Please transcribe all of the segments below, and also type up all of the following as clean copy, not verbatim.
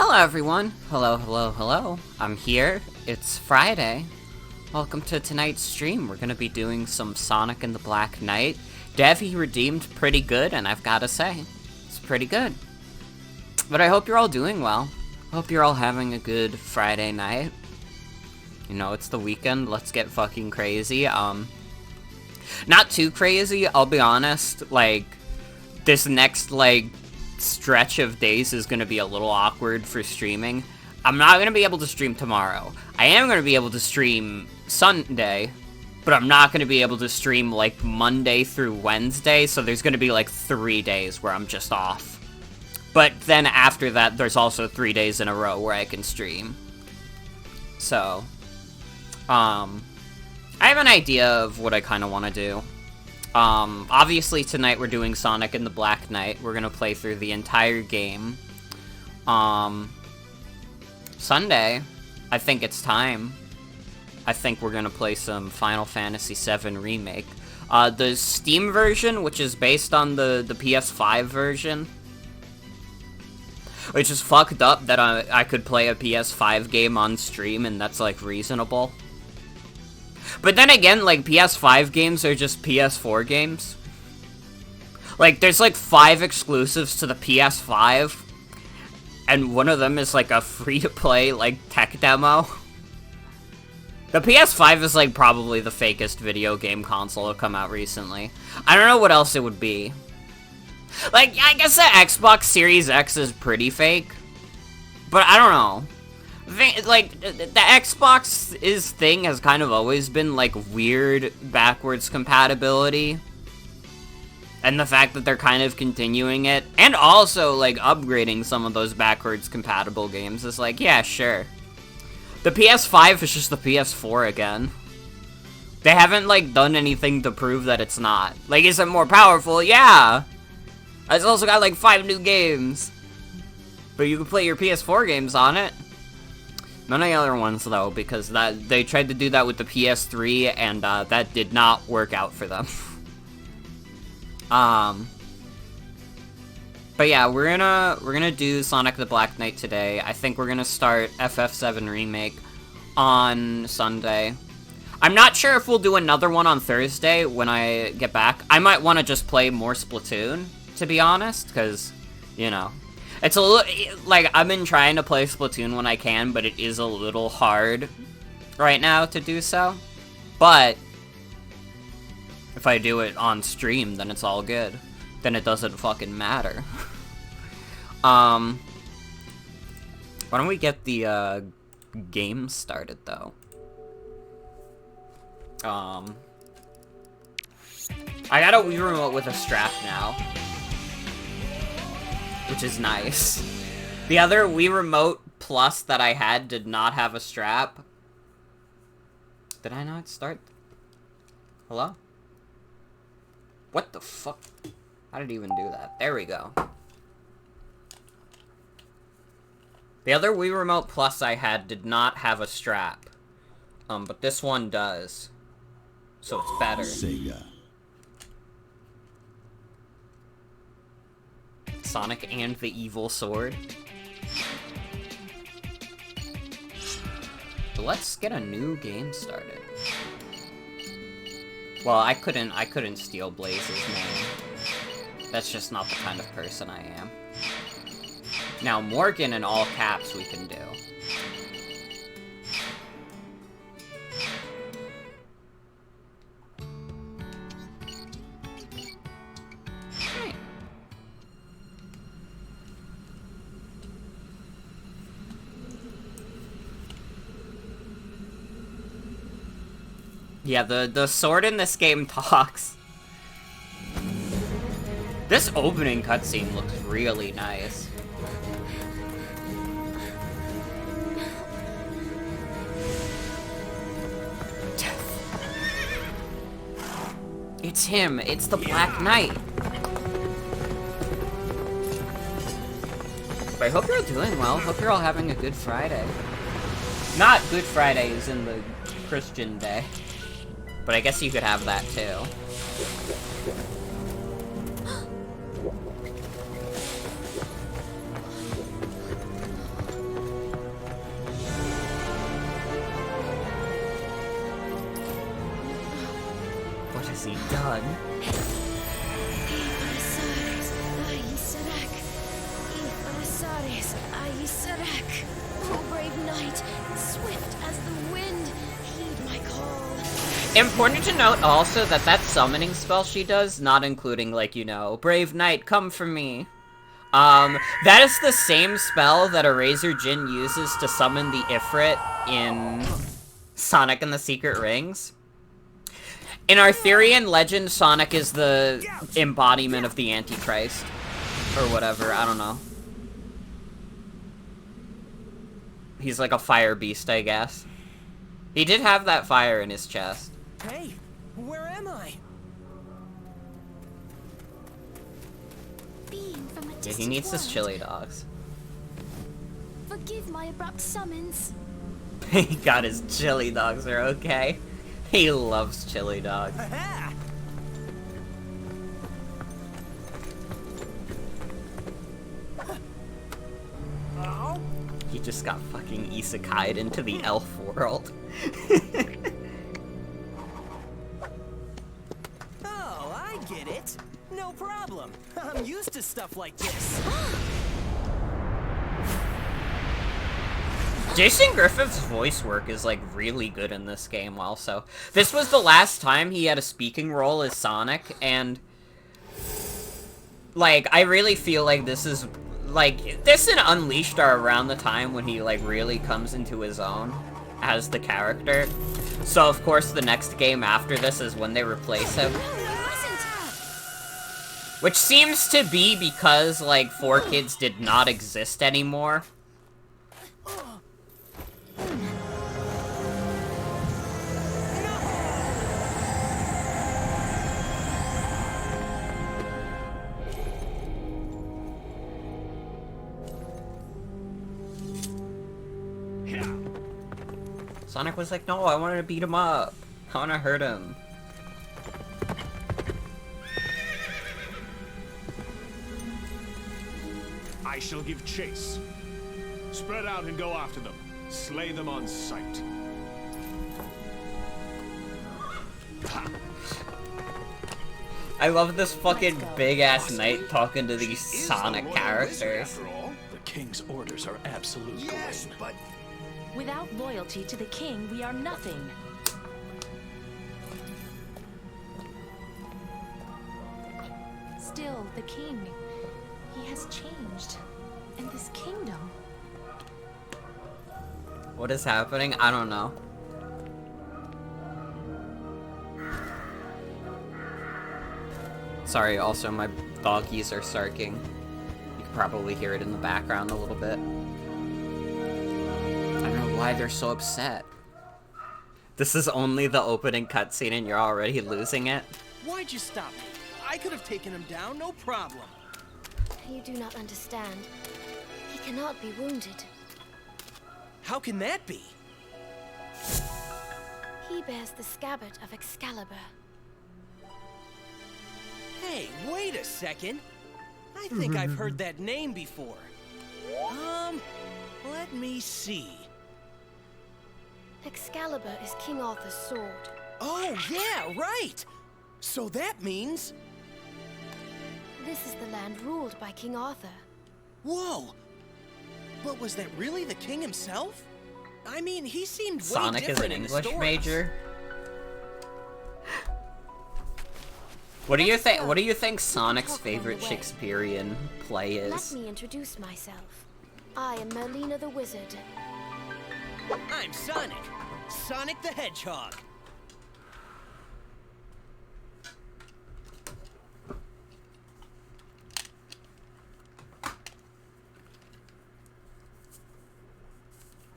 Hello everyone. Hello. I'm here. It's Friday. Welcome to tonight's stream. We're gonna be doing some Sonic and the Black Knight. Devi redeemed pretty good, and I've gotta say, it's pretty good. But I hope you're all doing well. Hope you're all having a good Friday night. You know, it's the weekend, let's get fucking crazy. Not too crazy, I'll be honest. Like, this next, stretch of days is gonna be a little awkward for streaming. I'm not gonna be able to stream tomorrow. I am gonna be able to stream Sunday, but I'm not gonna be able to stream, Monday through Wednesday, so there's gonna be, 3 days where I'm just off. But then after that, there's also 3 days in a row where I can stream. So, I have an idea of what I kind of want to do. Obviously tonight we're doing Sonic and the Black Knight. We're gonna play through the entire game. Sunday, I think it's time. I think we're gonna play some Final Fantasy VII Remake. The Steam version, which is based on the PS5 version, which is fucked up that I could play a PS5 game on stream and that's, reasonable. But then again, PS5 games are just PS4 games. There's, 5 exclusives to the PS5, and one of them is, a free-to-play, tech demo. The PS5 is, probably the fakest video game console to come out recently. I don't know what else it would be. I guess the Xbox Series X is pretty fake, but I don't know. The Xbox thing has kind of always been, weird backwards compatibility. And the fact that they're kind of continuing it, and also, upgrading some of those backwards compatible games is yeah, sure. The PS5 is just the PS4 again. They haven't, done anything to prove that it's not. Is it more powerful? Yeah! It's also got, 5 new games. But you can play your PS4 games on it. None of the other ones, though, because they tried to do that with the PS3, and that did not work out for them. But yeah, we're gonna do Sonic the Black Knight today. I think we're gonna start FF7 Remake on Sunday. I'm not sure if we'll do another one on Thursday when I get back. I might want to just play more Splatoon, to be honest, because, you know... It's a little, I've been trying to play Splatoon when I can, but it is a little hard right now to do so. But, if I do it on stream, then it's all good. Then it doesn't fucking matter. Why don't we get the, game started, though? I got a Wii Remote with a strap now, which is nice. The other Wii Remote Plus that I had did not have a strap. Did I not start? Hello? What the fuck? How did it even do that? There we go. The other Wii Remote Plus I had did not have a strap. But this one does. So it's better. Sega. Sonic and the Evil Sword. So let's get a new game started. Well, I couldn't steal Blaze's name. That's just not the kind of person I am. Now, Morgan in all caps we can do. Yeah, the sword in this game talks. This opening cutscene looks really nice. Death. It's him. It's the Black Knight. But I hope you're all doing well. Hope you're all having a good Friday. Not Good Friday as in the Christian day. But I guess you could have that too. has he done? Oh, brave knight, swift as the wind, heed my call. Important to note also that that summoning spell she does, not including, like, you know, brave knight, come for me. That is the same spell that Eraser Jin uses to summon the Ifrit in Sonic and the Secret Rings. In Arthurian legend, Sonic is the embodiment of the Antichrist. Or whatever, I don't know. He's like a fire beast, I guess. He did have that fire in his chest. Hey, where am I? Being from a Yeah, distant he needs his world. chili dogs. Forgive my abrupt summons. He got his chili dogs are okay. He loves chili dogs. Ha-ha! Oh? He just got fucking isekai'd into the elf world. Oh, I get it. No problem. I'm used to stuff like this. Jason Griffith's voice work is, like, really good in this game also. This was the last time he had a speaking role as Sonic, and, like, I really feel like this is, like, this and Unleashed are around the time when he, like, really comes into his own as the character. So, of course, the next game after this is when they replace him. Which seems to be because, like, 4Kids did not exist anymore. Sonic was like, no, I wanted to beat him up. I want to hurt him. I shall give chase. Spread out and go after them. Slay them on sight. I love this fucking big-ass knight talking to these Sonic characters. After all. The king's orders are absolute. Yes, but Without loyalty to the king, we are nothing. Still, the king, he has changed. And this kingdom. What is happening? I don't know. Sorry, also my doggies are sarking. You can probably hear it in the background a little bit. I don't know why they're so upset. This is only the opening cutscene and you're already losing it? Why'd you stop me? I could have taken him down, no problem. You do not understand. He cannot be wounded. How can that be? He bears the scabbard of Excalibur. Hey, wait a second. I think I've heard that name before. Let me see. Excalibur is King Arthur's sword. Oh, yeah, right! So that means... This is the land ruled by King Arthur. Whoa! But was that really the king himself? I mean, he seemed way Sonic is an different in the English stories. major? What do you think? What do you think Sonic's favorite Shakespearean play Let is? me introduce myself. I am Merlina the Wizard. I'm Sonic. Sonic the Hedgehog.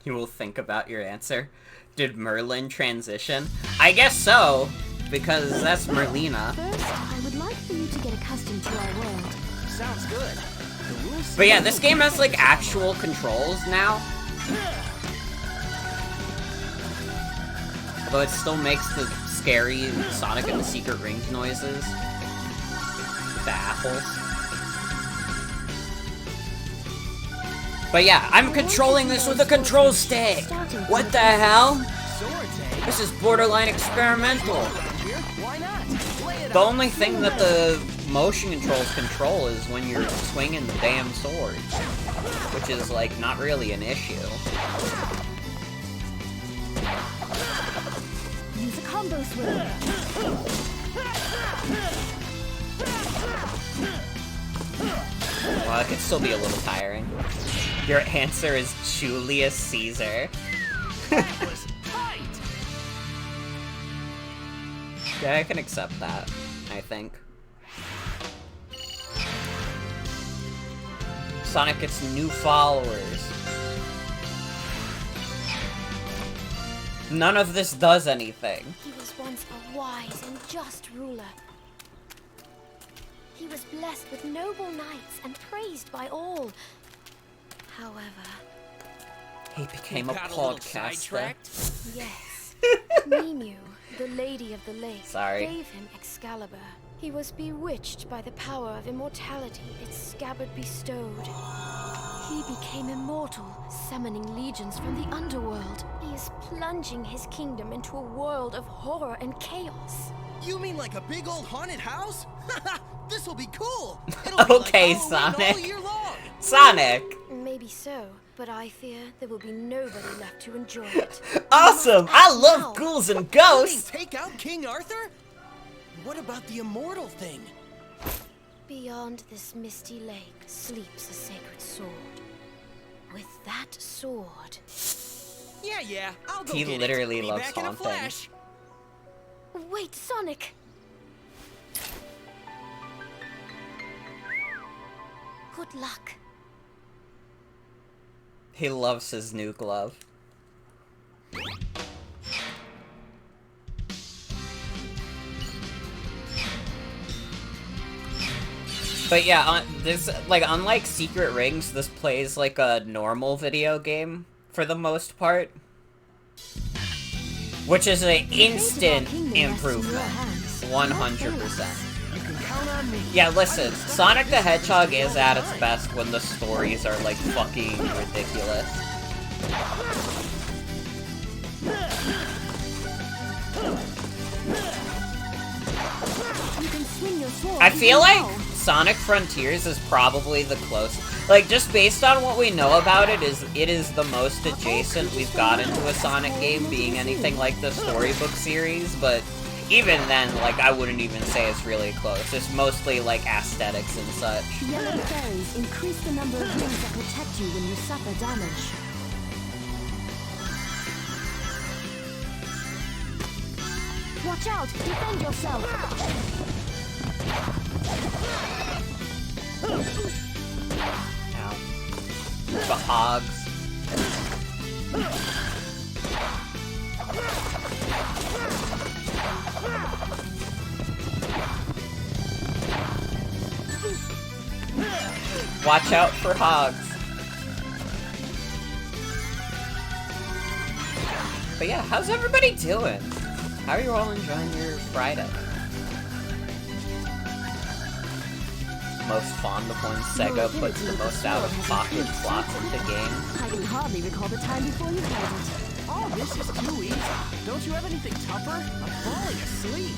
You will think about your answer. Did Merlin transition? I guess so, because that's Merlina. First, I would like for you to get accustomed to our world. Sounds good. The rules But yeah, this game has like actual controls now. Although it still makes the scary Sonic and the Secret Rings noises. The apples. But yeah, I'm controlling this with a control stick! What the hell? swords, eh? This is borderline experimental. Around here, why not? The only thing that the motion controls control is when you're swinging the damn sword, which is, like, not really an issue. Use a combo swing. Well, it could still be a little tiring. Your answer is Julius Caesar. Yeah, I can accept that, I think. Sonic gets new followers. None of this does anything. He was once a wise and just ruler. He was blessed with noble knights and praised by all. However, He became a Got a little podcaster. sidetracked? yes, Mimu, the Lady of the Lake, Sorry. gave him Excalibur. He was bewitched by the power of immortality its scabbard bestowed. He became immortal, summoning legions from the underworld. He is plunging his kingdom into a world of horror and chaos. You mean like a big old haunted house? This'll be cool. It'll be Okay, like Halloween Sonic. all year long. Sonic! Maybe so, but I fear there will be nobody left to enjoy it. Awesome! I love ghouls and You mean ghosts! take out King Arthur? What about the immortal thing? Beyond this misty lake sleeps a sacred sword. With that sword... Yeah, I'll go He get literally it. Be loves back in a haunting. flash. Wait, Sonic! Good luck. He loves his new glove. But yeah, this, like, unlike Secret Rings, this plays like a normal video game for the most part. Which is an instant improvement. 100%. You can count on me. Yeah, listen, Sonic the Hedgehog is at its best when the stories are, like, fucking ridiculous. You can swing your sword. I feel like Sonic Frontiers is probably the closest. Like, just based on what we know about it is the most adjacent we've gotten to a Sonic game being anything like the Storybook series, but even then, like, I wouldn't even say it's really close. It's mostly, like, aesthetics and such. Yellow berries increase the number of rings that protect you when you suffer damage. Watch out! Defend yourself! Ow. The hogs. Watch out for hogs. But yeah, how's everybody doing? How are you all enjoying your Friday? Most fond of when Sega puts the most out-of-pocket plots into games. I can hardly recall the time before you heard it. Oh, this is too easy. Don't you have anything tougher? I'm falling asleep.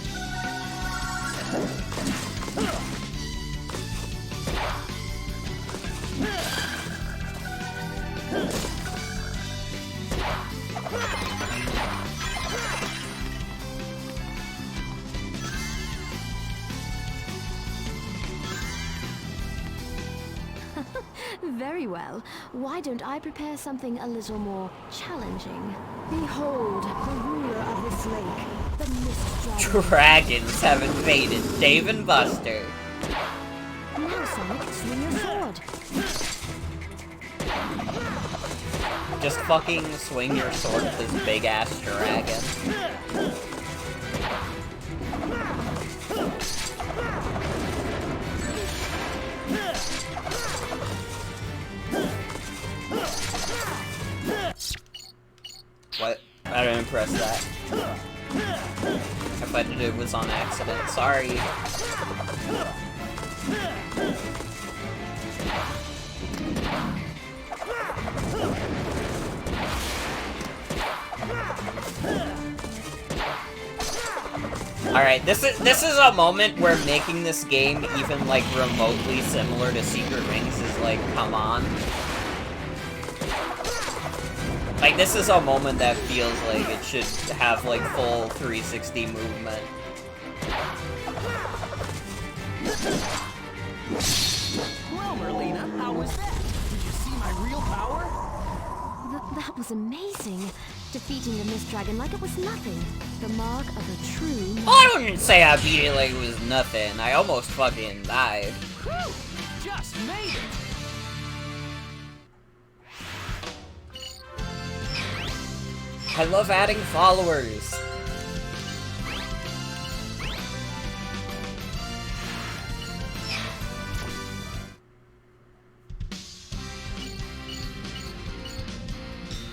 Very well. Why don't I prepare something a little more challenging? Behold, the ruler of this lake, the Mist Dragon. Dragons have invaded Dave and Buster. Now, Sonic, swing your sword. Just fucking swing your sword at this big-ass dragon. What? I didn't press that. If I did, it was on accident. Sorry. Alright, this is a moment where making this game even, like, remotely similar to Secret Rings is like, come on. Like, this is a moment that feels like it should have, like, full 360 movement. Well, Merlina, how was that? Did you see my real power? That was amazing. Defeating the Mist Dragon like it was nothing. The mark of a true... Oh, I wouldn't say I beat it like it was nothing. I almost fucking died. Whew! Just made it! I love adding followers.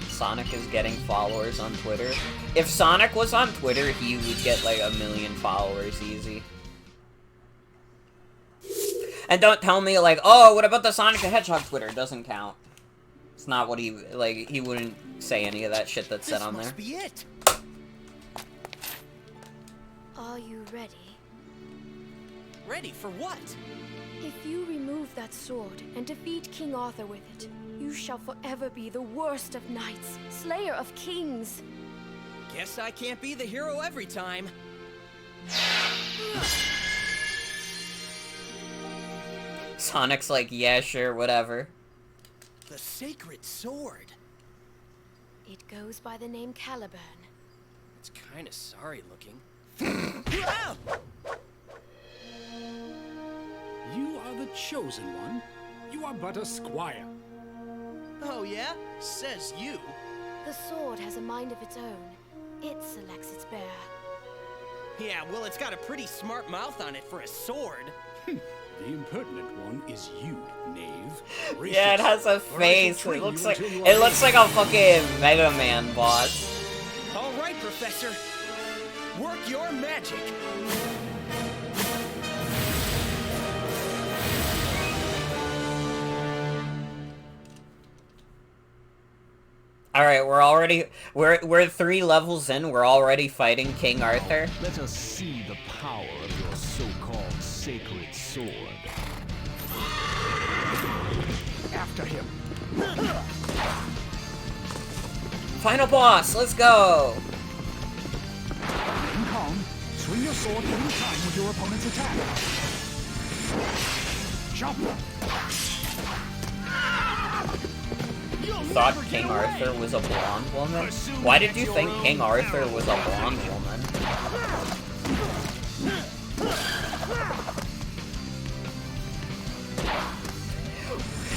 Sonic is getting followers on Twitter. If Sonic was on Twitter, he would get like 1 million followers easy. And don't tell me like, oh, what about the Sonic the Hedgehog Twitter? Doesn't count. It's not what he, like, he wouldn't say any of that shit that's said on there. This must be it. Are you ready? Ready for what? If you remove that sword and defeat King Arthur with it, you shall forever be the worst of knights, slayer of kings. Guess I can't be the hero every time. Sonic's like, yeah, sure, whatever. The sacred sword. It goes by the name Caliburn. It's kind of sorry looking. You are the chosen one. You are but a squire. Oh yeah? Says you. The sword has a mind of its own. It selects its bearer. Yeah, well, it's got a pretty smart mouth on it for a sword. The impertinent one is you, knave. Yeah, it has a face. It looks like a fucking Mega Man boss. All right, Professor. Work your magic. All right, we're 3 levels in. We're already fighting King Arthur. Let us see the power of your so-called sacred sword. After him. Final boss. Let's go. King Kong, swing your sword any time with your opponent's attack. Jump! Thought King Arthur was a blonde woman? Why did you think King Arthur was a blonde woman?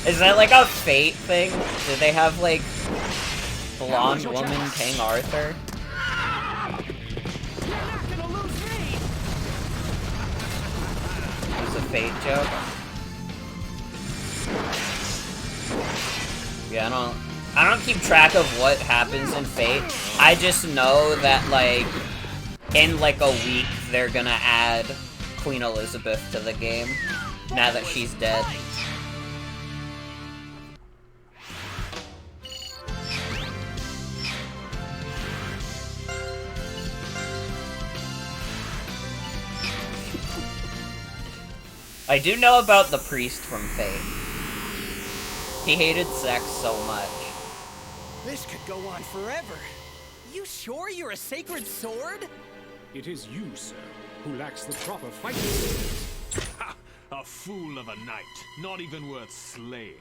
Is that like a fate thing? Did they have like blonde woman King Arthur? It was a fate joke? Yeah, I don't keep track of what happens in Fate. I just know that, like, in, like, a week, they're gonna add Queen Elizabeth to the game, now that she's dead. I do know about the priest from Fate. He hated sex so much. This could go on forever. You sure you're a sacred sword? It is you, sir, who lacks the proper fighting skills. Ha! A fool of a knight, not even worth slaying.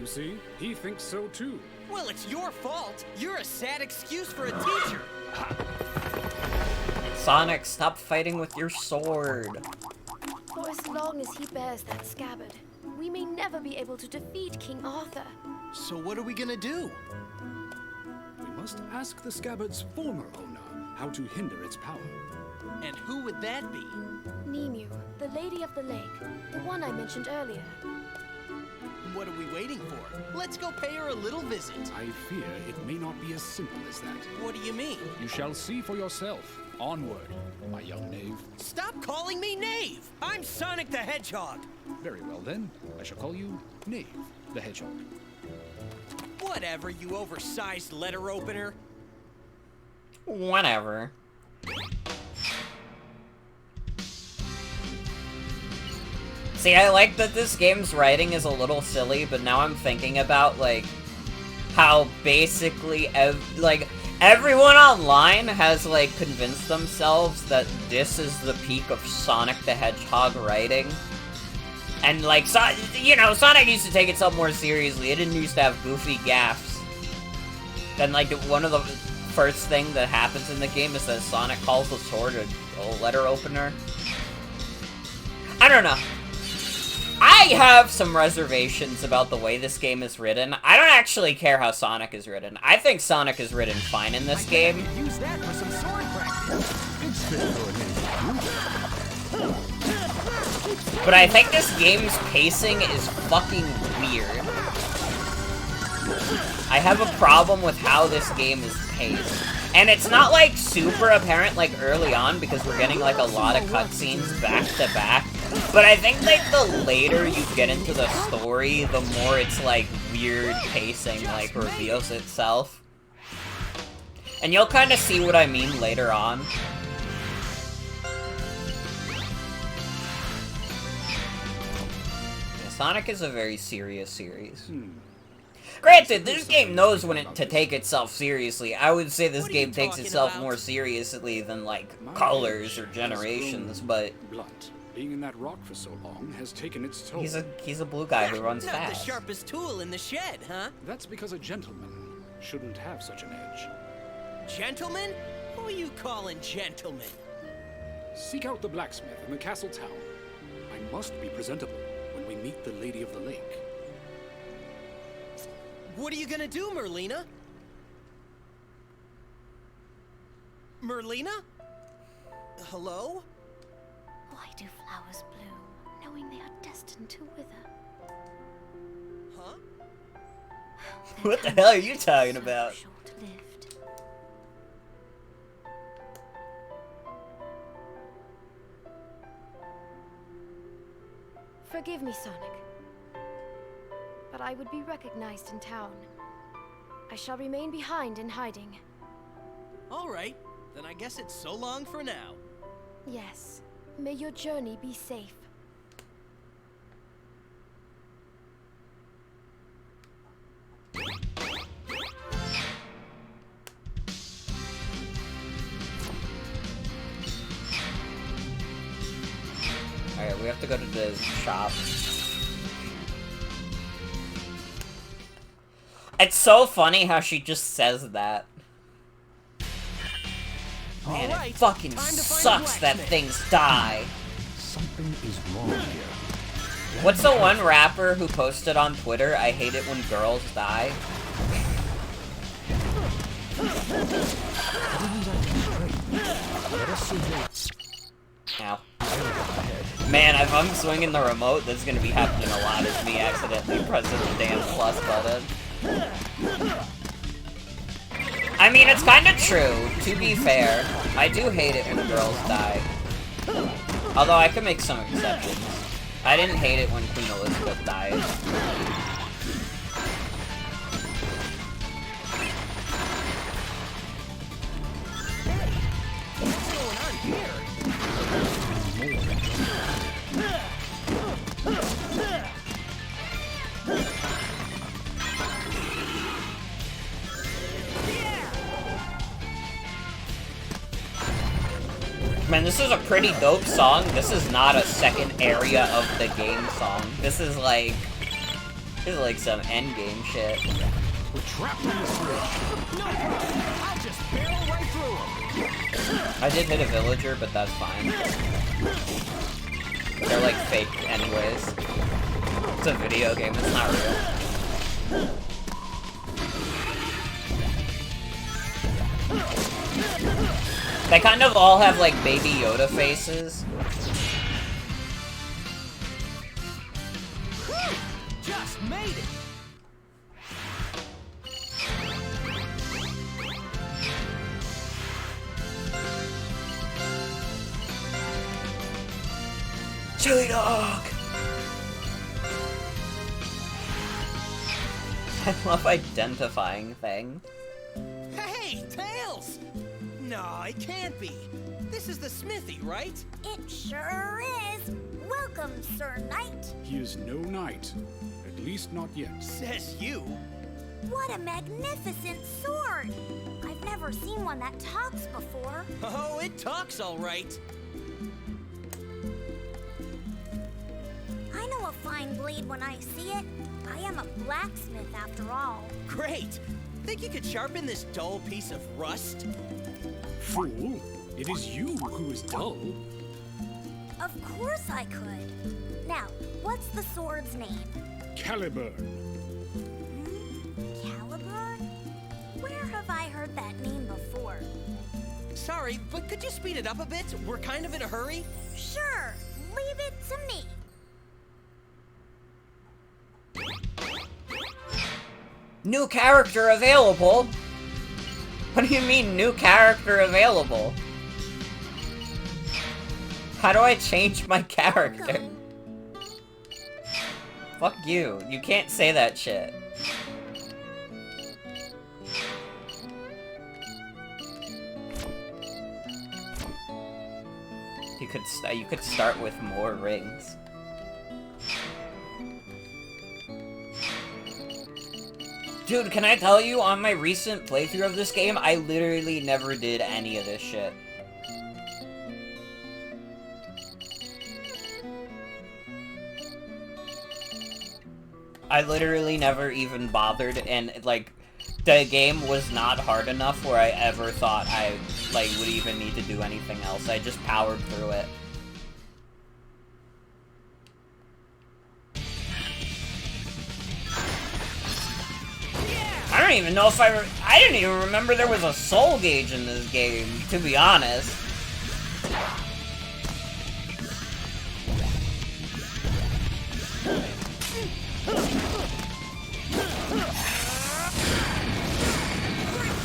You see, he thinks so too. Well, it's your fault. You're a sad excuse for a teacher. Sonic, stop fighting with your sword. For as long as he bears that scabbard, we may never be able to defeat King Arthur. So what are we gonna do? We must ask the scabbard's former owner how to hinder its power. And who would that be? Nemu, the Lady of the Lake, the one I mentioned earlier. What are we waiting for? Let's go pay her a little visit. I fear it may not be as simple as that. What do you mean? You shall see for yourself. Onward, my young knave. Stop calling me Knave! I'm Sonic the Hedgehog! Very well then, I shall call you Knave the Hedgehog. Whatever, you oversized letter opener. Whatever. See, I like that this game's writing is a little silly, but now I'm thinking about, like, how basically, everyone online has, like, convinced themselves that this is the peak of Sonic the Hedgehog writing. And, like, you know, Sonic used to take itself more seriously. It didn't used to have goofy gaffes. And, like, one of the first thing that happens in the game is that Sonic calls the sword a letter opener. I don't know. I have some reservations about the way this game is written. I don't actually care how Sonic is written. I think Sonic is written fine in this game. Use that for some sword practice. But I think this game's pacing is fucking weird. I have a problem with how this game is paced. And it's not, like, super apparent, like, early on, because we're getting, like, a lot of cutscenes back to back. But I think, like, the later you get into the story, the more it's, like, weird pacing, like, reveals itself. And you'll kind of see what I mean later on. Yeah, Sonic is a very serious series. Granted, this game knows when to take itself seriously. I would say this game takes itself more seriously than, like, Colors or Generations, but... Blunt. Being in that rock for so long has taken its toll. He's a blue guy who runs Not fast. the sharpest tool in the shed, huh? That's because a gentleman shouldn't have such an edge. Gentlemen? Who are you calling gentlemen? Seek out the blacksmith in the castle town. I must be presentable when we meet the Lady of the Lake. What are you gonna do, Merlina? Merlina? Hello? Why do flowers bloom, knowing they are destined to wither? Huh? What the hell are you talking about? Short-lived. Forgive me, Sonic. But I would be recognized in town. I shall remain behind in hiding. All right, then I guess it's so long for now. Yes. May your journey be safe. Alright, we have to go to the shop. It's so funny how she just says that. Man, All right, it fucking time to find a sucks that blacksmith. things die. Something is wrong here. What's the one rapper who posted on Twitter, I hate it when girls die? Let us see Ow. Man, if I'm swinging the remote, this is gonna be happening a lot as me accidentally pressing the damn plus button. I mean, it's kinda true, to be fair. I do hate it when girls die. Although I could make some exceptions. I didn't hate it when Queen Elizabeth died. What's going on here? Man, this is a pretty dope song. This is not a second area of the game song. This is like some endgame shit. We're trapped in this bridge. No problem. I'll just barrel right through them. I did hit a villager, but that's fine. They're like fake anyways. It's a video game, it's not real. They kind of all have like Baby Yoda faces. Just made it. Chili dog! I love identifying things. Hey, Tails! No, it can't be. This is the smithy, right? It sure is. Welcome Welcome, Sir Knight. He is no knight. At least not yet. Says you. What a magnificent sword! I've never seen one that talks before. Oh, it talks all right. I know a fine blade when I see it. I am a blacksmith after all. Great. Think you could sharpen this dull piece of rust? Fool, it is you who is dull. Of course I could. Now, what's the sword's name? Caliburn. Caliburn? Where have I heard that name before? Sorry, but could you speed it up a bit? We're kind of in a hurry. Sure, leave it to me. New character available? What do you mean, new character available? How do I change my character? Fuck you. You can't say that shit. You could start with more rings. Dude, can I tell you, on my recent playthrough of this game, I literally never did any of this shit. I literally never even bothered, and, like, the game was not hard enough where I ever thought I, like, would even need to do anything else. I just powered through it. I don't even know if I didn't even remember there was a soul gauge in this game, to be honest.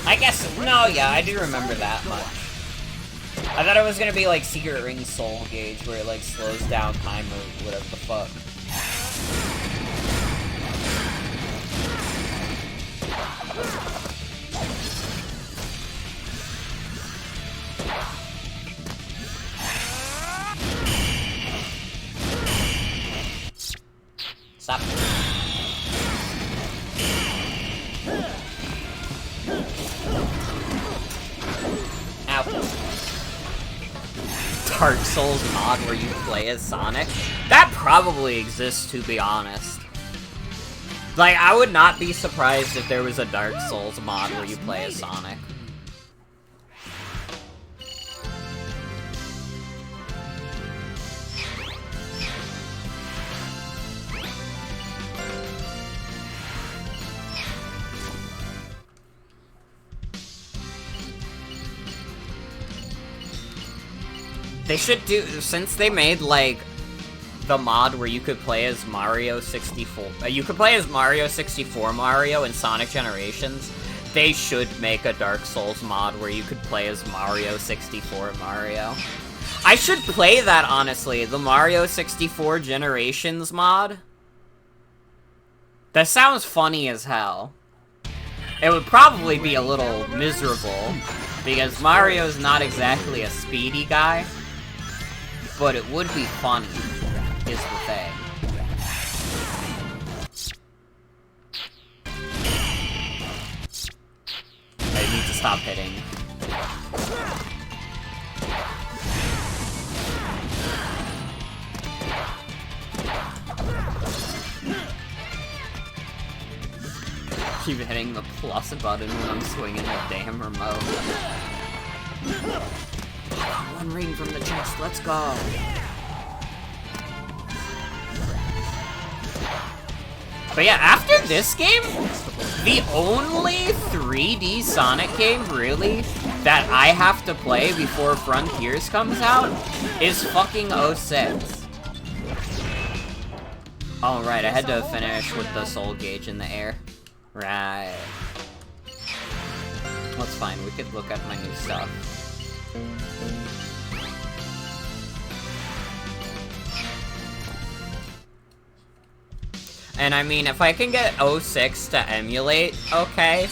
I guess, no, yeah, I do remember that much. I thought it was gonna be like Secret Ring Soul Gauge, where it like slows down time or whatever the fuck. Stop. Ow. Dark Souls mod where you play as Sonic? That probably exists, to be honest. Like, I would not be surprised if there was a Dark Souls mod where you play as Sonic. They should do, since they made, like, the mod where you could play as Mario 64, you could play as Mario 64 Mario in Sonic Generations, they should make a Dark Souls mod where you could play as Mario 64 Mario. I should play that, honestly, the Mario 64 Generations mod. That sounds funny as hell. It would probably be a little miserable, because Mario's not exactly a speedy guy. But it would be funny, is the thing. I need to stop hitting. Keep hitting the plus button when I'm swinging the damn remote. One ring from the chest, let's go! But yeah, after this game, the only 3D Sonic game, really, that I have to play before Frontiers comes out is fucking 06. Alright, I had to finish with the soul gauge in the air. Right. That's fine, we could look at my new stuff. And I mean, if I can get 06 to emulate, okay,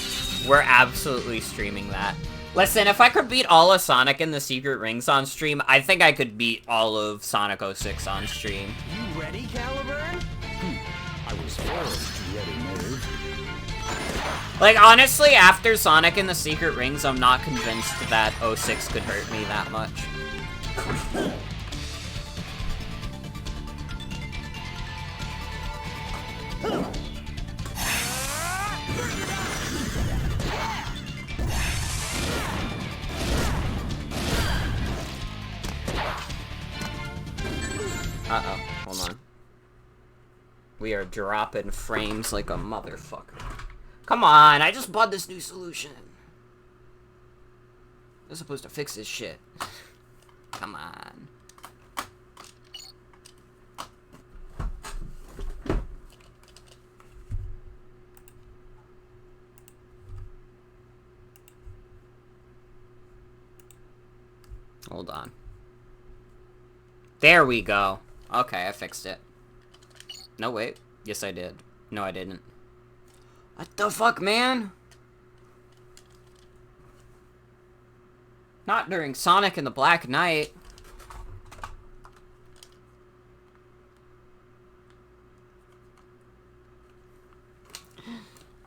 we're absolutely streaming that. Listen, if I could beat all of Sonic and the Secret Rings on stream, I think I could beat all of Sonic 06 on stream. You ready, Caliburn? I was forged ready-made. Like, honestly, after Sonic and the Secret Rings, I'm not convinced that 06 could hurt me that much. Uh-oh, hold on. We are dropping frames like a motherfucker. Come on, I just bought this new solution. They're supposed to fix this shit. Come on. Hold on. There we go. Okay, I fixed it. No, wait. Yes, I did. No, I didn't. What the fuck, man? Not during Sonic and the Black Knight.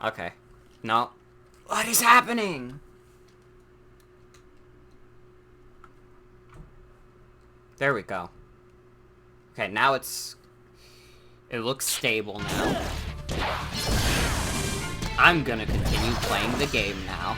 Okay. No. What is happening? There we go. Okay, now it's... It looks stable now. I'm gonna continue playing the game now.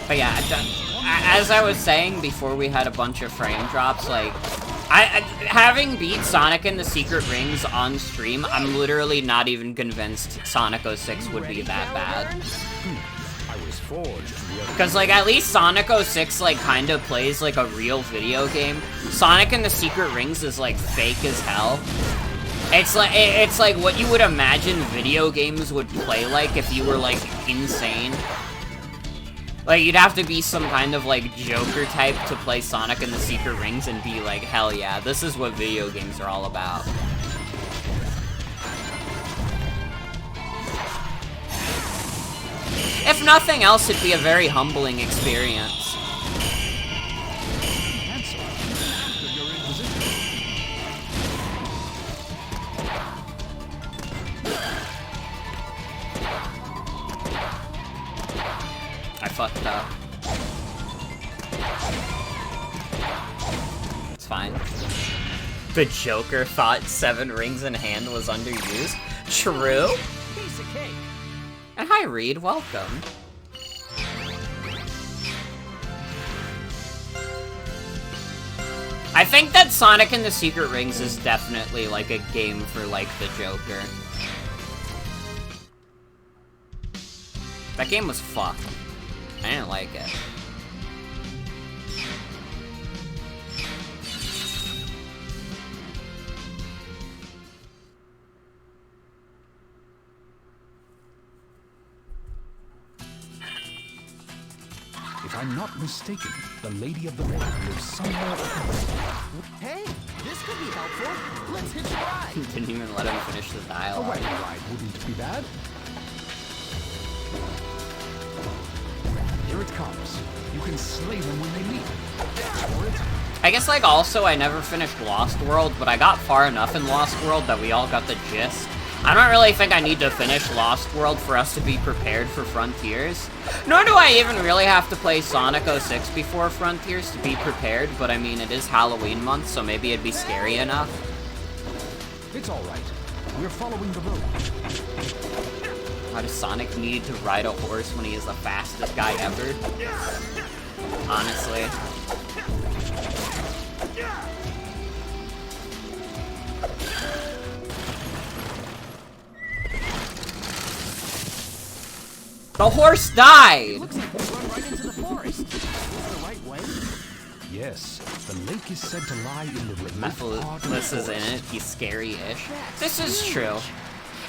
But yeah, as I was saying before we had a bunch of frame drops, like, having beat Sonic and the Secret Rings on stream, I'm literally not even convinced Sonic 06 would be that bad. I was forged. Because, like, at least Sonic 06, like, kind of plays like a real video game. Sonic and the Secret Rings is, like, fake as hell. It's like what you would imagine video games would play like if you were, like, insane. Like, you'd have to be some kind of, like, Joker type to play Sonic and the Secret Rings and be like, hell yeah, this is what video games are all about. If nothing else, it'd be a very humbling experience. I fucked up. It's fine. The Joker thought 7 rings in hand was underused? True? Piece of cake. And hi, Reed. Welcome. I think that Sonic and the Secret Rings is definitely, like, a game for, like, the Joker. That game was fucked. I didn't like it. If I'm not mistaken, the Lady of the Lake lives somewhere around. Hey, this could be helpful. Let's hitch a ride. Didn't even let him finish the A dialogue. wagon ride wouldn't be bad. Here it comes. You can slay them when they meet. For it. I guess, like, also, I never finished Lost World, but I got far enough in Lost World that we all got the gist. I don't really think I need to finish Lost World for us to be prepared for Frontiers. Nor do I even really have to play Sonic 06 before Frontiers to be prepared, but I mean, it is Halloween month, so maybe it'd be scary enough. It's all right. We're following the road. How does Sonic need to ride a horse when he is the fastest guy ever? Honestly. The horse died! Looks like we run right into the forest. Is this the right way? Yes, the lake is said to lie in the remote part of the Mephiles is in forest. it, he's scary-ish. This is true.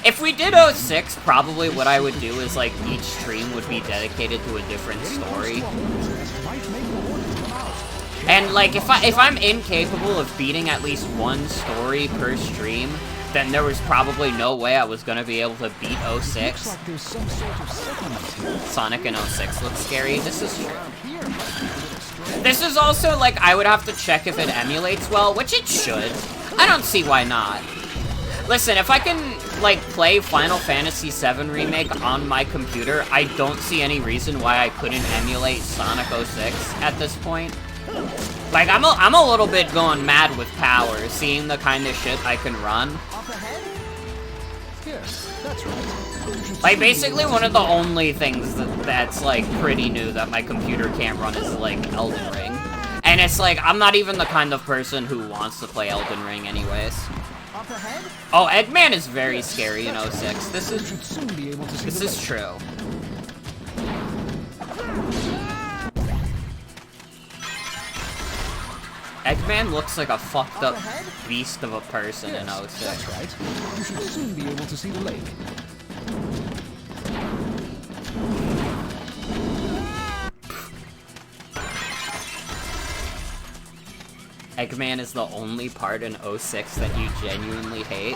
If we did 06, probably what I would do is, like, each stream would be dedicated to a different story. And, like, if I'm incapable of beating at least one story per stream, then there was probably no way I was gonna be able to beat 06. Sonic in 06 looks scary. This is true. This is also, like, I would have to check if it emulates well, which it should. I don't see why not. Listen, if I can, like, play Final Fantasy VII Remake on my computer, I don't see any reason why I couldn't emulate Sonic 06 at this point. Like, I'm a little bit going mad with power, seeing the kind of shit I can run. Like, basically one of the only things that's, like, pretty new that my computer can't run is, like, Elden Ring. And it's like, I'm not even the kind of person who wants to play Elden Ring anyways. Oh, Eggman is very scary in 06. This is true. Eggman looks like a fucked up beast of a person in 06. That's right. You should soon be able to see the lake. Eggman is the only part in 06 that you genuinely hate.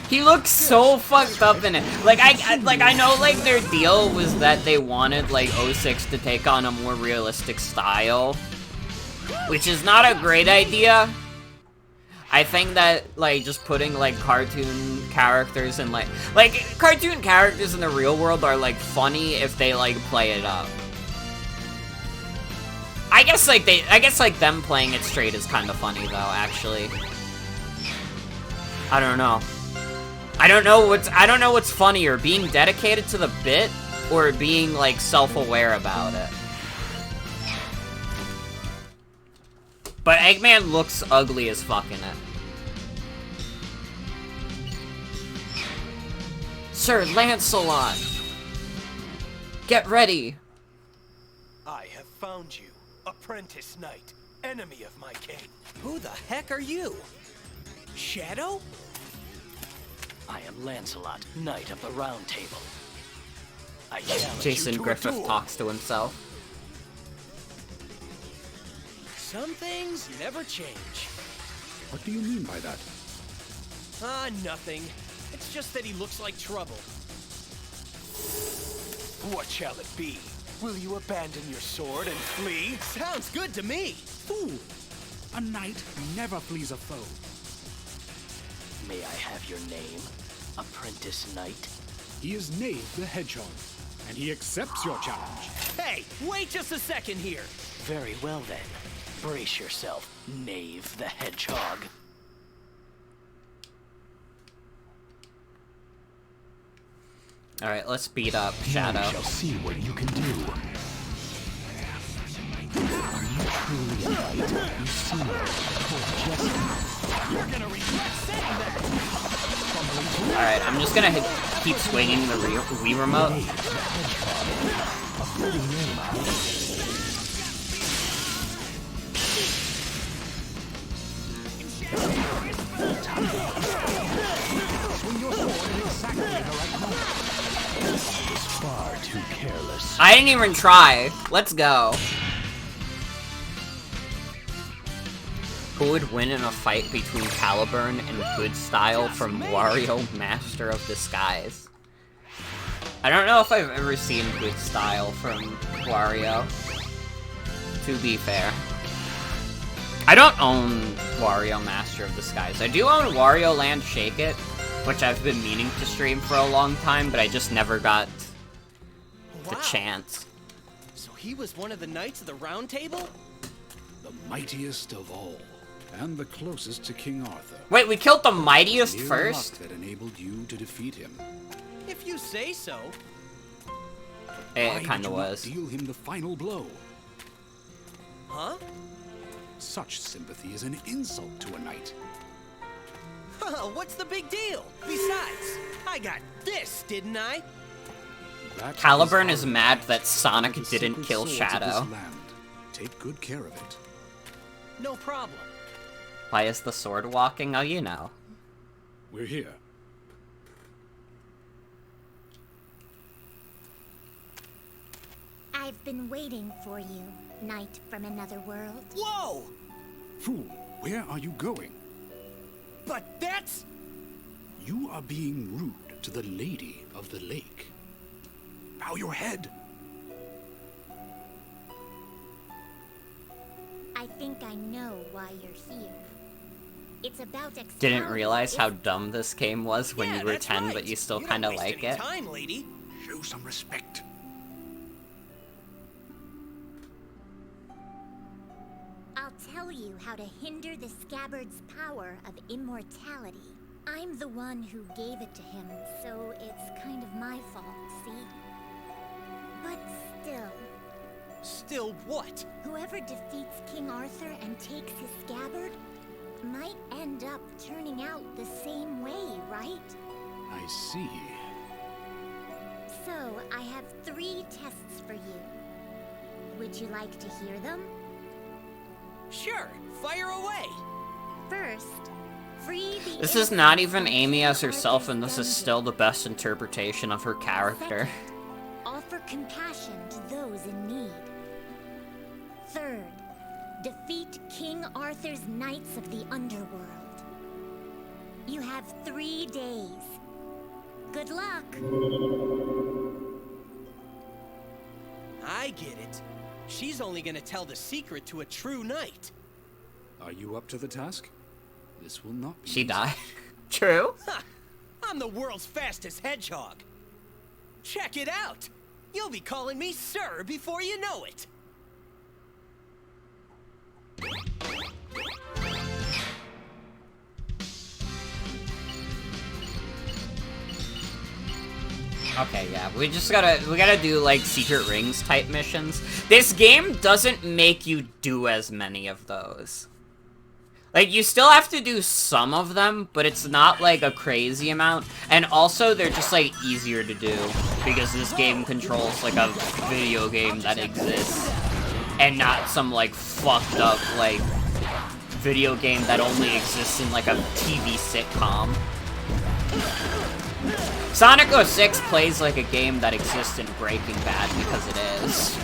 He looks so fucked up in it. Like, I know, like, their deal was that they wanted, like, 06 to take on a more realistic style, which is not a great idea. I think that, like, just putting, like, cartoon characters and, like, cartoon characters in the real world are, like, funny if they, like, play it up. I guess, like, them playing it straight is kind of funny, though, actually. I don't know. I don't know what's funnier, being dedicated to the bit, or being, like, self-aware about it. But Eggman looks ugly as fuck in it. Sir Lancelot! Get ready! I have found you, apprentice knight, enemy of my king. Who the heck are you? Shadow? I am Lancelot, Knight of the Round Table. I challenge Jason you to a Griffith duel. talks to himself. Some things never change. What do you mean by that? Nothing. It's just that he looks like trouble. What shall it be? Will you abandon your sword and flee? Sounds good to me. Fool! A knight never flees a foe. May I have your name, apprentice knight? He is Knave the Hedgehog, and he accepts your challenge. Hey, wait just a second here. Very well then. Brace yourself, Knave the Hedgehog. Alright, let's beat up Shadow. You shall see what you can do. Are you truly a knight? You seem just... You're gonna regret saying that. Alright, I'm just gonna keep swinging the Wii remote. A pretty name, huh? Swing your sword in exactly the right moment. I was far too careless. I didn't even try. Let's go. Who would win in a fight between Caliburn and Good Style from Wario Master of Disguise? I don't know if I've ever seen Good Style from Wario, to be fair. I don't own Wario Master of Disguise. I do own Wario Land Shake It, which I've been meaning to stream for a long time, but I just never got the chance. So he was one of the Knights of the Round Table? The mightiest of all, and the closest to King Arthur. Wait, we killed the mightiest Mere first? luck that enabled you to defeat him. If you say so. It Why kinda did you not was. deal him the final blow? Huh? Such sympathy is an insult to a knight. What's the big deal? Besides, I got this, didn't I? That Caliburn is is our mad right. that Sonic The didn't sacred kill swords of Shadow. this land. Take good care of it. No problem. Why is the sword walking? Oh, you know. We're here. I've been waiting for you, Knight from another world. Whoa! Fool, where are you going? But that's... You are being rude to the Lady of the Lake. Bow your head. I think I know why you're here. It's about Excalibur. Didn't realize how dumb this game was when Yeah, you were that's 10, right. but you still You kind of don't waste like any it. time, lady. Show some respect. I'll tell you how to hinder the scabbard's power of immortality. I'm the one who gave it to him, so it's kind of my fault, see? But still, Still what? whoever defeats King Arthur and takes his scabbard might end up turning out the same way, right? I see. So, I have 3 tests for you. Would you like to hear them? Sure, fire away. First, free the... This is not even Amy as herself, and this is still the best interpretation of her character. Second, offer compassion to those in need. Third, defeat King Arthur's Knights of the Underworld. You have 3 days. Good luck. I get it. She's only gonna tell the secret to a true knight. Are you up to the task? This will not be She easy. died. True. Ha! I'm the world's fastest hedgehog. Check it out. You'll be calling me sir before you know it. Okay, yeah, we gotta do, like, secret rings type missions. This game doesn't make you do as many of those. Like, you still have to do some of them, but it's not, like, a crazy amount. And also, they're just, like, easier to do, because this game controls, like, a video game that exists. And not some, like, fucked up, like, video game that only exists in, like, a TV sitcom. Sonic 06 plays like a game that exists in Breaking Bad because it is.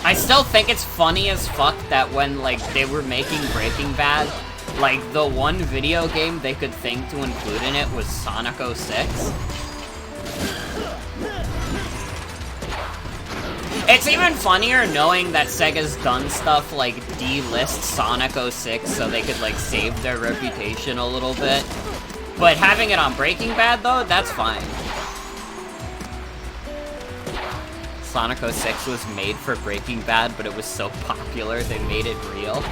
I still think it's funny as fuck that when, like, they were making Breaking Bad, like, the one video game they could think to include in it was Sonic 06. It's even funnier knowing that Sega's done stuff like delist Sonic 06 so they could, like, save their reputation a little bit. But having it on Breaking Bad, though, that's fine. Sonic 06 was made for Breaking Bad, but it was so popular they made it real.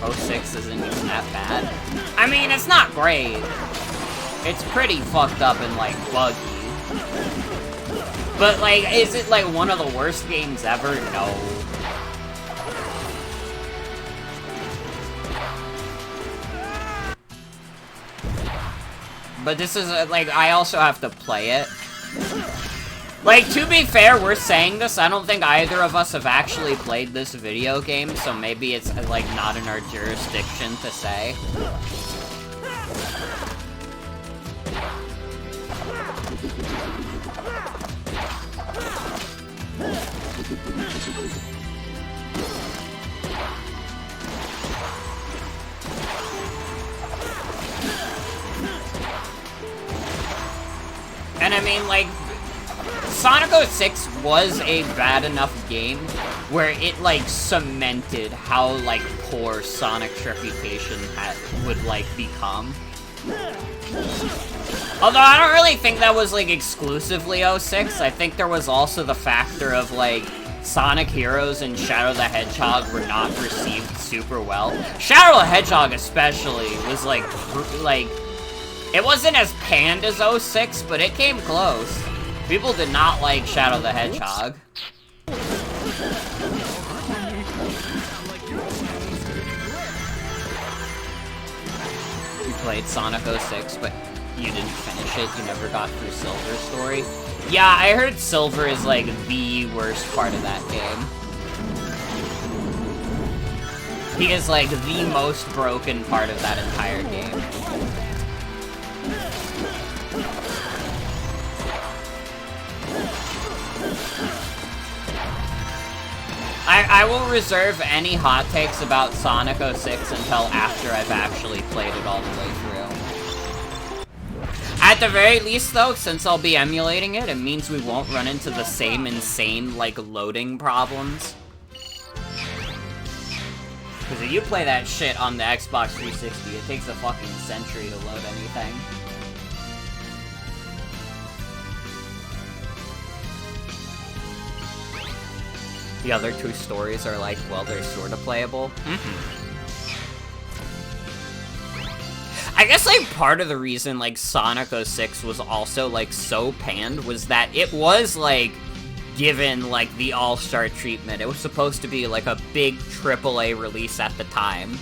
'06 isn't even that bad. I mean, it's not great. It's pretty fucked up and, like, buggy. But, like, is it, like, one of the worst games ever? No. But this is, like, I also have to play it. Like, to be fair, we're saying this, I don't think either of us have actually played this video game, so maybe it's, like, not in our jurisdiction to say. And I mean, like, Sonic 06 was a bad enough game where it, like, cemented how, like, poor Sonic's reputation would, like, become. Although I don't really think that was, like, exclusively 06. I think there was also the factor of, like, Sonic Heroes and Shadow the Hedgehog were not received super well. Shadow the Hedgehog especially was, like, it wasn't as panned as 06, but it came close. People did not like Shadow the Hedgehog. We played Sonic 06, but You didn't finish it? You never got through Silver's story? Yeah, I heard Silver is, like, the worst part of that game. He is, like, the most broken part of that entire game. I will reserve any hot takes about Sonic 06 until after I've actually played it all the way through. At the very least, though, since I'll be emulating it, it means we won't run into the same insane, like, loading problems. Because if you play that shit on the Xbox 360, it takes a fucking century to load anything. The other two stories are like, well, they're sort of playable. I guess, like, part of the reason, like, Sonic 06 was also, like, so panned was that it was, like, given, like, the all-star treatment. It was supposed to be, like, a big AAA release at the time.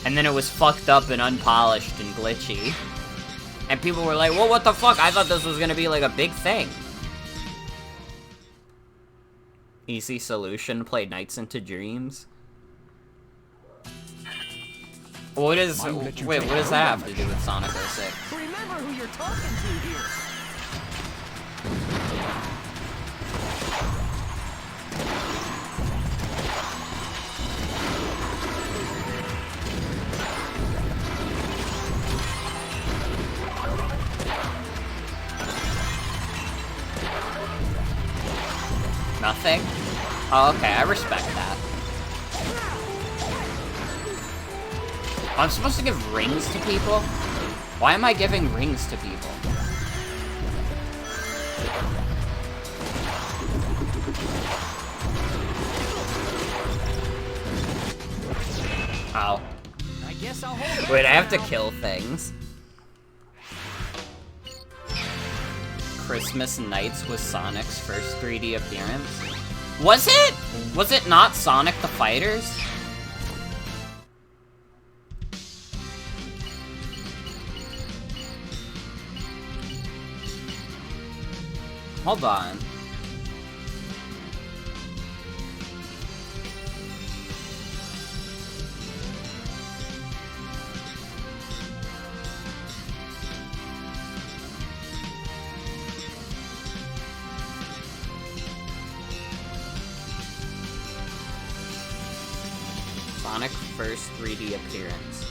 And then it was fucked up and unpolished and glitchy. And people were like, well, what the fuck? I thought this was gonna be, like, a big thing. Easy solution, play Nights into Dreams. What is... Wait, what does that have to do with Sonic 06? Remember who you're talking to here. Nothing? Oh, okay, I respect that. I'm supposed to give rings to people? Why am I giving rings to people? Oh. I guess I'll hold Wait, I have to kill things. Christmas Nights was Sonic's first 3D appearance. Was it? Was it not Sonic the Fighters? Hold on. Sonic first 3D appearance.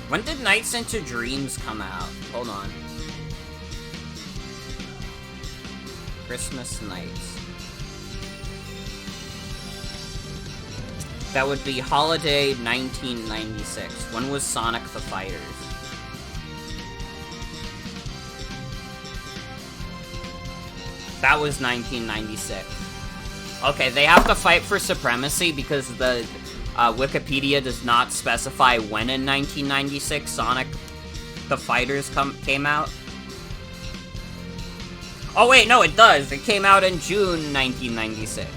When did Nights into Dreams come out? Hold on. Christmas Nights. That would be Holiday 1996. When was Sonic the Fighters? That was 1996. Okay, they have to fight for supremacy because the Wikipedia does not specify when in 1996 Sonic the Fighters came out. Oh wait, no, it does. It came out in June 1996.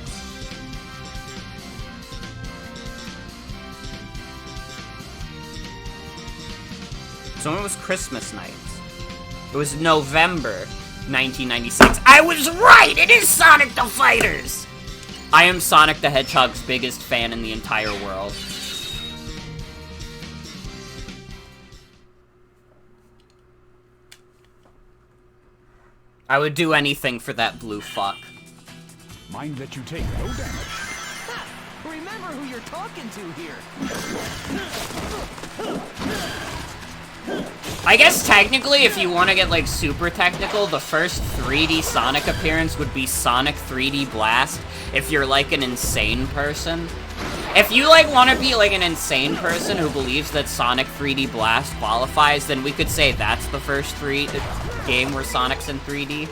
So when was Christmas Nights? It was November 1996. I was right! It is Sonic the Fighters! I am Sonic the Hedgehog's biggest fan in the entire world. I would do anything for that blue fuck. Mind that you take no damage. Remember who you're talking to here. I guess technically, if you want to get, like, super technical, the first 3D Sonic appearance would be Sonic 3D Blast, if you're, like, an insane person. If you, like, want to be, like, an insane person who believes that Sonic 3D Blast qualifies, then we could say that's the first game where Sonic's in 3D.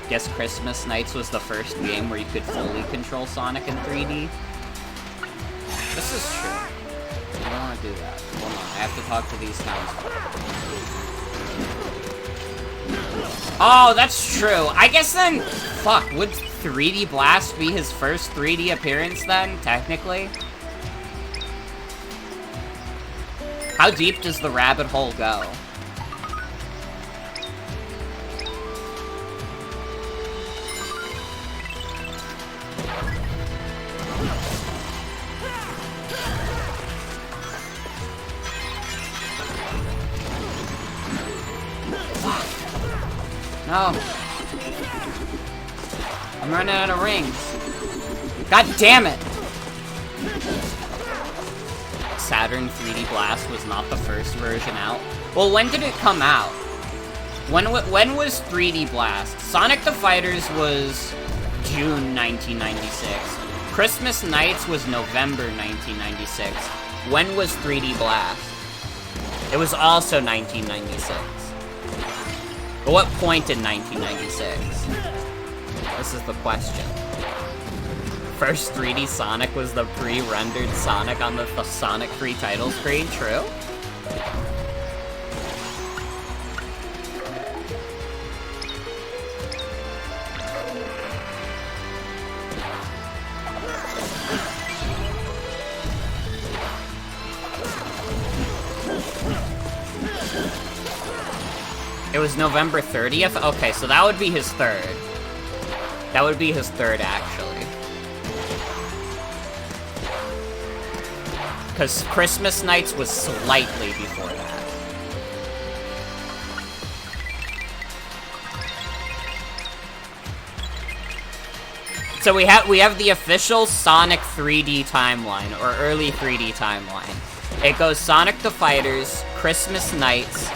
Guess Christmas Nights was the first game where you could fully control Sonic in 3D. This is true. I don't want to do that. Hold on, I have to talk to these townsfolk. Oh, that's true. I guess then, fuck, would 3D Blast be his first 3D appearance then, technically? How deep does the rabbit hole go? No. I'm running out of rings. God damn it! Saturn 3D Blast was not the first version out. Well, when did it come out? When was 3D Blast? Sonic the Fighters was June 1996. Christmas Nights was November 1996. When was 3D Blast? It was also 1996. At what point in 1996? This is the question. First 3D Sonic was the pre-rendered Sonic on the Sonic 3 title screen, true? It was November 30th? Okay, so that would be his third. That would be his third, actually. Because Christmas Nights was slightly before that. So we have the official Sonic 3D timeline, or early 3D timeline. It goes Sonic the Fighters, Christmas Nights,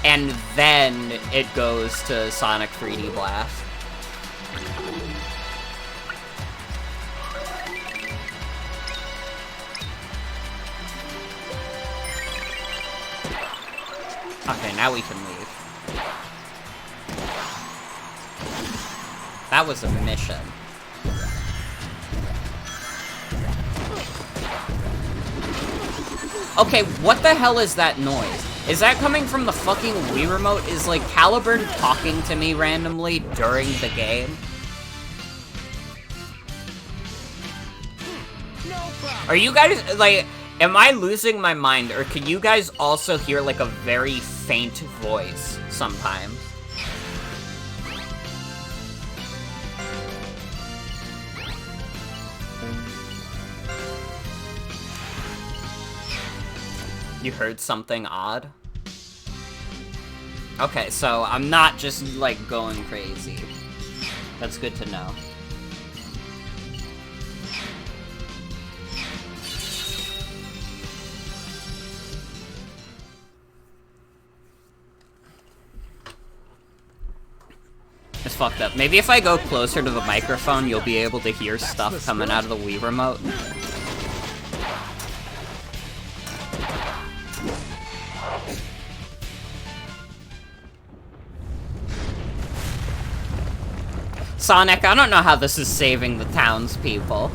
and then it goes to Sonic 3D Blast. Okay, now we can leave. That was a mission. Okay, what the hell is that noise? Is that coming from the fucking Wii remote? Is, like, Caliburn talking to me randomly during the game? Are you guys, like, am I losing my mind, or can you guys also hear, like, a very faint voice sometimes? You heard something odd? Okay, so I'm not just, like, going crazy. That's good to know. It's fucked up. Maybe if I go closer to the microphone, you'll be able to hear stuff coming out of the Wii remote. Sonic, I don't know how this is saving the townspeople.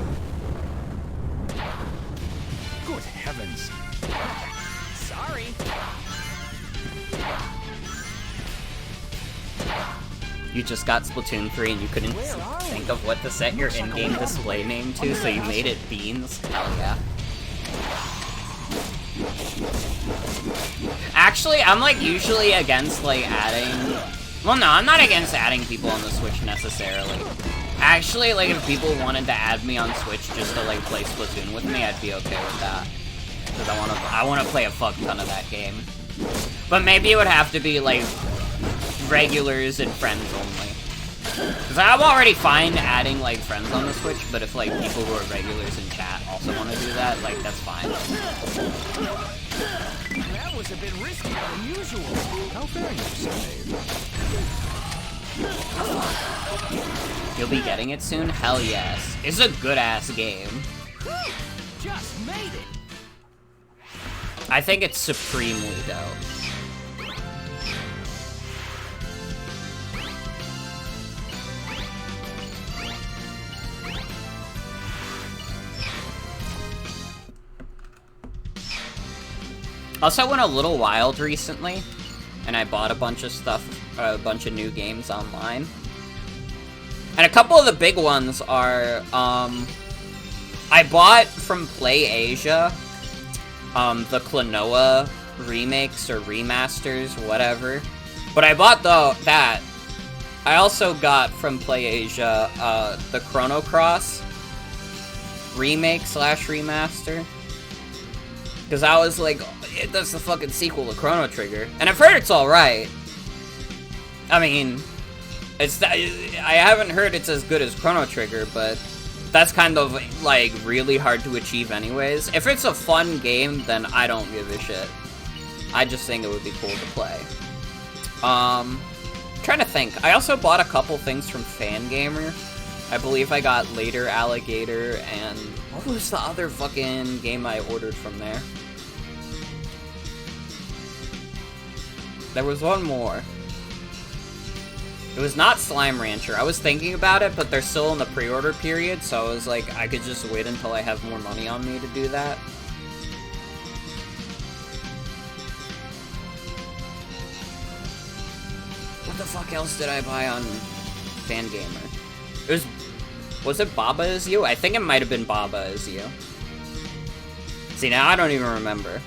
Good heavens. Sorry. You just got Splatoon 3 and you couldn't think of what to set your in-game display name to, so you made it Beans? Hell yeah. Actually, I'm like usually against like adding... Well, no, I'm not against adding people on the Switch necessarily. Actually, like if people wanted to add me on Switch just to like play Splatoon with me, I'd be okay with that. Because I wanna play a fuck ton of that game. But maybe it would have to be like regulars and friends only. Because I'm already fine adding like friends on the Switch, but if like people who are regulars in chat also want to do that, like that's fine. That was a bit riskier than usual. How very you say. You'll be getting it soon? Hell yes. It's a good-ass game. Just made it. I think it's supremely dope. Also, I went a little wild recently, and I bought a bunch of stuff, a bunch of new games online. And a couple of the big ones are, I bought from PlayAsia, the Klonoa remakes or remasters, whatever. But I bought that. I also got from PlayAsia, the Chrono Cross remake / remaster. Because I was like, that's the fucking sequel to Chrono Trigger. And I've heard it's alright. I mean, I haven't heard it's as good as Chrono Trigger, but that's kind of, like, really hard to achieve anyways. If it's a fun game, then I don't give a shit. I just think it would be cool to play. Trying to think. I also bought a couple things from Fangamer. I believe I got Later Alligator and... what was the other fucking game I ordered from there? There was one more. It was not Slime Rancher. I was thinking about it, but they're still in the pre-order period, so I was like, I could just wait until I have more money on me to do that. What the fuck else did I buy on Fangamer? It was it Baba Is You? I think it might have been Baba Is You. See, now I don't even remember.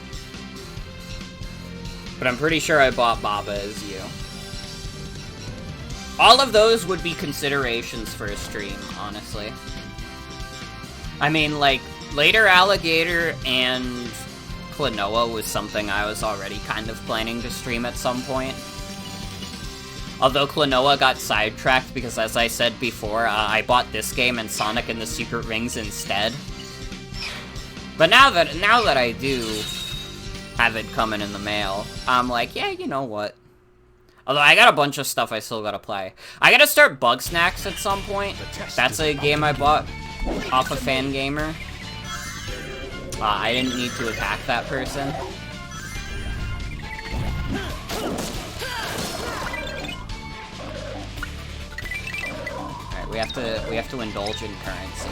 But I'm pretty sure I bought Baba Is You. All of those would be considerations for a stream, honestly. I mean, like, Later Alligator and Klonoa was something I was already kind of planning to stream at some point. Although Klonoa got sidetracked because, as I said before, I bought this game and Sonic and the Secret Rings instead. But now that I do have it coming in the mail, I'm like, yeah, you know what? Although I got a bunch of stuff I still gotta play. I gotta start Bugsnax at some point. That's a game I bought off of Fangamer. I didn't need to attack that person. Alright, we have to indulge in currency.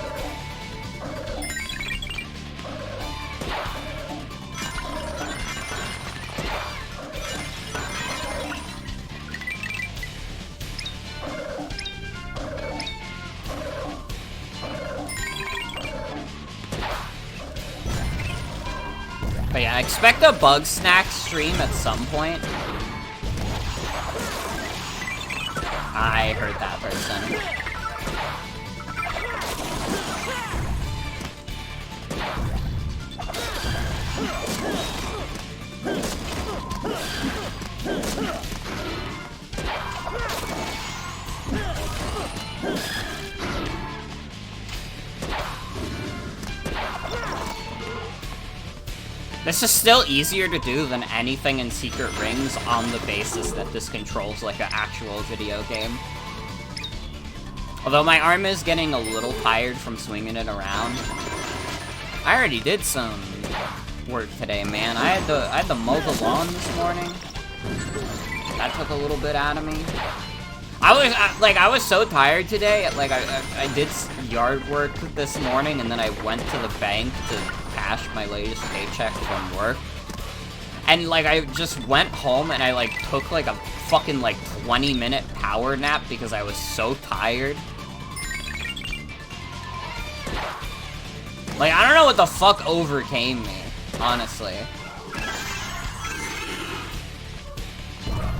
But yeah, expect a Bugsnax stream at some point. I heard that person. This is still easier to do than anything in Secret Rings on the basis that this controls like an actual video game. Although my arm is getting a little tired from swinging it around. I already did some work today, man. I had to mow the lawn this morning. That took a little bit out of me. I was so tired today. Like I did yard work this morning, and then I went to the bank to cash my latest paycheck from work. And like I just went home and I like took like a fucking like 20-minute power nap because I was so tired. Like I don't know what the fuck overcame me, honestly.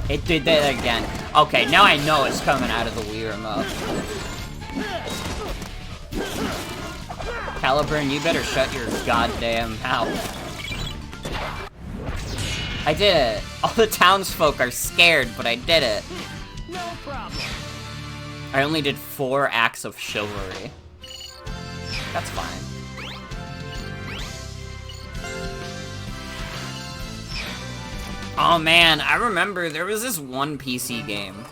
It did that again. Okay, now I know it's coming out of the Wii remote. Caliburn, you better shut your goddamn mouth. I did it. All the townsfolk are scared, but I did it. No problem. I only did 4 acts of chivalry. That's fine. Oh man, I remember there was this one PC game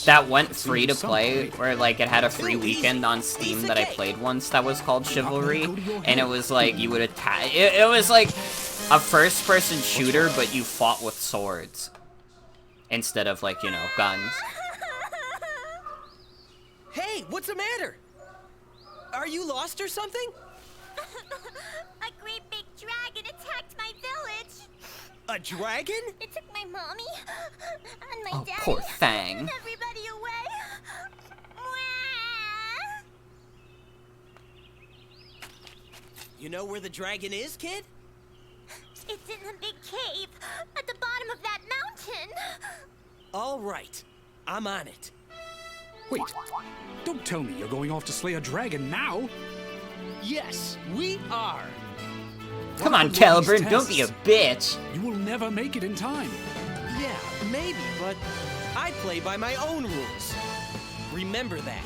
that went free to play, where like it had a free weekend on Steam that I played once that was called Chivalry, and it was like you would attack. It was like a first-person shooter, but you fought with swords instead of like, you know, guns. Hey, what's the matter? Are you lost or something? A great big dragon attacked my village. A dragon? It took my mommy and my Oh, daddy. poor thing. And everybody away. Wah! You know where the dragon is, kid? It's in the big cave at the bottom of that mountain. All right. I'm on it. Wait, don't tell me you're going off to slay a dragon now. Yes, we are. Come on, One of these Caliburn, don't be a tests, bitch. You will never make it in time. Yeah, maybe, but I play by my own rules. Remember that.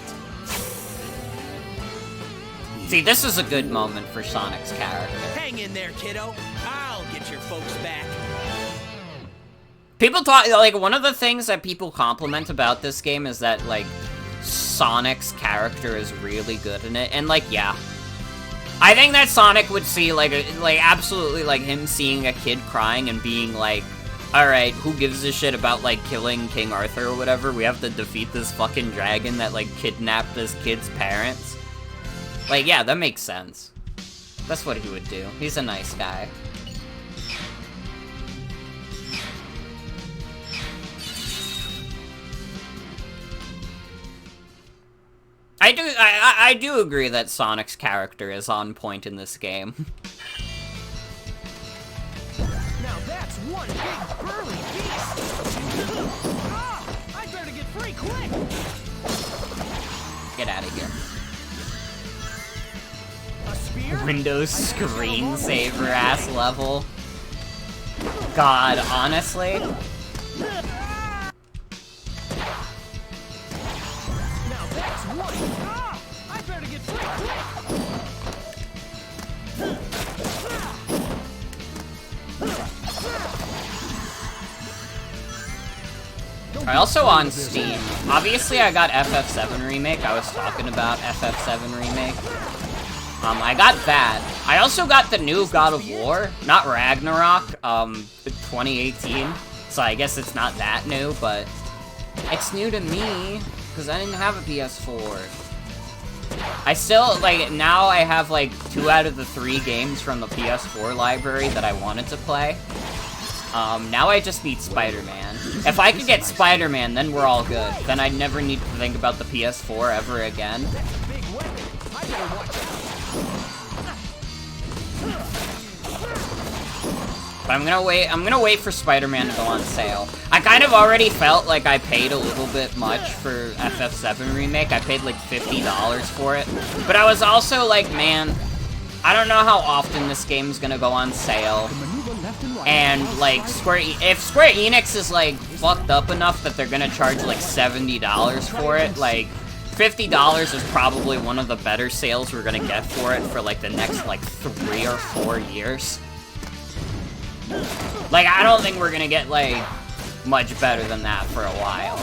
See, this is a good moment for Sonic's character. Hang in there, kiddo. I'll get your folks back. People talk, like, one of the things that people compliment about this game is that, like, Sonic's character is really good in it, and, like, yeah. I think that Sonic would see, like, absolutely, like, him seeing a kid crying and being like, alright, who gives a shit about, like, killing King Arthur or whatever? We have to defeat this fucking dragon that, like, kidnapped this kid's parents. Like, yeah, that makes sense. That's what he would do. He's a nice guy. I do agree that Sonic's character is on point in this game. Now that's one big burly beast. Ah, I better get free quick. Get out of here. A spear? Windows screensaver ass level. God, honestly. Now that's one. Ah, I better get free quick. I also on Steam. Obviously, I got FF7 Remake. I was talking about FF7 Remake. I got that. I also got the new God of War, not Ragnarok, 2018. So I guess it's not that new, but it's new to me, because I didn't have a PS4. I still, like, now I have, like, 2 out of the 3 games from the PS4 library that I wanted to play. Now I just need Spider-Man. If I could get Spider-Man, then we're all good. Then I'd never need to think about the PS4 ever again. Big weapon. I better watch out. But I'm gonna wait for Spider-Man to go on sale. I kind of already felt like I paid a little bit much for FF7 Remake. I paid like $50 for it. But I was also like, man, I don't know how often this game's gonna go on sale. And like, if Square Enix is like fucked up enough that they're gonna charge like $70 for it, like $50 is probably one of the better sales we're gonna get for it for like the next like 3 or 4 years. Like, I don't think we're gonna get, like, much better than that for a while.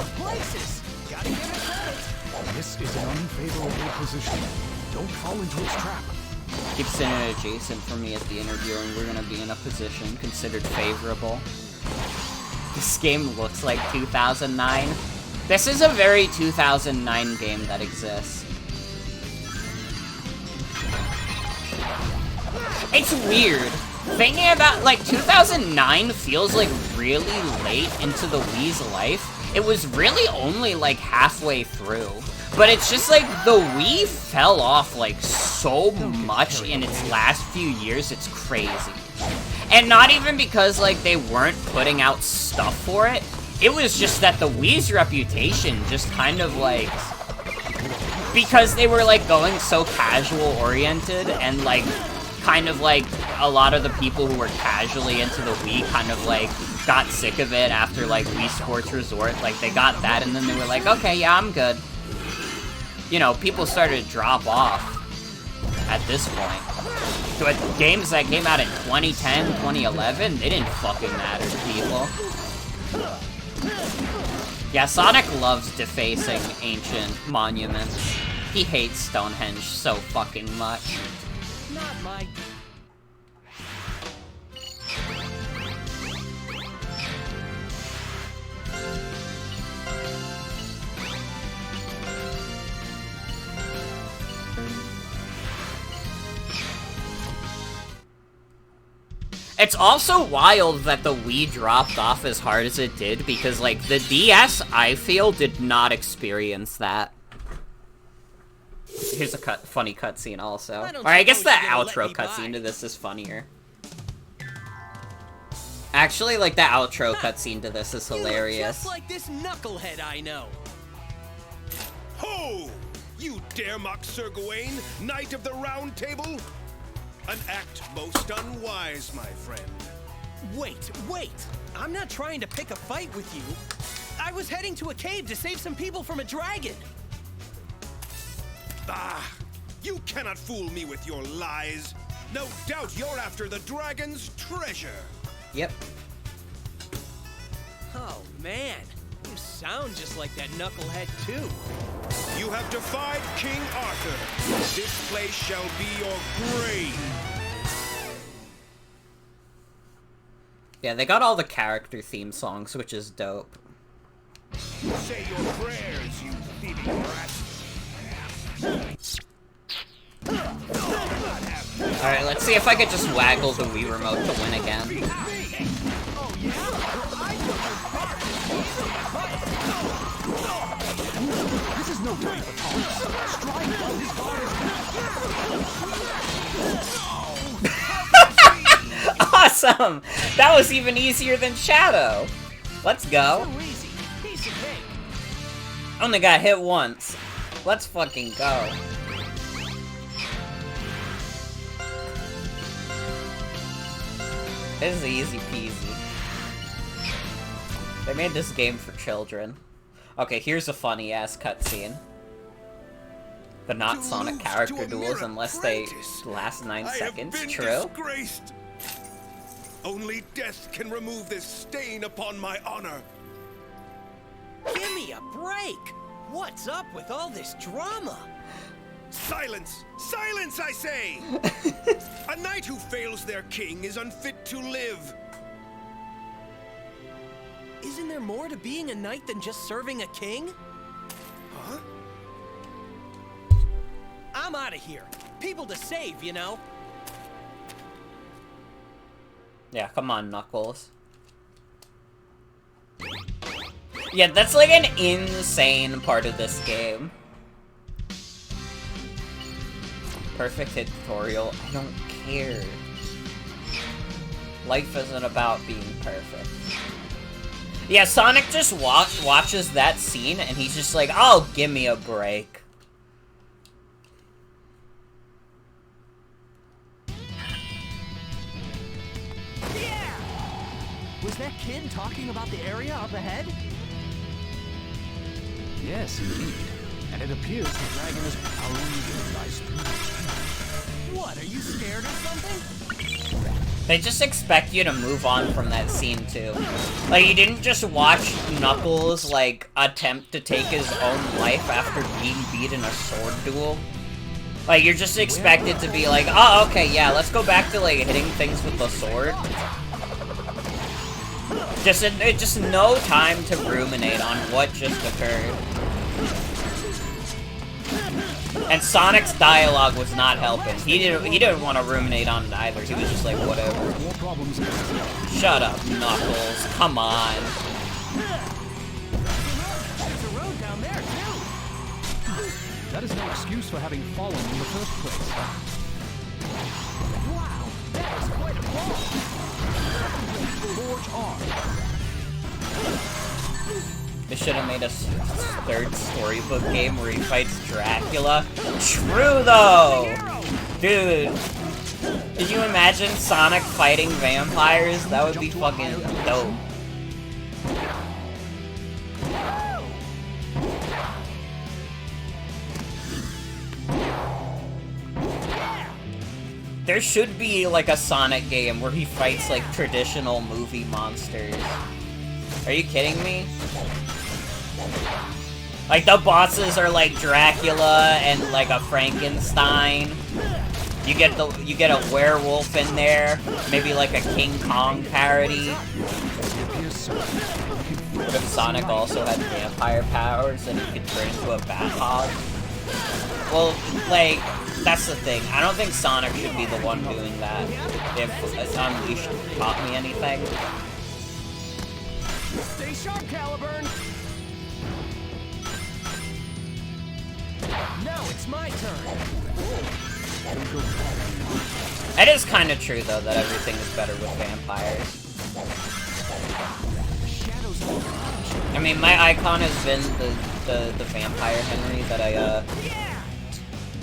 This is an unfavorable position. Don't fall into its trap. Keep sitting adjacent for me at the interview, and we're gonna be in a position considered favorable. This game looks like 2009. This is a very 2009 game that exists. It's weird. Thinking about, like, 2009 feels, like, really late into the Wii's life. It was really only, like, halfway through. But it's just, like, the Wii fell off, like, so much in its last few years, it's crazy. And not even because, like, they weren't putting out stuff for it. It was just that the Wii's reputation just kind of, like... Because they were, like, going so casual-oriented and, like... kind of like a lot of the people who were casually into the Wii kind of like got sick of it after like Wii Sports Resort. Like they got that and then they were like, okay, yeah, I'm good. You know, people started to drop off at this point. But games that came out in 2010, 2011, they didn't fucking matter to people. Yeah, Sonic loves defacing ancient monuments. He hates Stonehenge so fucking much. Not my... It's also wild that the Wii dropped off as hard as it did, because, like, the DS, I feel, did not experience that. Here's a funny cutscene also. Or I guess the outro cutscene to this is funnier. Actually, like, the outro cutscene to this is hilarious. Just like this knucklehead I know. Ho! You dare mock Sir Gawain, Knight of the Round Table? An act most unwise, my friend. Wait! I'm not trying to pick a fight with you. I was heading to a cave to save some people from a dragon. Ah! You cannot fool me with your lies. No doubt you're after the dragon's treasure. Yep. Oh, man. You sound just like that knucklehead, too. You have defied King Arthur. This place shall be your grave. Yeah, they got all the character theme songs, which is dope. Say your prayers, you thieving rat. Alright, let's see if I could just waggle the Wii remote to win again. This is no time for taunts. Strike while his guard is Awesome! That was even easier than Shadow. Let's go. Only got hit once. Let's fucking go. This is easy peasy. They made this game for children. Okay, here's a funny ass cutscene. But not Sonic character duels unless they last 9 seconds. I have been True? disgraced. Only death can remove this stain upon my honor. Give me a break! What's up with all this drama? Silence! Silence, I say! A knight who fails their king is unfit to live. Isn't there more to being a knight than just serving a king? Huh? I'm out of here. People to save, you know? Yeah, come on, Knuckles. Yeah, that's like an insane part of this game. Perfect hit tutorial. I don't care. Life isn't about being perfect. Yeah, Sonic just watches that scene and he's just like, oh, give me a break. Yeah! Was that kid talking about the area up ahead? Yes, indeed. And it appears the dragon is powering the ice through. What, are you scared or something? They just expect you to move on from that scene, too. Like, you didn't just watch Knuckles, like, attempt to take his own life after being beat in a sword duel. Like, you're just expected to be like, oh, okay, yeah, let's go back to, like, hitting things with the sword. Just no time to ruminate on what just occurred. And Sonic's dialogue was not helping. He didn't want to ruminate on it either. He was just like, whatever. More problems. Shut up, Knuckles. Come on. There's a road down there, too. That is no excuse for having fallen in the first place. Wow, that was quite a fall. Forge on. They should have made a third storybook game where he fights Dracula. True, though! Dude. Could you imagine Sonic fighting vampires? That would be fucking dope. There should be, like, a Sonic game where he fights, like, traditional movie monsters. Are you kidding me? Like, the bosses are like Dracula and like a Frankenstein. You get a werewolf in there, maybe like a King Kong parody. What if Sonic also had vampire powers and he could turn into a bat hog? Well, like, That's the thing. I don't think Sonic should be the one doing that. If Unleashed taught me anything. Stay sharp, Caliburn! Now it's my turn! It is kind of true, though, that everything is better with vampires. I mean, my icon has been the Vampire Henry that I,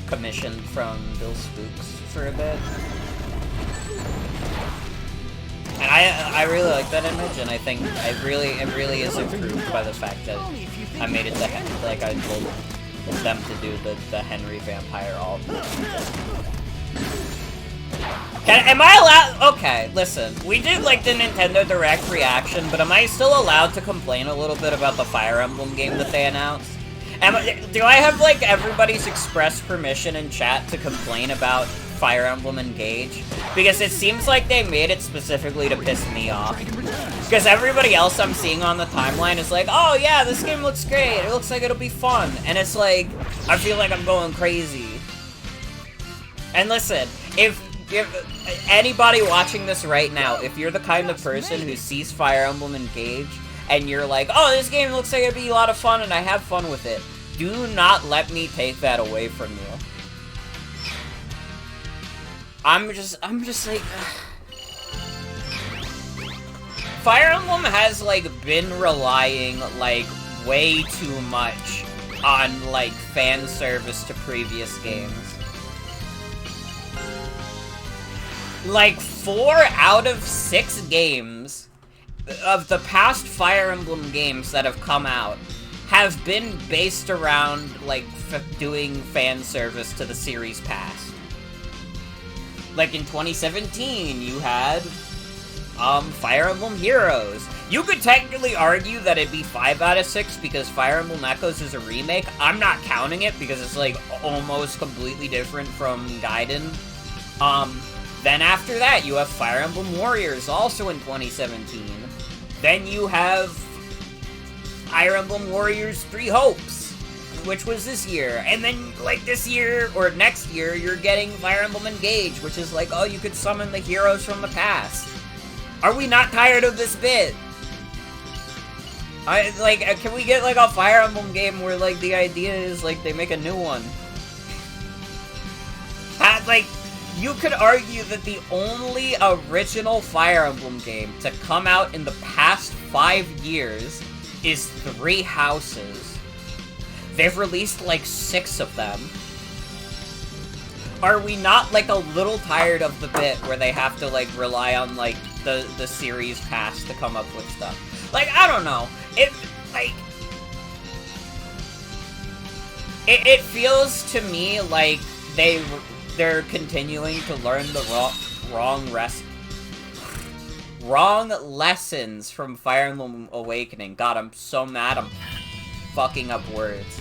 commissioned from Bill Spooks for a bit. And I really like that image, and I think it really is improved by the fact that I made it the like I told them to do the Henry Vampire all. Am I allowed? Okay, listen. We did like the Nintendo Direct reaction, but am I still allowed to complain a little bit about the Fire Emblem game that they announced? Do I have like everybody's express permission in chat to complain about Fire Emblem Engage? Because it seems like they made it specifically to piss me off. Because everybody else I'm seeing on the timeline is like, oh yeah, this game looks great, it looks like it'll be fun. And it's like, I feel like I'm going crazy. And listen, if anybody watching this right now, if you're the kind of person who sees Fire Emblem Engage, and you're like, oh, this game looks like it'd be a lot of fun, and I have fun with it, do not let me take that away from you. I'm just like... Fire Emblem has, like, been relying, like, way too much on, like, fan service to previous games. Like, 4 out of 6 games of the past Fire Emblem games that have come out have been based around, like, doing fan service to the series pass. Like, in 2017, you had, Fire Emblem Heroes. You could technically argue that it'd be 5 out of 6 because Fire Emblem Echoes is a remake. I'm not counting it because it's, like, almost completely different from Gaiden. Then after that, you have Fire Emblem Warriors, also in 2017. Then you have Fire Emblem Warriors 3 Hopes, which was this year. And then, like, this year, or next year, you're getting Fire Emblem Engage, which is like, oh, you could summon the heroes from the past. Are we not tired of this bit? Can we get, like, a Fire Emblem game where, like, the idea is, like, they make a new one? You could argue that the only original Fire Emblem game to come out in the past 5 years is 3 Houses. They've released, like, 6 of them. Are we not, like, a little tired of the bit where they have to, like, rely on, like, the series pass to come up with stuff? Like, I don't know. It feels to me like they're continuing to learn the wrong lessons from Fire Emblem Awakening. God, I'm so mad I'm fucking up words.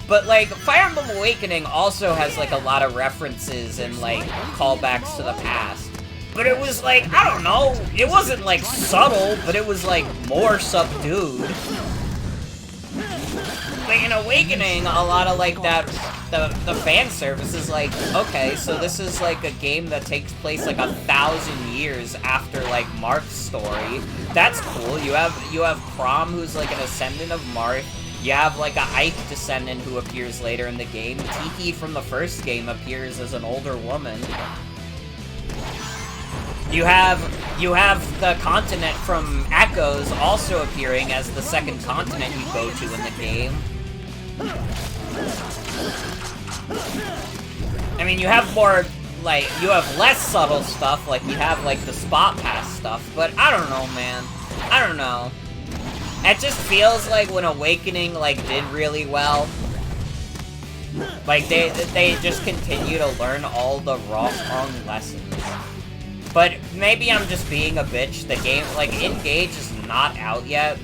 But, like, Fire Emblem Awakening also has, like, a lot of references and, like, callbacks to the past. But it was, like, I don't know, it wasn't, like, subtle, but it was, like, more subdued. Like, in Awakening, a lot of, like, the fan service is like, okay, so this is, like, a game that takes place, like, 1,000 years after, like, Marth's story. That's cool. You have Chrom, who's, like, an ascendant of Marth. You have, like, a Ike descendant who appears later in the game. Tiki from the first game appears as an older woman. You have the continent from Echoes also appearing as the second continent you go to in the game. I mean, you have more, like, you have less subtle stuff, like, you have, like, the spot pass stuff, but I don't know, man. I don't know. It just feels like when Awakening, like, did really well, like, they just continue to learn all the wrong lessons. But maybe I'm just being a bitch. The game, like, Engage is not out yet.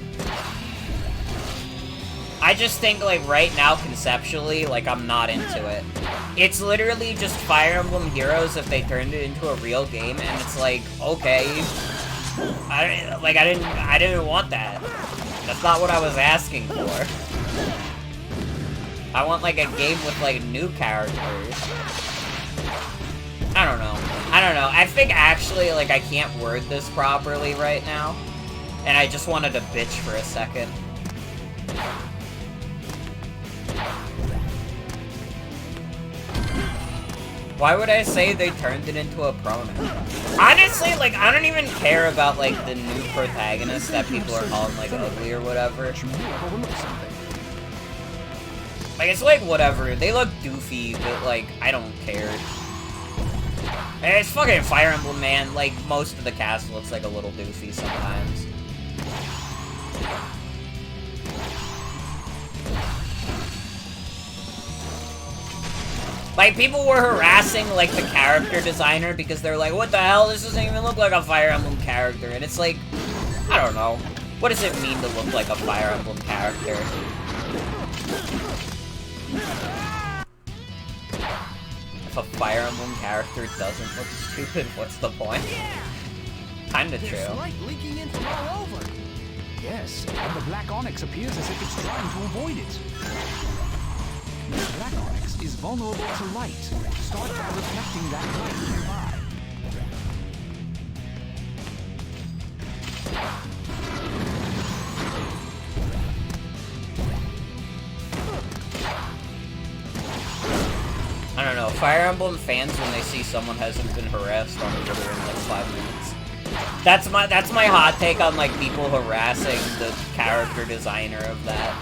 I just think, like, right now, conceptually, like, I'm not into it. It's literally just Fire Emblem Heroes if they turned it into a real game, and it's like, okay. I didn't want that. That's not what I was asking for. I want, like, a game with, like, new characters. I don't know. I think, actually, like, I can't word this properly right now. And I just wanted to bitch for a second. Why would I say they turned it into a pronoun? Honestly, like, I don't even care about, like, the new protagonist that people are calling, like, ugly or whatever. Like, it's like, whatever. They look goofy, but, like, I don't care. And it's fucking Fire Emblem, man. Like, most of the cast looks like a little doofy sometimes. Like, people were harassing, like, the character designer because they're like, what the hell? This doesn't even look like a Fire Emblem character. And it's like, I don't know. What does it mean to look like a Fire Emblem character? If a Fire Emblem character doesn't look stupid, what's the point? Kinda true. There's light leaking in from all over. Yes, and the black onyx appears as if it's trying to avoid it. The black onyx is vulnerable to light. Start by reflecting that light nearby. I don't know, Fire Emblem fans, when they see someone hasn't been harassed on Twitter in like 5 minutes. That's my hot take on, like, people harassing the character designer of that.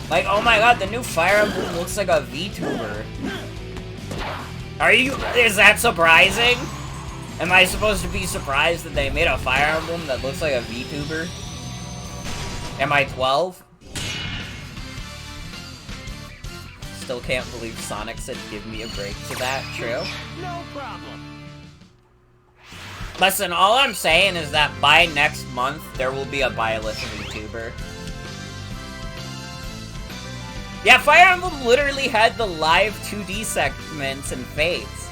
Like, oh my god, the new Fire Emblem looks like a VTuber. Is that surprising? Am I supposed to be surprised that they made a Fire Emblem that looks like a VTuber? Am I 12? Still can't believe Sonic said give me a break to that. True? No problem. Listen, all I'm saying is that by next month, there will be a buy-list VTuber. Yeah, Fire Emblem literally had the live 2D segments and Fates.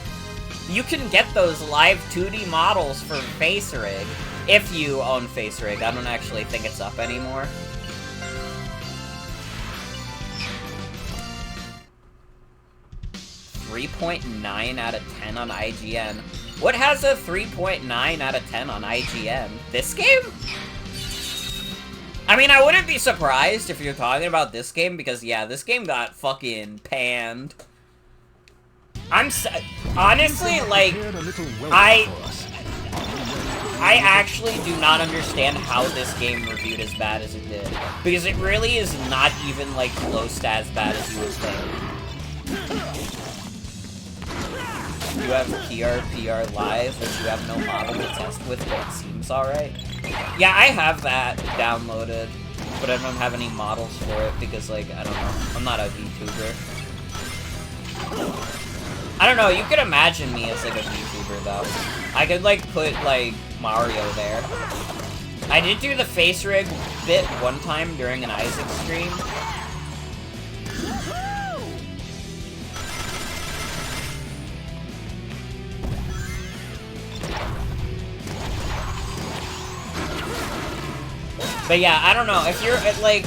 You can get those live 2D models for Face Rig, if you own Face Rig. I don't actually think it's up anymore. .9 out of 10 on IGN. What has a 3.9 out of 10 on IGN? This game? I mean, I wouldn't be surprised if you're talking about this game, because, yeah, this game got fucking panned. Honestly, like, I actually do not understand how this game reviewed as bad as it did. Because it really is not even, like, close to as bad as you would think. You have PR Live, which you have no model to test with, but it seems alright. Yeah, I have that downloaded, but I don't have any models for it because, like, I don't know. I'm not a VTuber. I don't know, you could imagine me as, like, a VTuber, though. I could, like, put, like, Mario there. I did do the face rig bit one time during an Isaac stream. But yeah, I don't know, if you're, like,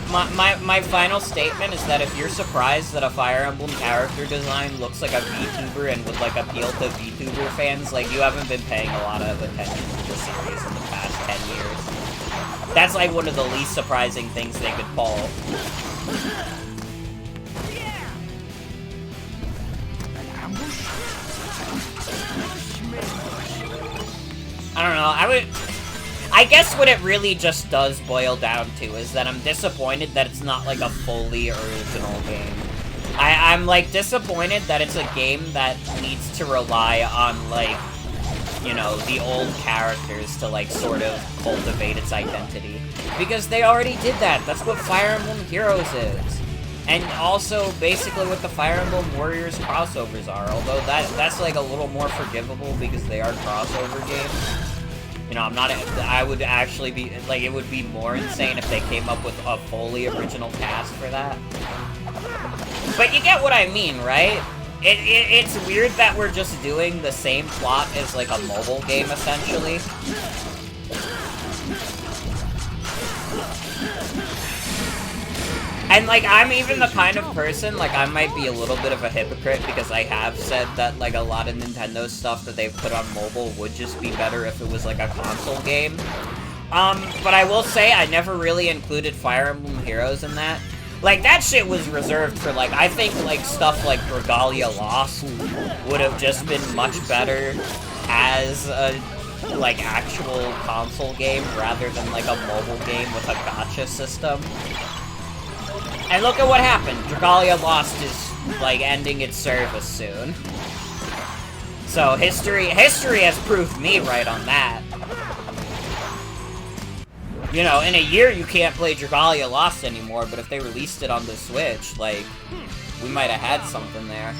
my final statement is that if you're surprised that a Fire Emblem character design looks like a VTuber and would, like, appeal to VTuber fans, like, you haven't been paying a lot of attention to the series in the past 10 years. That's, like, one of the least surprising things they could pull. I don't know, I guess what it really just does boil down to is that I'm disappointed that it's not, like, a fully original game. I'm, like, disappointed that it's a game that needs to rely on, like, you know, the old characters to, like, sort of cultivate its identity. Because they already did that. That's what Fire Emblem Heroes is. And also, basically, what the Fire Emblem Warriors crossovers are. Although that's, like, a little more forgivable because they are crossover games. You know, I would actually be, like, it would be more insane if they came up with a fully original cast for that. But you get what I mean, right? It's weird that we're just doing the same plot as, like, a mobile game, essentially. And, like, I'm even the kind of person, like, I might be a little bit of a hypocrite because I have said that, like, a lot of Nintendo stuff that they've put on mobile would just be better if it was, like, a console game. But I will say I never really included Fire Emblem Heroes in that. Like, that shit was reserved for, like, I think, like, stuff like Regalia Lost would have just been much better as a, like, actual console game rather than, like, a mobile game with a gacha system. And look at what happened. Dragalia Lost is, like, ending its service soon. So, history has proved me right on that. You know, in a year you can't play Dragalia Lost anymore, but if they released it on the Switch, like, we might have had something there.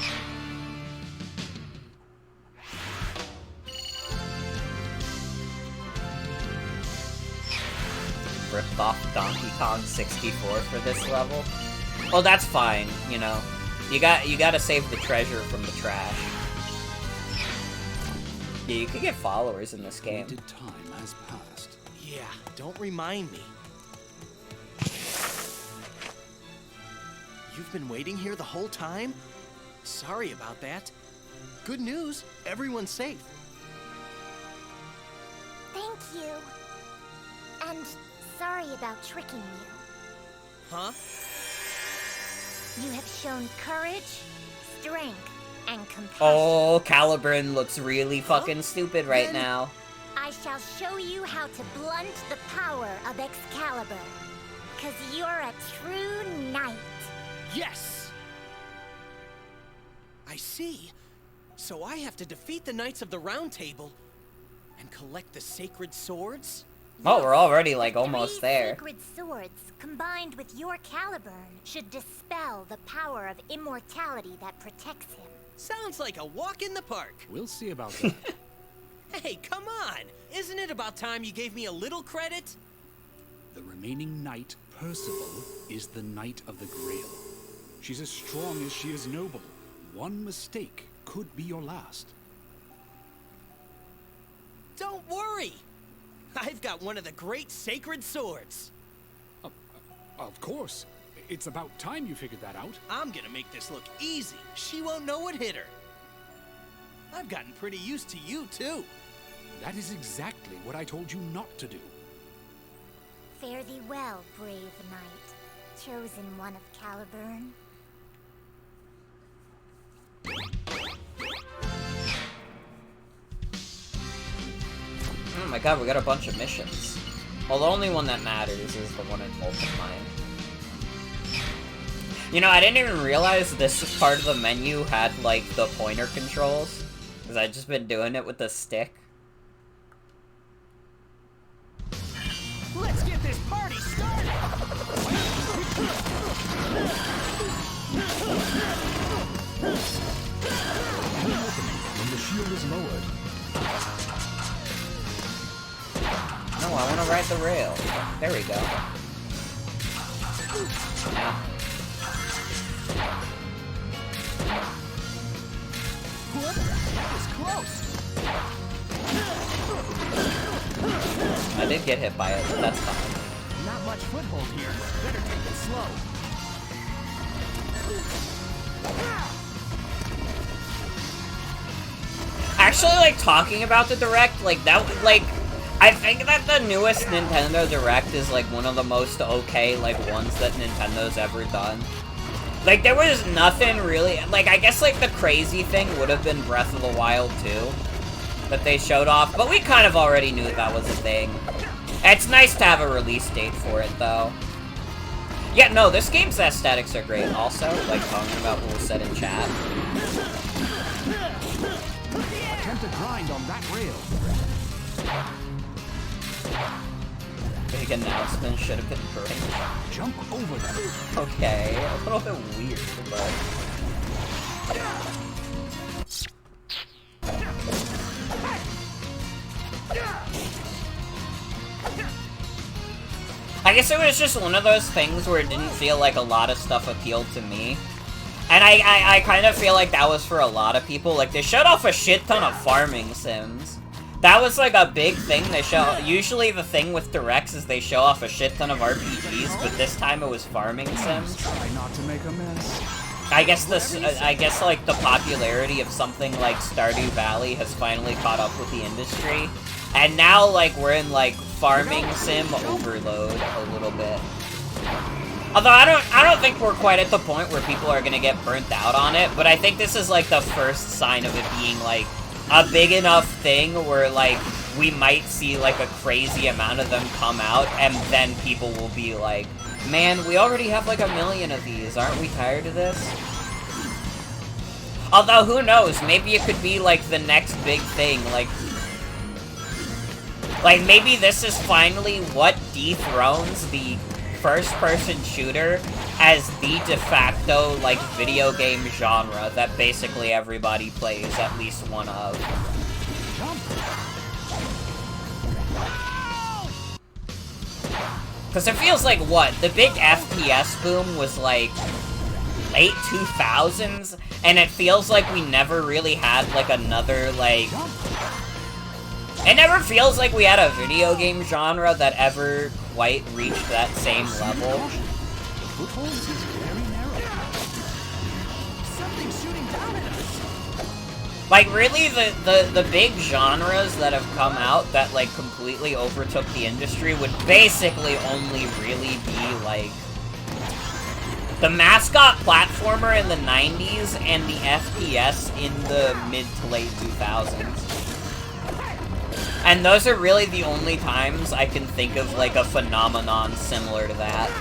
Ripped off Donkey Kong 64 for this level. Well, that's fine, you know. You gotta save the treasure from the trash. Yeah, you could get followers in this game. Time has passed. Yeah, don't remind me. You've been waiting here the whole time? Sorry about that. Good news, everyone's safe. Thank you. And sorry about tricking you. Huh? You have shown courage, strength, and compassion. Oh, Caliburn looks really fucking stupid right now. I shall show you how to blunt the power of Excalibur. 'Cause you're a true knight. Yes! I see. So I have to defeat the Knights of the Round Table and collect the sacred swords? Oh, we're already, like, almost there. Sacred swords, combined with your Caliburn, should dispel the power of immortality that protects him. Sounds like a walk in the park. We'll see about that. Hey, come on! Isn't it about time you gave me a little credit? The remaining knight, Percival, is the Knight of the Grail. She's as strong as she is noble. One mistake could be your last. Don't worry! I've got one of the great sacred swords. Of course. It's about time you figured that out. I'm gonna make this look easy. She won't know what hit her. I've gotten pretty used to you, too. That is exactly what I told you not to do. Fare thee well, brave knight, chosen one of Caliburn. Oh my god, we got a bunch of missions. Well, the only one that matters is the one in Molten. You know, I didn't even realize this part of the menu had, like, the pointer controls. Because I'd just been doing it with the stick. Let's get this party started! When the shield is lowered. No, I want to ride the rail. There we go. Now. That was close! I did get hit by it, but that's fine. Not much foothold here. Better take it slow. Actually, like, talking about the Direct, like, that, like, I think that the newest Nintendo Direct is, like, one of the most okay, like, ones that Nintendo's ever done. Like, there was nothing really, like, I guess, like, the crazy thing would have been Breath of the Wild 2 that they showed off, but we kind of already knew that was a thing. It's nice to have a release date for it, though. Yeah, no, this game's aesthetics are great, also, like, talking about what was said in chat. Attempt to grind on that rail. Big announcement should have been great. Jump over them. Okay, a little bit weird, but... I guess it was just one of those things where it didn't feel like a lot of stuff appealed to me. And I kind of feel like that was for a lot of people. Like, they showed off a shit ton of farming sims That was like a big thing they show. Usually the thing with directs is they show off a shit ton of RPGs, but this time it was farming sims. Try not to make a mess. I guess like the popularity of something like Stardew Valley has finally caught up with the industry, and now like we're in like farming sim overload a little bit. Although I don't think we're quite at the point where people are gonna get burnt out on it, but I think this is like the first sign of it being like a big enough thing where, like, we might see, like, a crazy amount of them come out, and then people will be like, man, we already have, like, 1 million of these. Aren't we tired of this? Although, who knows? Maybe it could be, like, the next big thing. Like, maybe this is finally what dethrones the first-person shooter as the de facto, like, video game genre that basically everybody plays at least one of. Because it feels like, what, the big FPS boom was, like, late 2000s, and it feels like we never really had, like, another, like... It never feels like we had a video game genre that ever quite reached that same level. Like, really, the big genres that have come out that, like, completely overtook the industry would basically only really be, like, the mascot platformer in the 90s and the FPS in the mid to late 2000s. And those are really the only times I can think of, like, a phenomenon similar to that.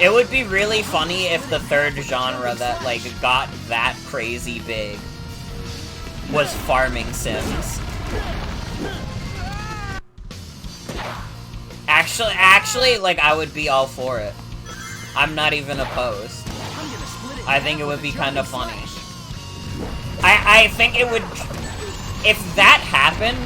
It would be really funny if the third genre that, like, got that crazy big was farming sims. Actually, like, I would be all for it. I'm not even opposed. I think it would be kind of funny. I think it would... If that happened,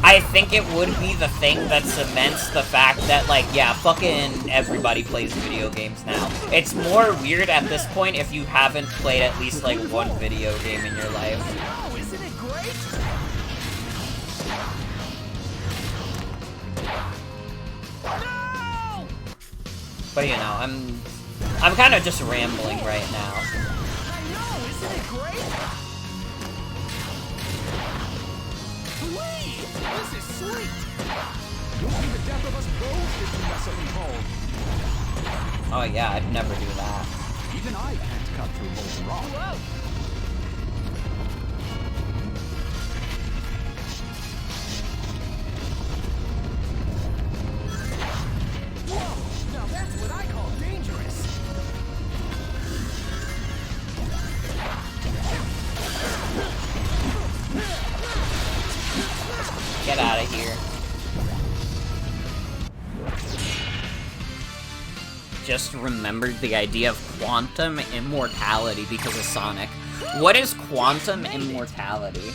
I think it would be the thing that cements the fact that, like, yeah, fucking everybody plays video games now. It's more weird at this point if you haven't played at least, like, one video game in your life. Oh, isn't it great? No! But, you know, I'm kind of just rambling right now. I know, isn't it great? This is sweet! You'll be the death of us both if you mess up and fall. Oh yeah, I'd never do that. Even I can't cut through molten rock. Whoa! Whoa! Now that's what I call dangerous. Get out of here. Just remembered the idea of quantum immortality because of Sonic. What is quantum immortality?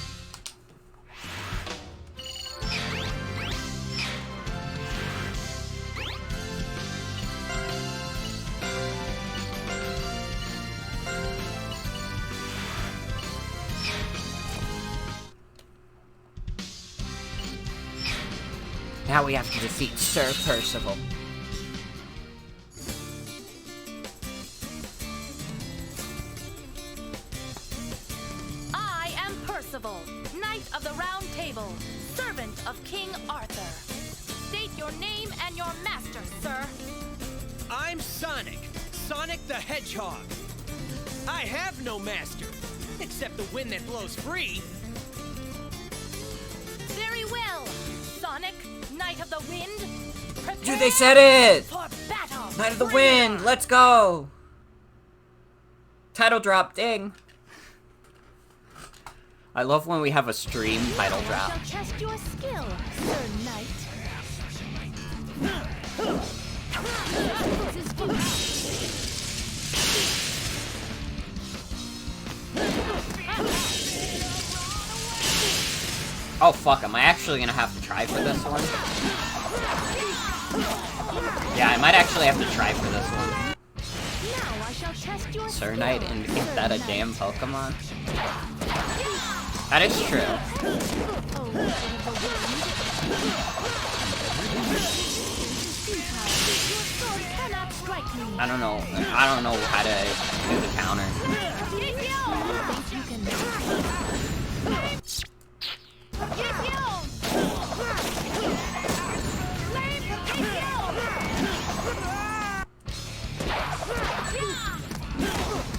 Now we have to defeat Sir Percival. I am Percival, Knight of the Round Table, servant of King Arthur. State your name and your master, sir. I'm Sonic. Sonic the Hedgehog. I have no master, except the wind that blows free. Very well, Sonic, Knight of the Wind. Dude, they said it! For battle. Knight of the Wind, let's go! Title drop, ding. I love when we have a stream title drop. I shall test your skill, Sir Knight. Oh fuck, am I actually gonna have to try for this one? Yeah, I might actually have to try for this one. Now I shall test your Sir Knight, and is that a damn Pokemon? That is true. I don't know how to do the counter.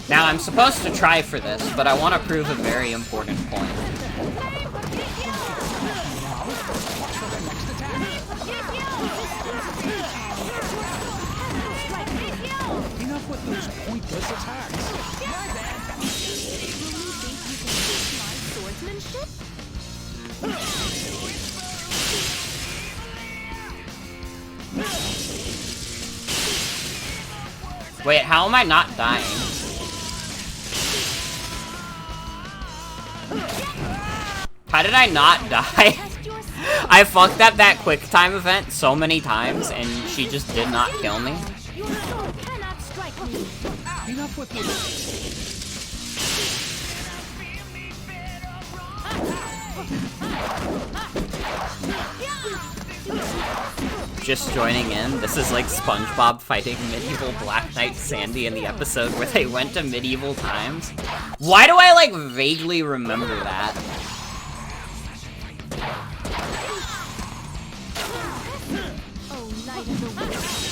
Now, I'm supposed to try for this, but I want to prove a very important point. Enough with those pointless attacks. My bad. You think you can beat my swordsmanship? Wait, how am I not dying? How did I not die? I fucked up that quick time event so many times, and she just did not kill me. Your sword cannot strike me. Enough with this. Just joining in, this is like SpongeBob fighting medieval Black Knight Sandy in the episode where they went to medieval times. Why do I like vaguely remember that? Oh, Knight of the West.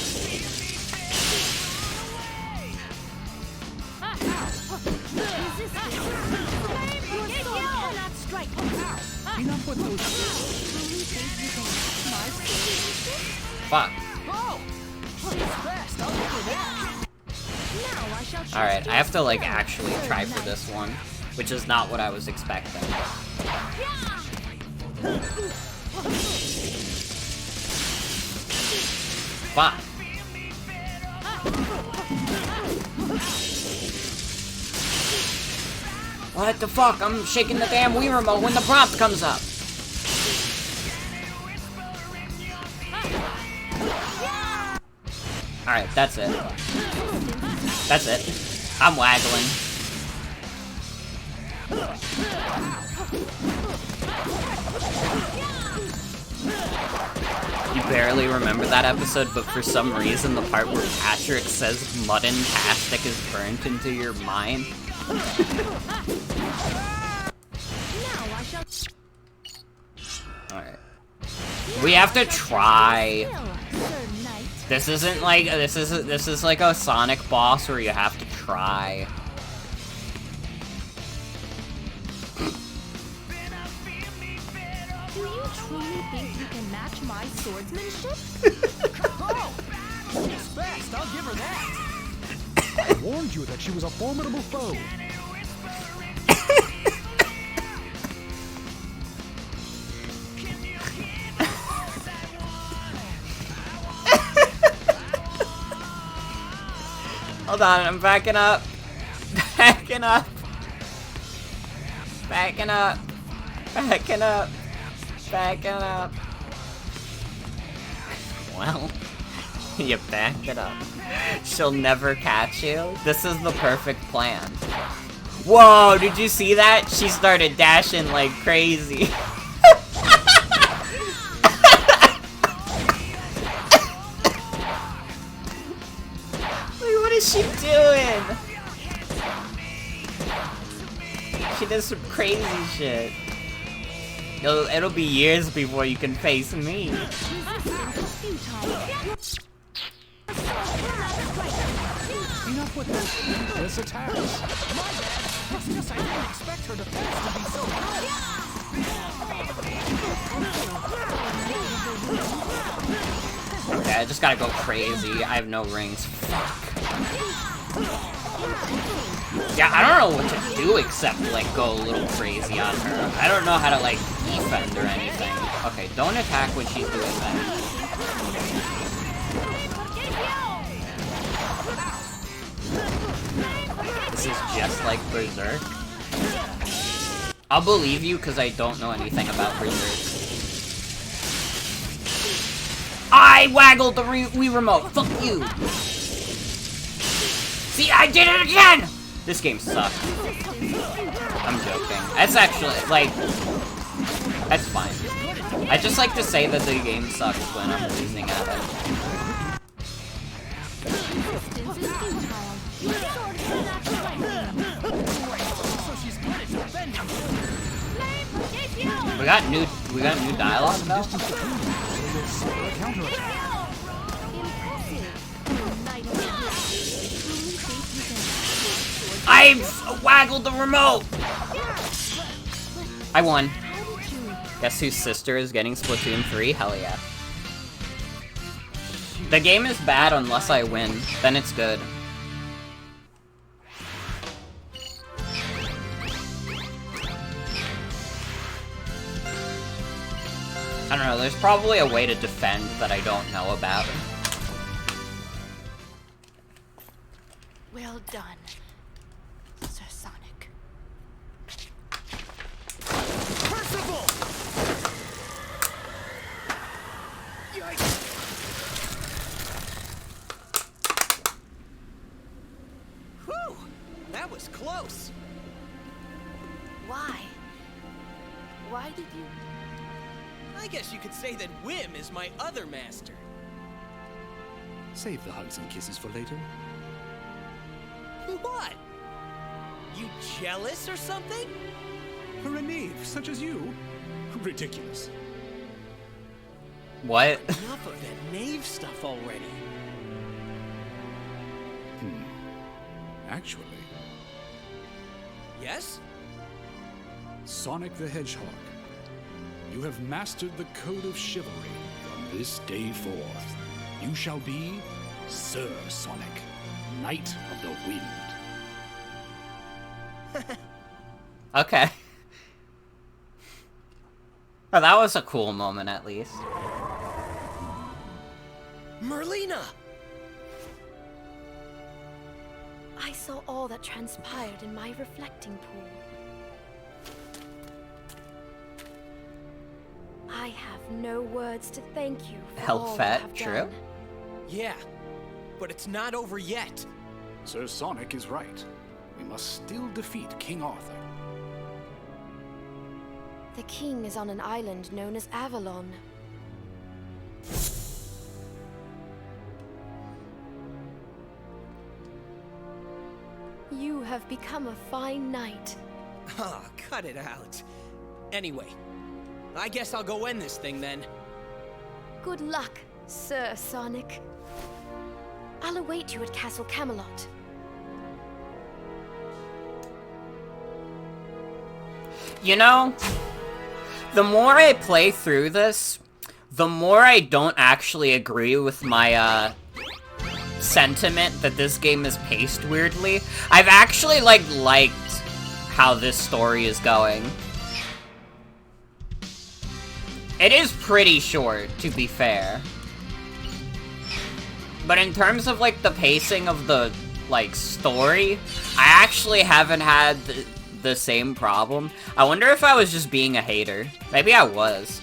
Your sword cannot strike me. Enough with those. Fuck. Alright, I have to like actually try for this one, which is not what I was expecting. Fuck. What the fuck? I'm shaking the damn Wii remote when the prompt comes up. Alright, that's it. That's it. I'm waggling. You barely remember that episode, but for some reason the part where Patrick says mutton-tastic is burnt into your mind. Alright. We have to try. This isn't like this is like a Sonic boss where you have to try. Do you truly think you can match my swordsmanship? Oh! She's fast, I'll give her that. I warned you that she was a formidable foe. Hold on, I'm backing up. Backing up. Backing up. Backing up. Backing up. Well, you backed it up. She'll never catch you. This is the perfect plan. Whoa, did you see that? She started dashing like crazy. What is she doing? She does some crazy shit. It'll be years before you can face me. Enough with those pointless attacks. My bad. It's just I didn't expect her defense to be so good. Okay, I just gotta go crazy. I have no rings. Fuck. Yeah, I don't know what to do except, like, go a little crazy on her. I don't know how to, like, defend or anything. Okay, don't attack when she's doing that. This is just like Berserk. I'll believe you because I don't know anything about Berserk. I waggled the Wii remote. Fuck you. See, I did it again. This game sucks. I'm joking. That's actually, like, that's fine. I just like to say that the game sucks when I'm losing at it. We got new dialogue though. I waggled the remote! I won. Guess whose sister is getting Splatoon 3? Hell yeah. The game is bad unless I win. Then it's good. I don't know, there's probably a way to defend that I don't know about. Well done, Sir Sonic. Percival! Yikes! Whew! That was close. Why? Why did you... I guess you could say that Whim is my other master. Save the hugs and kisses for later. What? You jealous or something? For a knave such as you? Ridiculous. What? Enough of that knave stuff already. Actually. Yes? Sonic the Hedgehog, you have mastered the code of chivalry. From this day forth, you shall be Sir Sonic, Knight of the Wind. Okay. Oh, that was a cool moment, at least. Merlina! I saw all that transpired in my reflecting pool. I have no words to thank you for all you have true? done. Yeah, but it's not over yet. Sir Sonic is right. We must still defeat King Arthur. The king is on an island known as Avalon. You have become a fine knight. Ah, cut it out. Anyway, I guess I'll go end this thing then. Good luck, Sir Sonic. I'll await you at Castle Camelot. You know, the more I play through this, the more I don't actually agree with my, sentiment that this game is paced weirdly. I've actually, liked how this story is going. It is pretty short, to be fair. But in terms of, the pacing of the, story, I actually haven't had the same problem. I wonder if I was just being a hater. Maybe I was.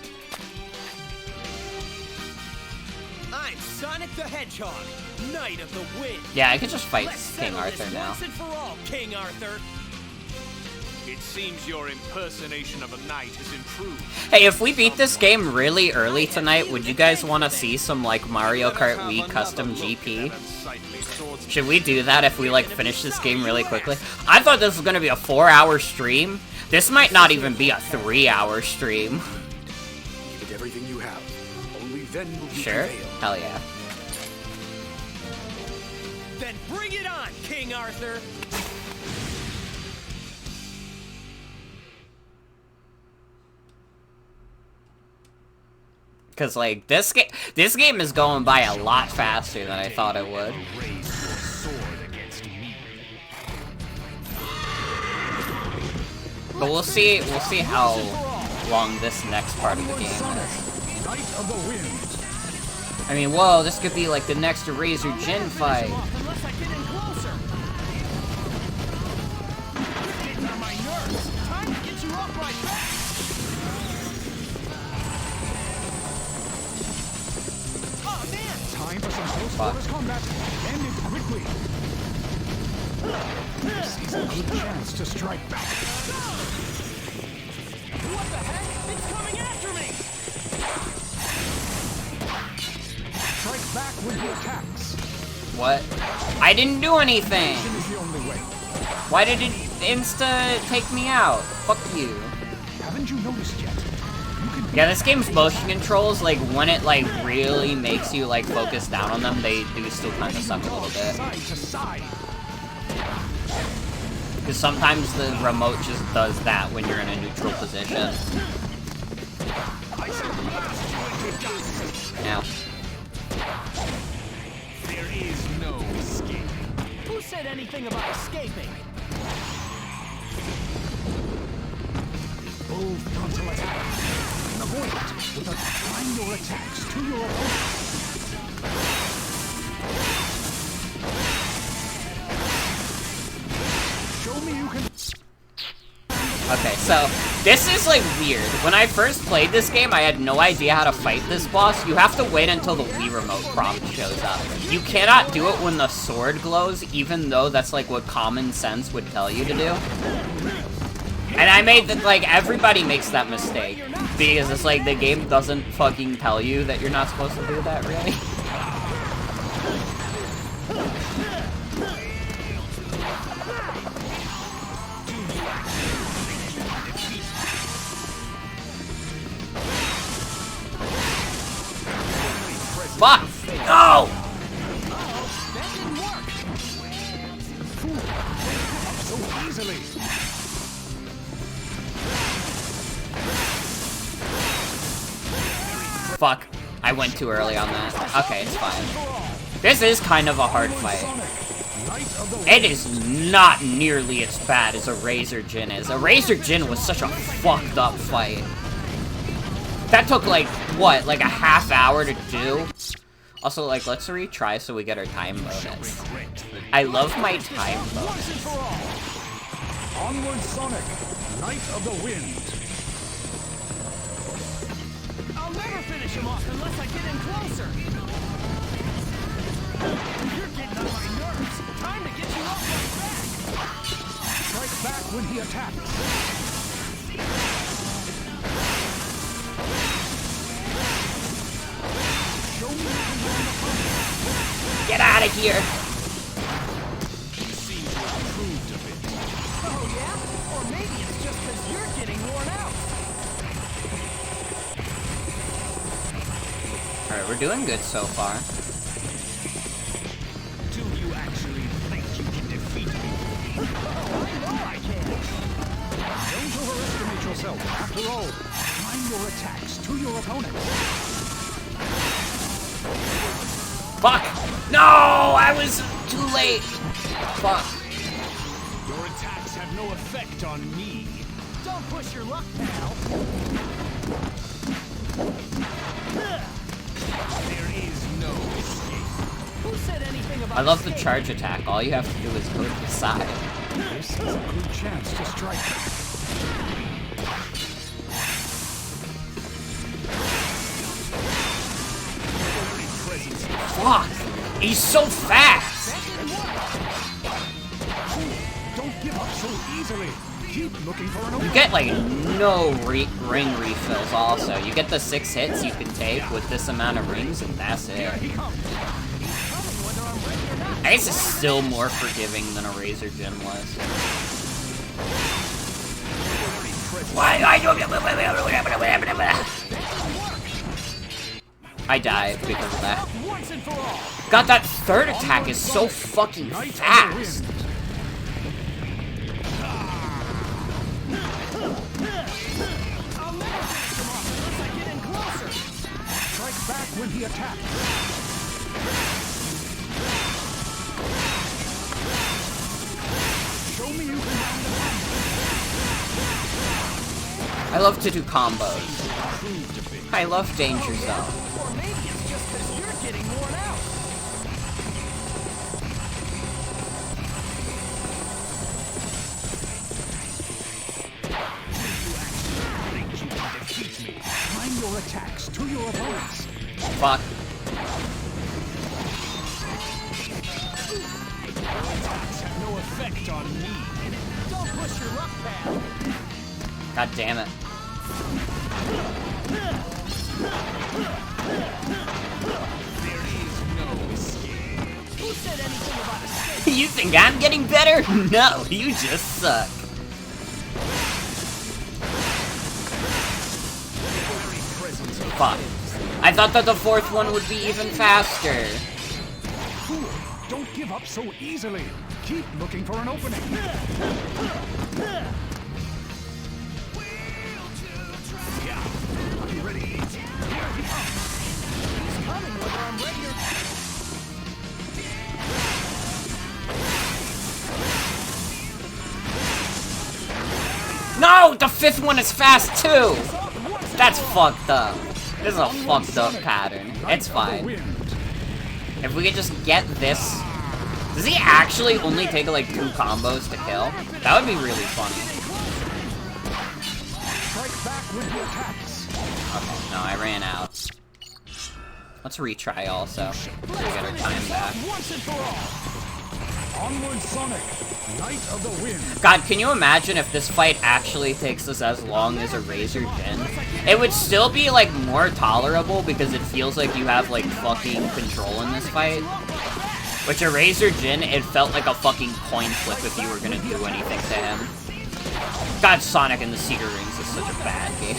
I'm Sonic the Hedgehog, Knight of the Wind. Yeah, I could just fight Let's King settle Arthur this now. once and for all, King Arthur. It seems your impersonation of a knight has improved. Hey, if we beat this game really early tonight, would you guys want to see some, Mario Kart Wii custom GP? Should we do that if we, finish this game really quickly? I thought this was gonna be a 4-hour stream. This might not even be a 3-hour stream. Give it everything you have. Only then will you Sure? prevail. Hell yeah. Then bring it on, King Arthur. Because, this game is going by a lot faster than I thought it would. But we'll see how long this next part of the game is. Knight of the Wind. I mean, whoa, this could be like the next Razor Jin fight. Unless I get in closer. Getting on my nerves. Time to get you off my back. Oh man! Time for some close quarters combat. End it quickly. This is a good chance to strike back. What the heck? It's coming after me! Strike back when he attacks. What? I didn't do anything! Action is the only way. Why did it insta take me out? Fuck you. Haven't you noticed yet? Yeah, this game's motion controls, like, when it, like, really makes you, like, focus down on them, they do still kind of suck a little bit. Because sometimes the remote just does that when you're in a neutral position. Now. There is no escape. Who said anything about escaping? Full frontal attack. And avoid it with applying your attacks to your opponent. Show me you can... Okay, so, this is, like, weird. When I first played this game, I had no idea how to fight this boss. You have to wait until the Wii Remote prompt shows up. You cannot do it when the sword glows, even though that's, like, what common sense would tell you to do. And I made that, like, everybody makes that mistake. Because it's like, the game doesn't fucking tell you that you're not supposed to do that, really. Fuck! No! That didn't work! So easily. Fuck. I went too early on that. Okay, it's fine. This is kind of a hard fight. It is not nearly as bad as a Razor Jin is. A Razor Jin was such a fucked up fight. That took, like, what, like a half hour to do? Also, like, let's retry so we get our time bonus. I love my time bonus. Onward, Sonic, Knight of the Wind. I'll never finish him off unless I get in closer! You're getting on my nerves! Time to get you off my back! Strike back when he attacks. Show me you can land the punch. Get out of here! You seem to have improved a bit. Oh yeah? Or maybe it's just because you're getting worn out! Alright, we're doing good so far. Do you actually think you can defeat me? Oh, I know I can! Don't overestimate yourself. After all, time your attacks to your opponent. Fuck! No! I was too late! Fuck. Your attacks have no effect on me. Don't push your luck, pal. There is no escape. Who said anything about I love the escape? charge attack. All you have to do is go to the side. This is a good chance to strike. Fuck! He's so fast! Don't give up so easily. Keep looking for an You get, like, no ring refills also. You get the 6 hits you can take with this amount of rings, and that's it. I guess it's still more forgiving than a Razor Jin was. I died because of that. God, that third attack is so fucking fast. Strike back when he attacks. Show me you can land the combo. I love to do combos. I love Danger Zone. Or maybe it's just because you're getting worn out. Time your attacks to your opponents. Fuck. Attacks have no effect effect on me. Don't push your luck pad. God damn it. There is no escape. Who said anything about escape? You think I'm getting better? No, you just suck. Fuck. I thought that the fourth one would be even faster. Fool, don't give up so easily. Keep looking for an opening. Yeah. Are you ready? Here he comes. He's coming whether I'm ready or not. No! The fifth one is fast too! That's fucked up. This is a fucked up pattern. It's fine. If we could just get this... Does he actually only take like 2 combos to kill? That would be really funny. Strike back with the attacks. Okay, no, I ran out. Let's retry also. So we get our time back. Once and for all. Onward, Sonic, Knight of the Wind. God, can you imagine if this fight actually takes us as long as a Razor Jin? It would still be, like, more tolerable because it feels like you have, like, fucking control in this fight. Which a Razor Jin, it felt like a fucking coin flip if you were gonna do anything to him. God, Sonic and the Cedar Rings is such a bad game.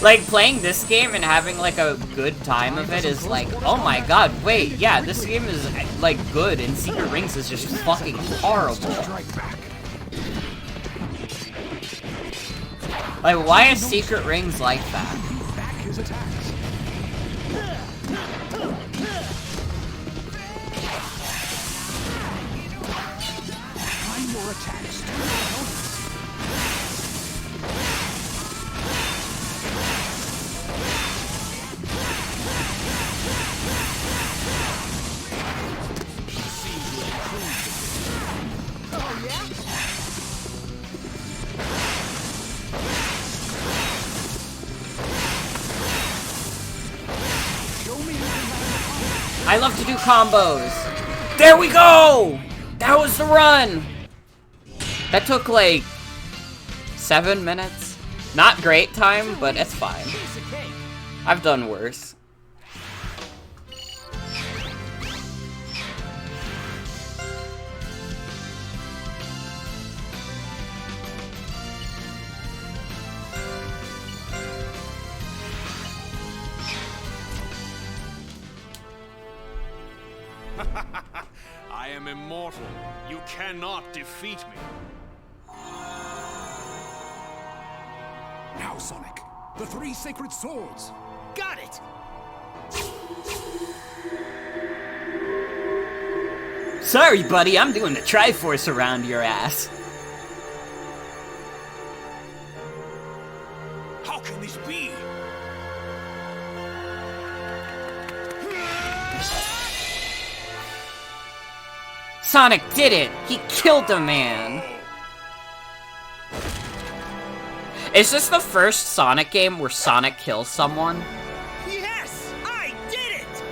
Like, playing this game and having, like, a good time of it is like, oh my god, wait, yeah, this game is, like, good, and Secret Rings is just fucking horrible. Like, why is Secret Rings like that? Back his attacks. Time your attacks to your opponents. I love to do combos. There we go! That was the run! That took like 7 minutes. Not great time, but it's fine. I've done worse. I am immortal. You cannot defeat me. Now, Sonic, the 3 sacred swords. Got it! Sorry, buddy, I'm doing the Triforce around your ass. How can this be? Sonic did it! He killed a man! Is this the first Sonic game where Sonic kills someone? Yes! I did it!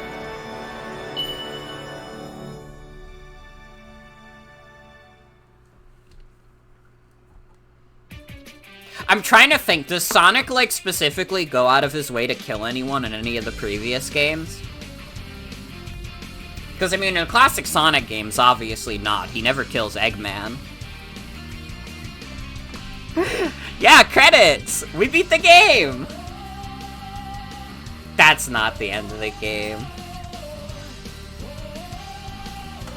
I'm trying to think, does Sonic, like, specifically go out of his way to kill anyone in any of the previous games? Because, I mean, in classic Sonic games, obviously not. He never kills Eggman. Yeah, credits! We beat the game! That's not the end of the game.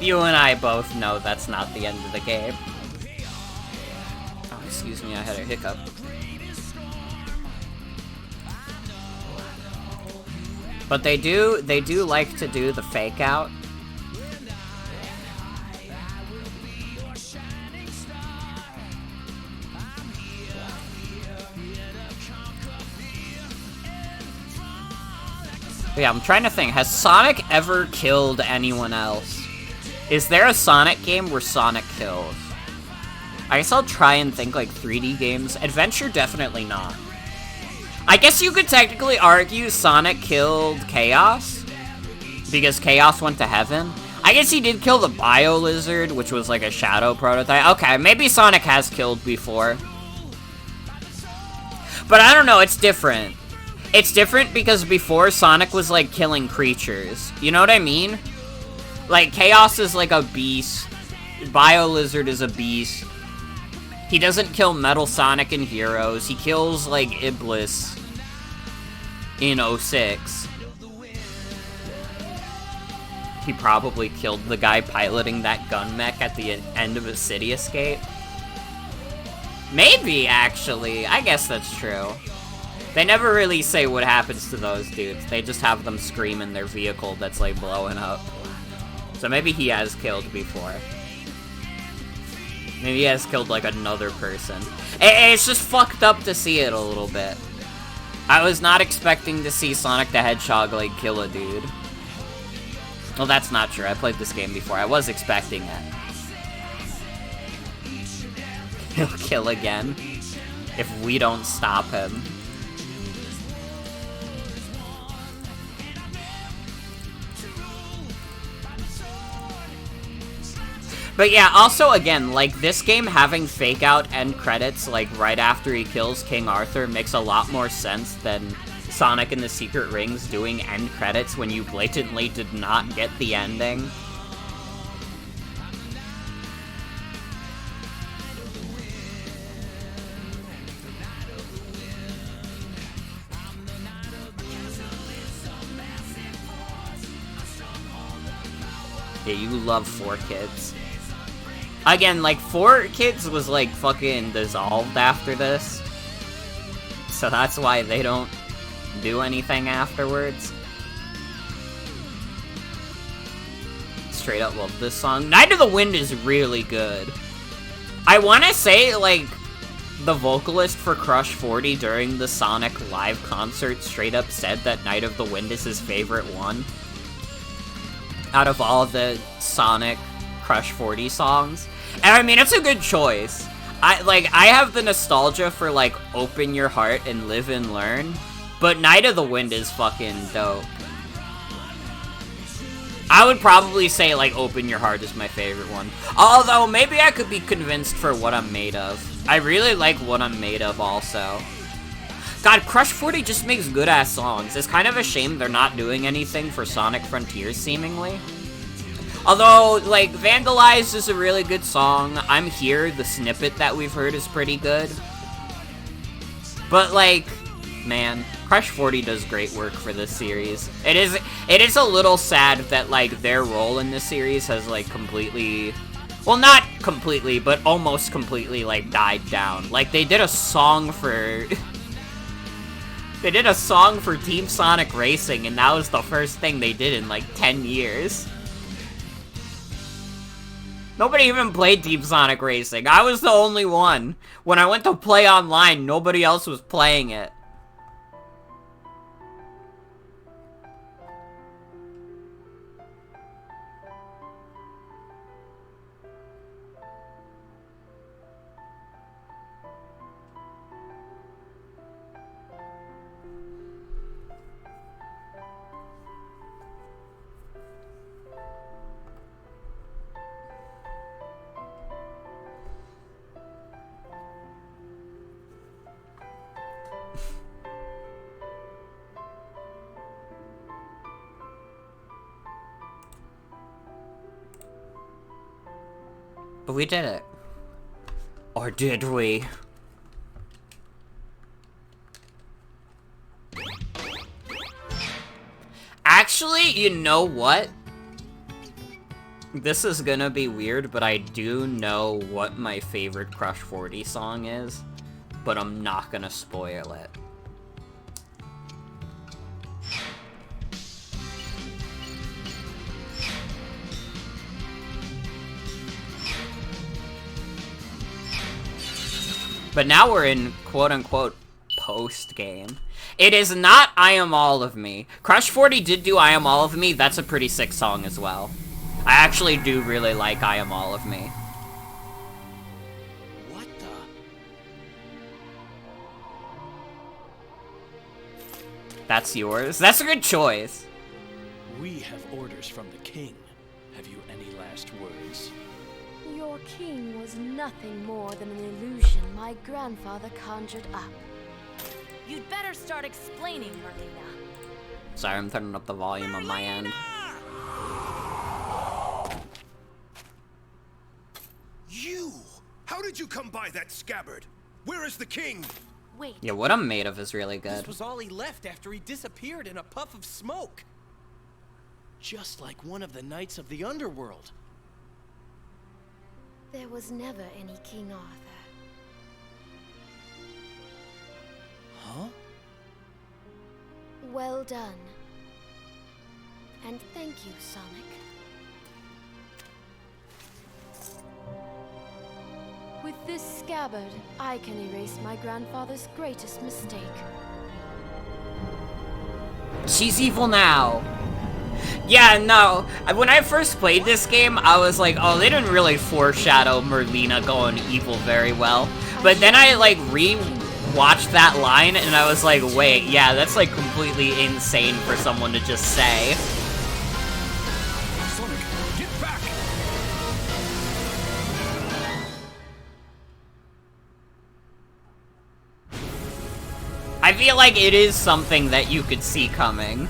You and I both know that's not the end of the game. Oh, excuse me, I had a hiccup. But they do like to do the fake out. Yeah, I'm trying to think. Has Sonic ever killed anyone else? Is there a Sonic game where Sonic kills? I guess I'll try and think like 3D games. Adventure, definitely not. I guess you could technically argue Sonic killed Chaos, because Chaos went to heaven. I guess he did kill the Bio Lizard, which was like a shadow prototype. Okay, maybe Sonic has killed before. But I don't know, it's different. It's different because before Sonic was like killing creatures. You know what I mean? Like, Chaos is like a beast. Bio Lizard is a beast. He doesn't kill Metal Sonic in Heroes. He kills, like, Iblis in 06. He probably killed the guy piloting that gun mech at the end of a city escape. Maybe, actually. I guess that's true. They never really say what happens to those dudes. They just have them scream in their vehicle that's, like, blowing up. So maybe he has killed before. Maybe he has killed, like, another person. It's just fucked up to see it a little bit. I was not expecting to see Sonic the Hedgehog, like, kill a dude. Well, that's not true. I played this game before. I was expecting it. He'll kill again if we don't stop him. But yeah, also, again, like, this game having fake-out end credits, like, right after he kills King Arthur makes a lot more sense than Sonic and the Secret Rings doing end credits when you blatantly did not get the ending. Yeah, you love 4Kids. Again, like, 4Kids was, like, fucking dissolved after this. So that's why they don't do anything afterwards. Straight up love this song. Night of the Wind is really good. I want to say, like, the vocalist for Crush 40 during the Sonic live concert straight up said that Night of the Wind is his favorite one. Out of all the Sonic Crush 40 songs. And I mean, it's a good choice. I have the nostalgia for, like, Open Your Heart and Live and Learn, but Night of the Wind is fucking dope. I would probably say, like, Open Your Heart is my favorite one. Although, maybe I could be convinced for What I'm Made Of. I really like What I'm Made Of also. God, Crush 40 just makes good-ass songs. It's kind of a shame they're not doing anything for Sonic Frontiers, seemingly. Although, like, Vandalized is a really good song. I'm Here, the snippet that we've heard is pretty good. But, like, man, Crush 40 does great work for this series. It is a little sad that, like, their role in this series has, like, completely... Well, not completely, but almost completely, like, died down. Like, they did a song for... They did a song for Team Sonic Racing, and that was the first thing they did in, like, 10 years. Nobody even played Team Sonic Racing. I was the only one. When I went to play online, nobody else was playing it. But we did it. Or did we? Actually, you know what? This is gonna be weird, but I do know what my favorite Crush 40 song is. But I'm not gonna spoil it. But now we're in quote-unquote post-game. It is not I Am All of Me. Crush 40 did do I Am All of Me. That's a pretty sick song as well. I actually do really like I Am All of Me. What the? That's yours? That's a good choice. We have orders from the king. Have you king was nothing more than an illusion my grandfather conjured up. You'd better start explaining, Merlina. Sorry, I'm turning up the volume on my end. You! How did you come by that scabbard? Where is the king? Wait. Yeah, what I'm made of is really good. This was all he left after he disappeared in a puff of smoke. Just like one of the knights of the underworld. There was never any King Arthur. Huh? Well done. And thank you, Sonic. With this scabbard, I can erase my grandfather's greatest mistake. She's evil now. Yeah, no. When I first played this game, I was like, oh, they didn't really foreshadow Merlina going evil very well. But then I, like, re-watched that line, and I was like, wait, yeah, that's, like, completely insane for someone to just say. Sonic, get back! I feel like it is something that you could see coming.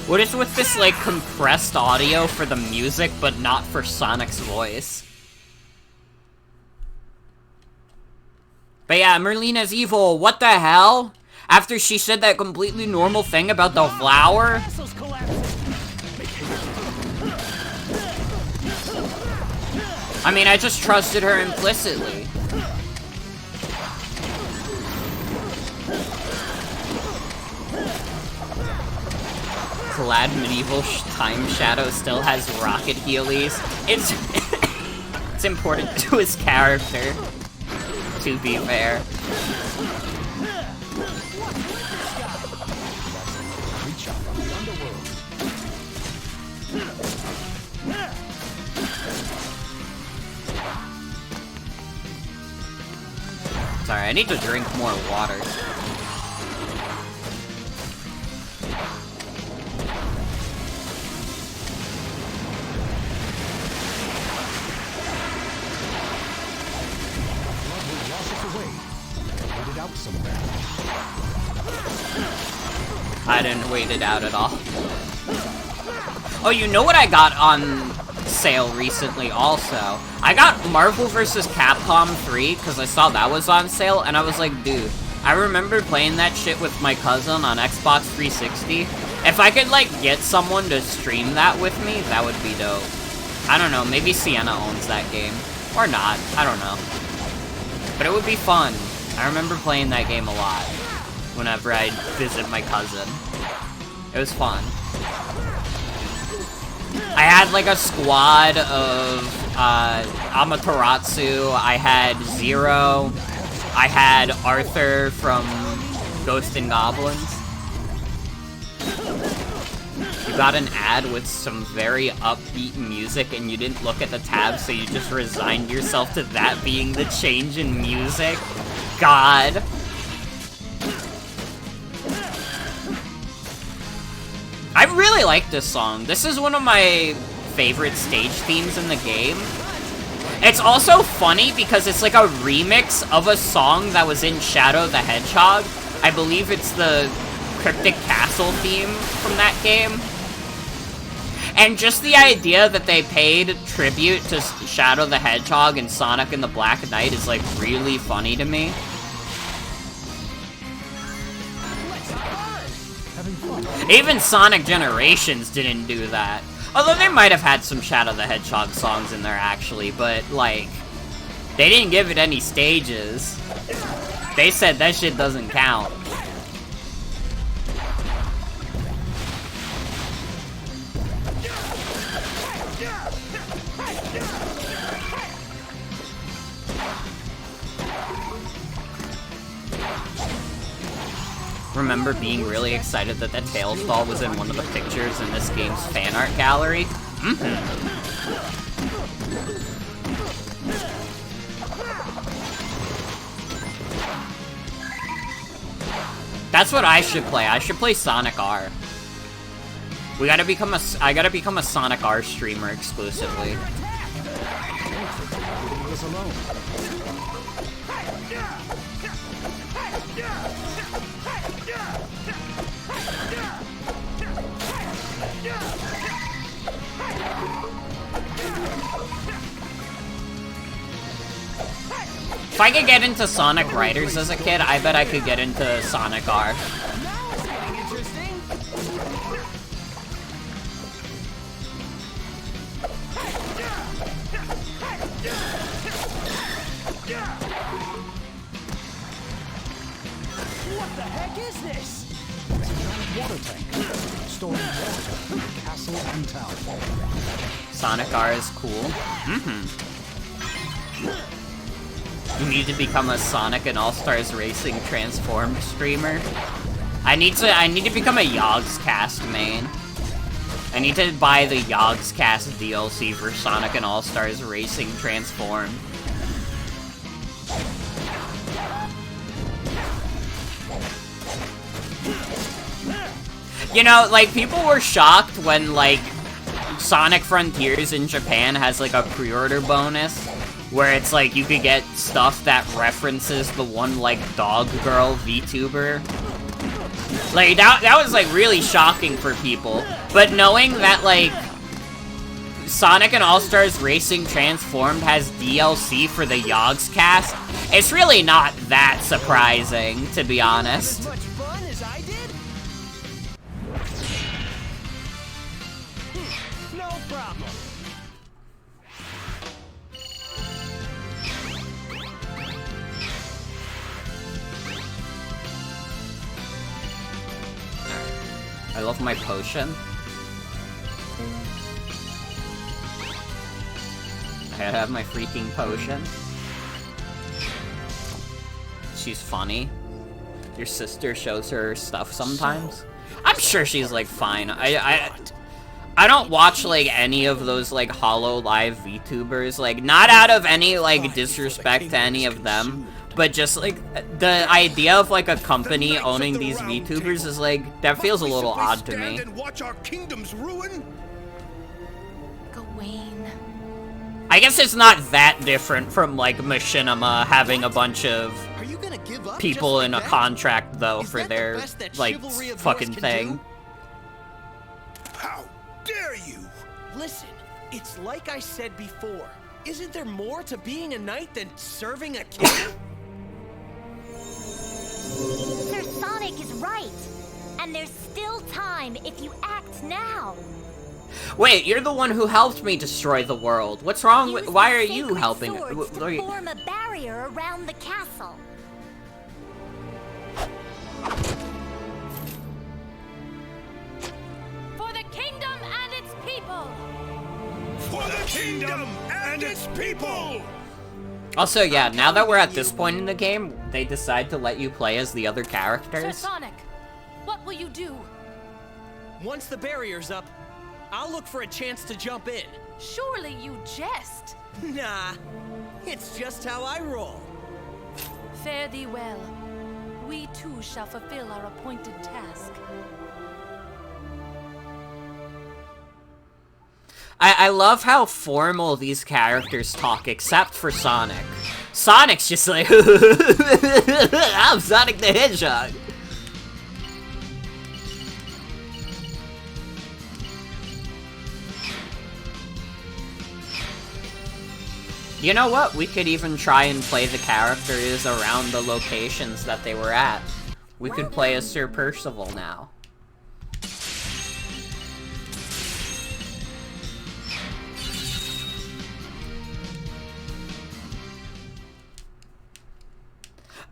What is with this, like, compressed audio for the music, but not for Sonic's voice? But yeah, Merlina's evil. What the hell? After she said that completely normal thing about the flower? I mean, I just trusted her implicitly. Glad Medieval Time Shadow still has rocket healies. It's it's important to his character, to be fair. Sorry, I need to drink more water. I didn't wait it out at all. Oh, you know what I got on sale recently also? I got Marvel vs. Capcom 3 because I saw that was on sale, and I was like, dude, I remember playing that shit with my cousin on Xbox 360. If I could, like, get someone to stream that with me, that would be dope. I don't know, maybe Sienna owns that game. Or not, I don't know. But it would be fun. I remember playing that game a lot whenever I'd visit my cousin. It was fun. I had like a squad of Amaterasu, I had Zero, I had Arthur from Ghosts and Goblins. You got an ad with some very upbeat music and you didn't look at the tab, so you just resigned yourself to that being the change in music. God. I really like this song. This is one of my favorite stage themes in the game. It's also funny because it's like a remix of a song that was in Shadow the Hedgehog. I believe it's the Cryptic Castle theme from that game. And just the idea that they paid tribute to Shadow the Hedgehog and Sonic and the Black Knight is like really funny to me. Even Sonic Generations didn't do that. Although they might have had some Shadow the Hedgehog songs in there actually, but like, they didn't give it any stages. They said that shit doesn't count. Remember being really excited that that Tails doll was in one of the pictures in this game's fan art gallery? That's what I should play. I should play Sonic R. I gotta become a Sonic R streamer exclusively. If I could get into Sonic Riders as a kid, I bet I could get into Sonic R. What the heck is this? It's a giant water tank, storing water in the castle and town. Sonic R is cool. You need to become a Sonic and All-Stars Racing Transformed streamer. I need to become a Yogscast main. I need to buy the Yogscast DLC for Sonic and All-Stars Racing Transformed. You know, like, people were shocked when, like, Sonic Frontiers in Japan has, like, a pre-order bonus, where it's, like, you could get stuff that references the one, like, Dog Girl VTuber. Like, that was, like, really shocking for people. But knowing that, like, Sonic and All-Stars Racing Transformed has DLC for the Yogscast, it's really not that surprising, to be honest. Much fun as I did? No problem. I love my potion. I have my freaking potion. She's funny. Your sister shows her stuff sometimes. I'm sure she's like fine. I don't watch like any of those like Hollow Live VTubers. Like not out of any like disrespect to any of them, but just like the idea of like a company owning these VTubers is like that feels a little odd to me. Watch our kingdom's ruin? Gawain. I guess it's not that different from like Machinima having a bunch of people in a contract though for their like fucking thing. How dare you? Listen, it's like I said before. Isn't there more to being a knight than serving a king? Sir Sonic is right. And there's still time if you act now. Wait, you're the one who helped me destroy the world. What's wrong with... Why are you helping? Swords to form a barrier around the castle. For the kingdom and its people! For the kingdom and its people! Also, yeah, now that we're at this point in the game, they decide to let you play as the other Sir characters. Sonic, what will you do? Once the barrier's up, I'll look for a chance to jump in. Surely you jest. Nah, it's just how I roll. Fare thee well. We too shall fulfill our appointed task. I love how formal these characters talk, except for Sonic. Sonic's just like, I'm Sonic the Hedgehog. You know what? We could even try and play the characters around the locations that they were at. We could play as Sir Percival now.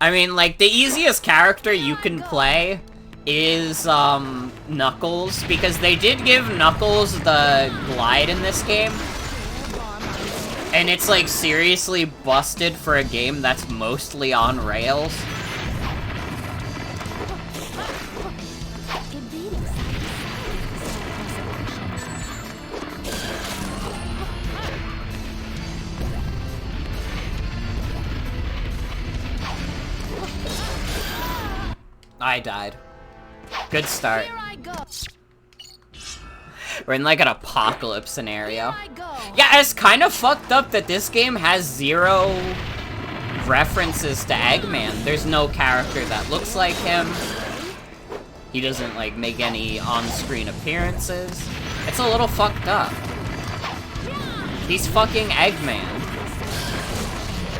I mean, like, the easiest character you can play is, Knuckles, because they did give Knuckles the glide in this game. And it's, like, seriously busted for a game that's mostly on rails. I died. Good start. We're in like an apocalypse scenario. Yeah, it's kind of fucked up that this game has 0 references to Eggman. There's no character that looks like him. He doesn't like make any on-screen appearances. It's a little fucked up. He's fucking Eggman.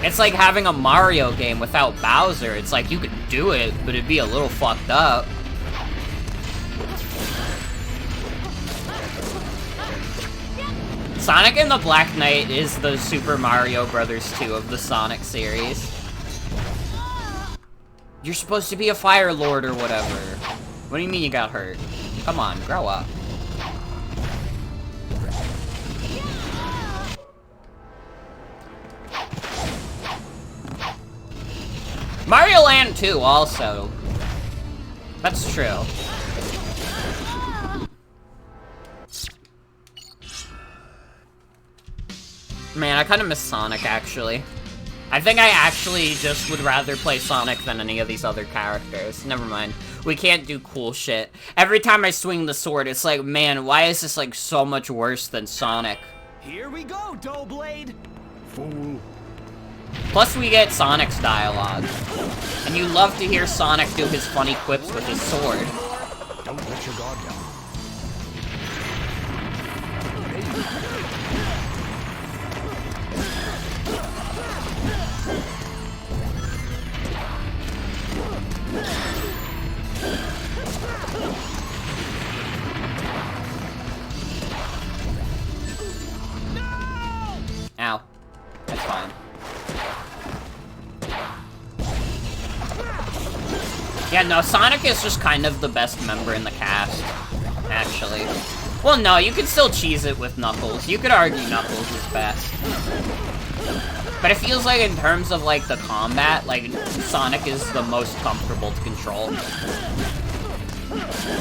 It's like having a Mario game without Bowser. It's like you could do it, but it'd be a little fucked up. Sonic and the Black Knight is the Super Mario Bros. 2 of the Sonic series. You're supposed to be a Fire Lord or whatever. What do you mean you got hurt? Come on, grow up. Mario Land 2 also. That's true. Man, I kind of miss Sonic, actually. I think I actually just would rather play Sonic than any of these other characters. Never mind. We can't do cool shit. Every time I swing the sword, it's like, man, why is this, like, so much worse than Sonic? Here we go, Doughblade! Fool. Plus, we get Sonic's dialogue. And you love to hear Sonic do his funny quips with his sword. Don't let your guard down. Ow. That's fine. Yeah, no, Sonic is just kind of the best member in the cast, actually. Well, no, you could still cheese it with Knuckles. You could argue Knuckles is best. But it feels like in terms of, like, the combat, like, Sonic is the most comfortable to control.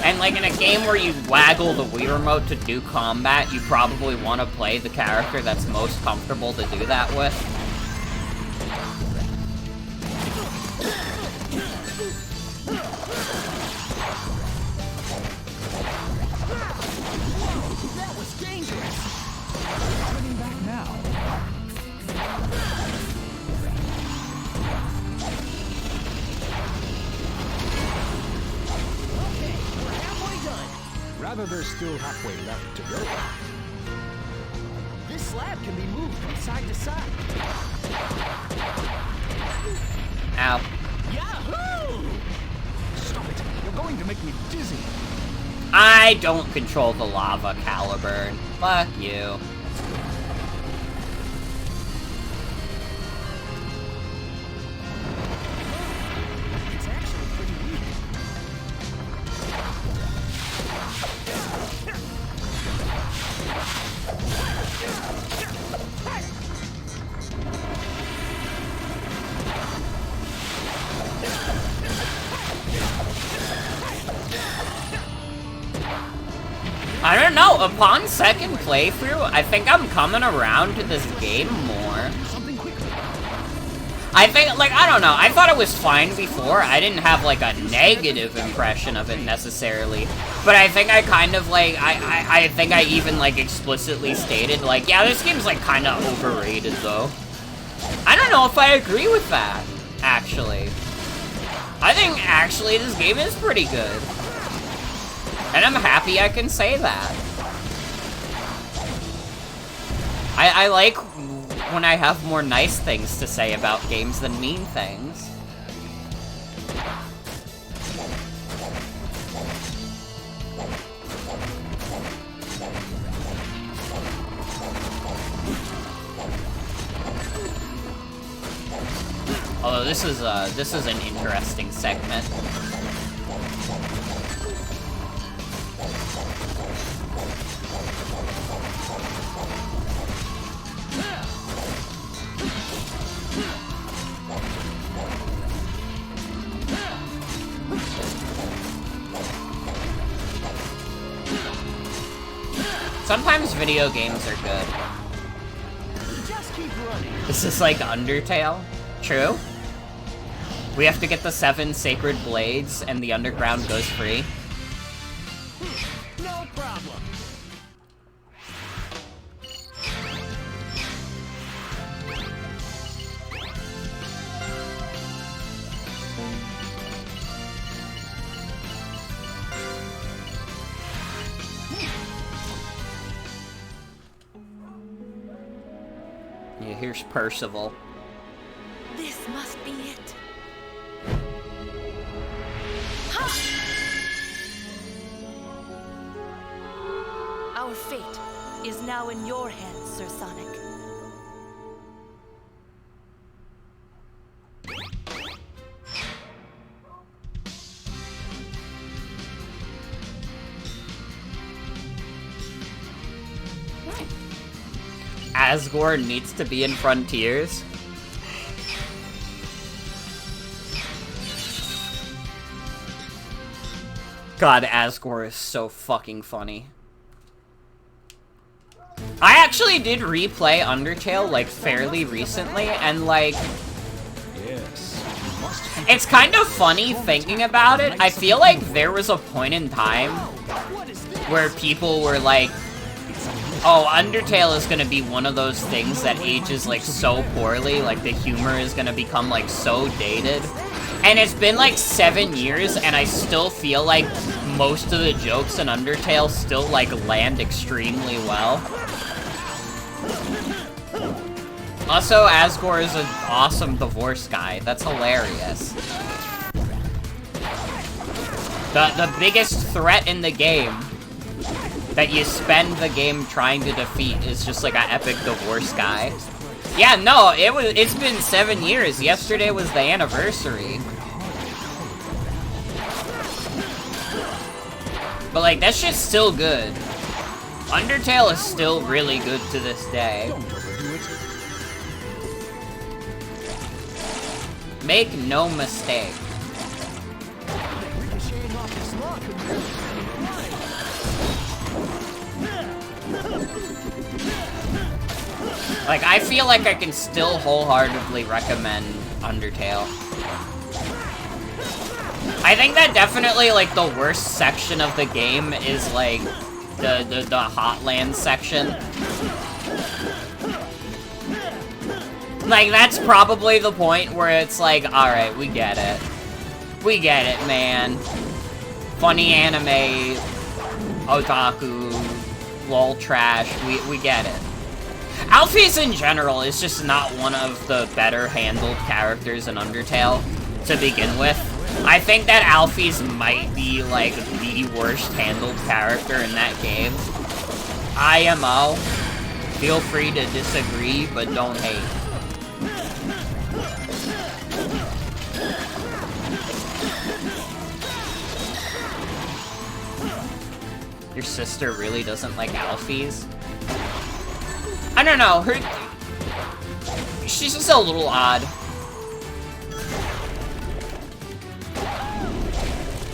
And, like, in a game where you waggle the Wii Remote to do combat, you probably want to play the character that's most comfortable to do that with. That was dangerous! Turning back now. Okay, we're halfway done. Rather, there's still halfway left to go. This slab can be moved from side to side. Ow. Yahoo! Stop it. You're going to make me dizzy. I don't control the lava, Caliburn. Fuck you. It's actually pretty weak. I don't know, upon second playthrough, I think I'm coming around to this game more. I think, like, I don't know, I thought it was fine before. I didn't have, like, a negative impression of it necessarily. But I think I kind of, like, I think I even, like, explicitly stated, like, yeah, this game's, like, kind of overrated, though. I don't know if I agree with that, actually. I think, actually, this game is pretty good. And I'm happy I can say that. I like when I have more nice things to say about games than mean things. Although this is an interesting segment. Sometimes video games are good. Just keep running. This is like Undertale. True. We have to get the 7 sacred blades and the underground goes free. No problem. Yeah, here's Percival. This must be it. Our fate is now in your hands, Sir Sonic. Asgore needs to be in Frontiers. God, Asgore is so fucking funny. I actually did replay Undertale, like, fairly recently, and, like... Yes. It's kind of funny thinking about it. I feel like there was a point in time where people were like, oh, Undertale is gonna be one of those things that ages, like, so poorly, like, the humor is gonna become, like, so dated. And it's been, like, 7 years, and I still feel like most of the jokes in Undertale still, like, land extremely well. Also, Asgore is an awesome divorce guy. That's hilarious. The biggest threat in the game that you spend the game trying to defeat is just like an epic divorce guy. Yeah, no, it's been 7 years. Yesterday was the anniversary. But like, that shit's still good. Undertale is still really good to this day. Make no mistake. Like, I feel like I can still wholeheartedly recommend Undertale. I think that definitely, like, the worst section of the game is, like, the Hotland section. Like, that's probably the point where it's like, alright, we get it. We get it, man. Funny anime, otaku, lol trash, we get it. Alphys in general is just not one of the better handled characters in Undertale to begin with. I think that Alphys might be, like, the worst handled character in that game. IMO. Feel free to disagree, but don't hate. Your sister really doesn't like Alphys? I don't know, she's just a little odd.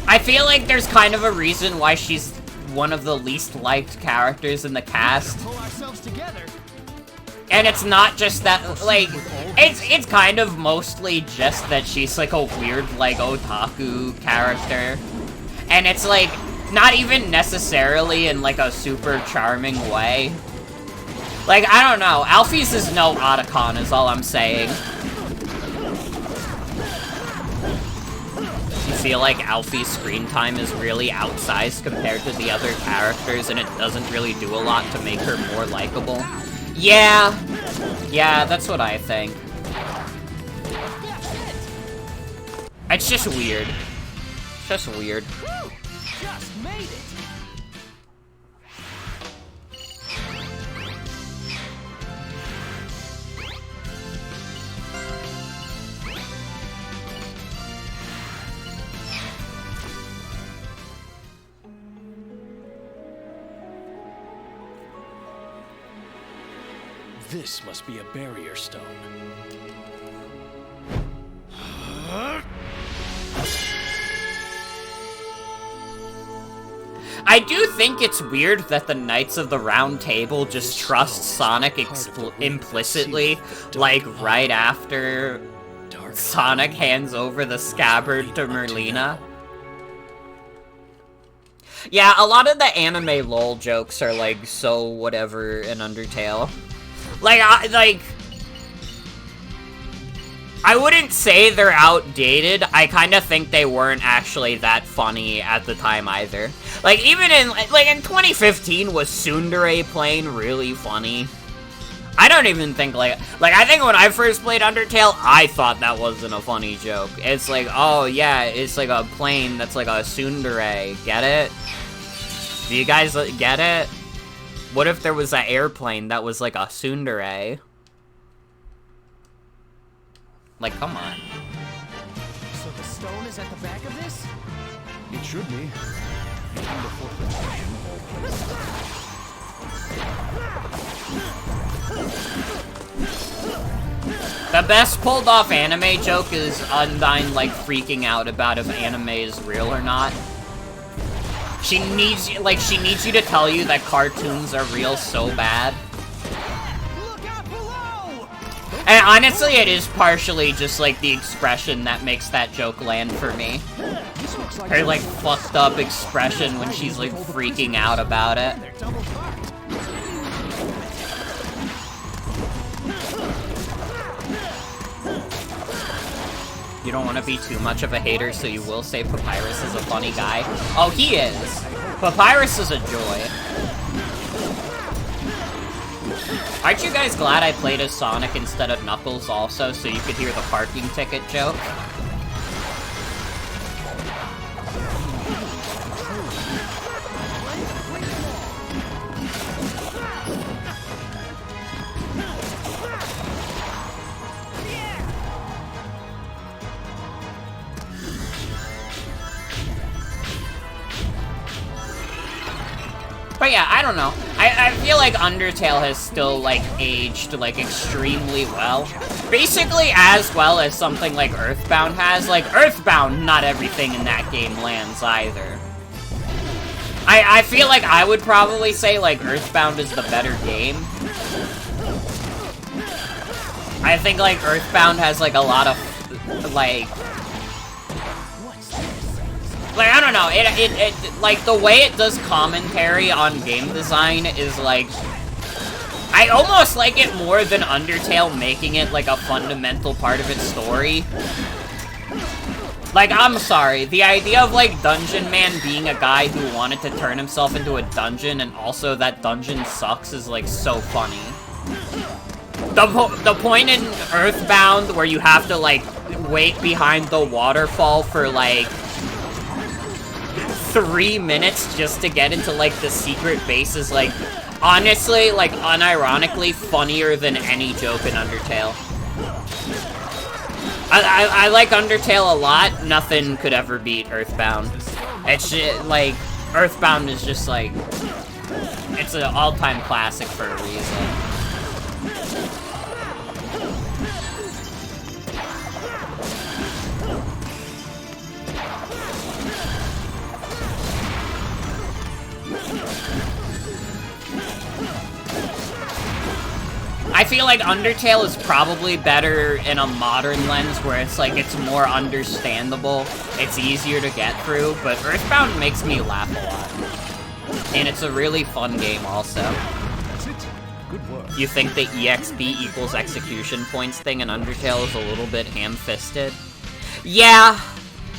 I feel like there's kind of a reason why she's one of the least liked characters in the cast. And it's not just that, like, it's kind of mostly just that she's like a weird, like, otaku character. And it's like, not even necessarily in like a super charming way. Like, I don't know, Alphys is no Otacon is all I'm saying. You feel like Alphys' screen time is really outsized compared to the other characters and it doesn't really do a lot to make her more likable? Yeah, that's what I think. It's just weird. It's just weird. Just made it. This must be a barrier stone. I do think it's weird that the Knights of the Round Table just trust Sonic implicitly, like right after Sonic hands over the scabbard to Merlina. Yeah, a lot of the anime lol jokes are like so whatever in Undertale. Like, I wouldn't say they're outdated. I kind of think they weren't actually that funny at the time either. Like, even in 2015, was Tsundere playing really funny? I don't even think, I think when I first played Undertale, I thought that wasn't a funny joke. It's like, oh yeah, it's like a plane that's like a Tsundere. Get it? Do you guys get it? What if there was an airplane that was like a Tsundere? Like, come on. So the stone is at the back of this? It should be. Behind the fortification of all places. The best pulled off anime joke is Undyne, like, freaking out about if anime is real or not. She needs you to tell you that cartoons are real so bad. And honestly, it is partially just, like, the expression that makes that joke land for me. Her, like, fucked up expression when she's, like, freaking out about it. You don't want to be too much of a hater, so you will say Papyrus is a funny guy. Oh, he is. Papyrus is a joy. Aren't you guys glad I played as Sonic instead of Knuckles also, so you could hear the parking ticket joke? But yeah, I don't know. I feel like Undertale has still, like, aged, like, extremely well. Basically as well as something like Earthbound has. Like, Earthbound, not everything in that game lands either. I feel like I would probably say, like, Earthbound is the better game. I think, like, Earthbound has, like, a lot of, like, I don't know, it like, the way it does commentary on game design is, like, I almost like it more than Undertale making it, like, a fundamental part of its story. Like, I'm sorry, the idea of, like, Dungeon Man being a guy who wanted to turn himself into a dungeon and also that dungeon sucks is, like, so funny. The point in Earthbound where you have to, like, wait behind the waterfall for, like, 3 minutes just to get into, like, the secret base is, like, honestly, like, unironically funnier than any joke in Undertale. I like Undertale a lot. Nothing could ever beat Earthbound. It's just, like, Earthbound is just, like, it's an all-time classic for a reason. I feel like Undertale is probably better in a modern lens where it's like, it's more understandable, it's easier to get through, but Earthbound makes me laugh a lot. And it's a really fun game also. That's it. Good work. You think the EXP equals execution points thing in Undertale is a little bit ham-fisted? Yeah.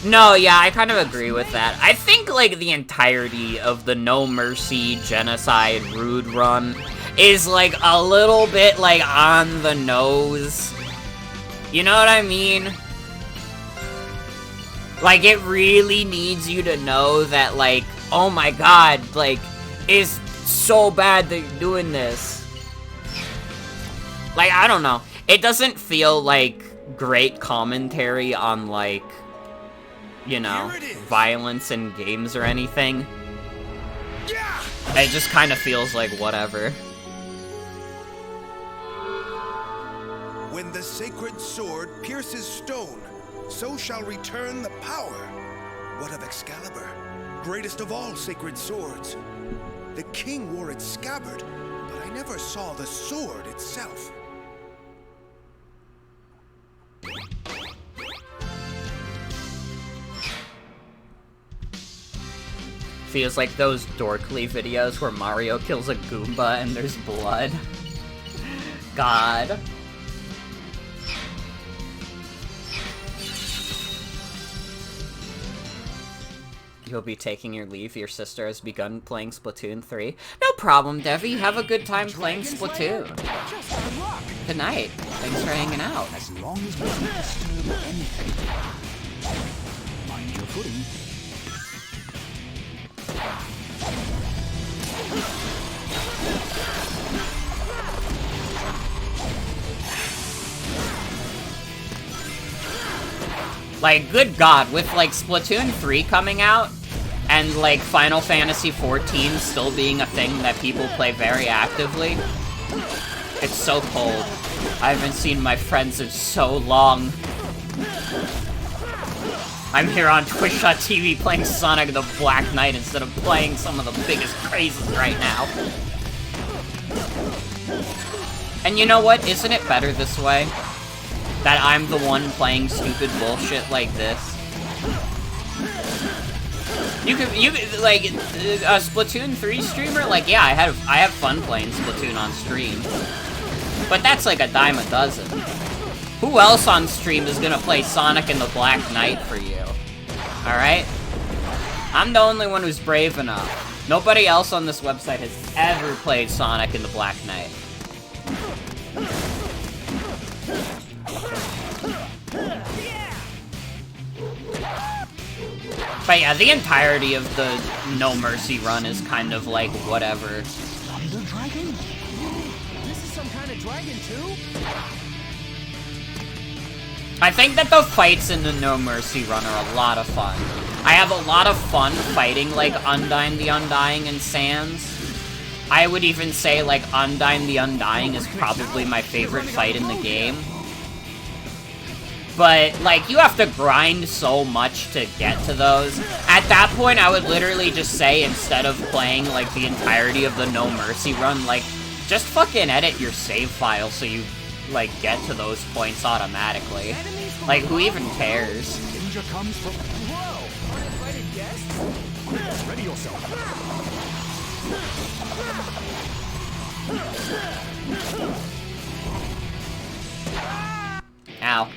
No, yeah, I kind of agree with that. I think, like, the entirety of the No Mercy Genocide Rude Run is, like, a little bit, like, on the nose. You know what I mean? Like, it really needs you to know that, like, oh my god, like, it's so bad that you're doing this. Like, I don't know. It doesn't feel like great commentary on, like, you know, violence in games or anything. It just kind of feels like whatever. When the sacred sword pierces stone, so shall return the power. What of Excalibur? greatest of all sacred swords. The king wore its scabbard, but I never saw the sword itself. Feels like those Dorkly videos where Mario kills a Goomba and there's blood. God. You'll be taking your leave. Your sister has begun playing Splatoon 3. No problem, Devi. Have a good time playing Splatoon. Good night. Thanks for hanging out. As long as we don't disturb anything. Mind your footing. Like, good God, with, like, Splatoon 3 coming out, and, like, Final Fantasy XIV still being a thing that people play very actively, it's so cold. I haven't seen my friends in so long. I'm here on Twitch.tv playing Sonic the Black Knight instead of playing some of the biggest crazes right now. And you know what? Isn't it better this way? That I'm the one playing stupid bullshit like this. You could, like, a Splatoon 3 streamer, like, yeah, I have fun playing Splatoon on stream. But that's like a dime a dozen. Who else on stream is gonna play Sonic and the Black Knight for you? Alright? I'm the only one who's brave enough. Nobody else on this website has ever played Sonic and the Black Knight. But yeah, the entirety of the No Mercy run is kind of like whatever. Thunder Dragon? This is some kind of dragon too? I think that the fights in the No Mercy run are a lot of fun. I have a lot of fun fighting like Undyne the Undying and Sans. I would even say like Undyne the Undying is probably my favorite fight in the game. But, like, you have to grind so much to get to those. At that point, I would literally just say, instead of playing, like, the entirety of the No Mercy run, like, just fucking edit your save file so you, like, get to those points automatically. Like, who even cares? Danger comes from... Whoa! Uninvited guests? Ready yourself. Ow.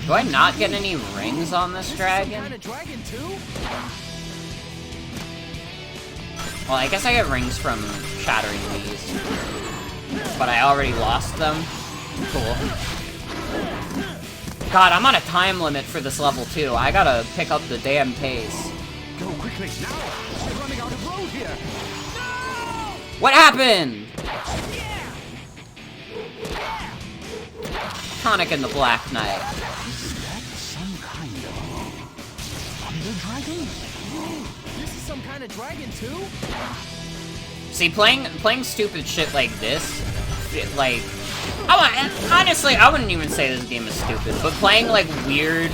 Do I not get any rings on this dragon? Well, I guess I get rings from shattering these. But I already lost them. Cool. God, I'm on a time limit for this level too. I gotta pick up the damn pace. Go quickly, now! We're running out of road here! No! What happened? Sonic and the Black Knight. Is that some kind of... Thunder Dragon? This is some kind of dragon too? See, playing stupid shit like this, like... honestly, I wouldn't even say this game is stupid, but playing, like, weird,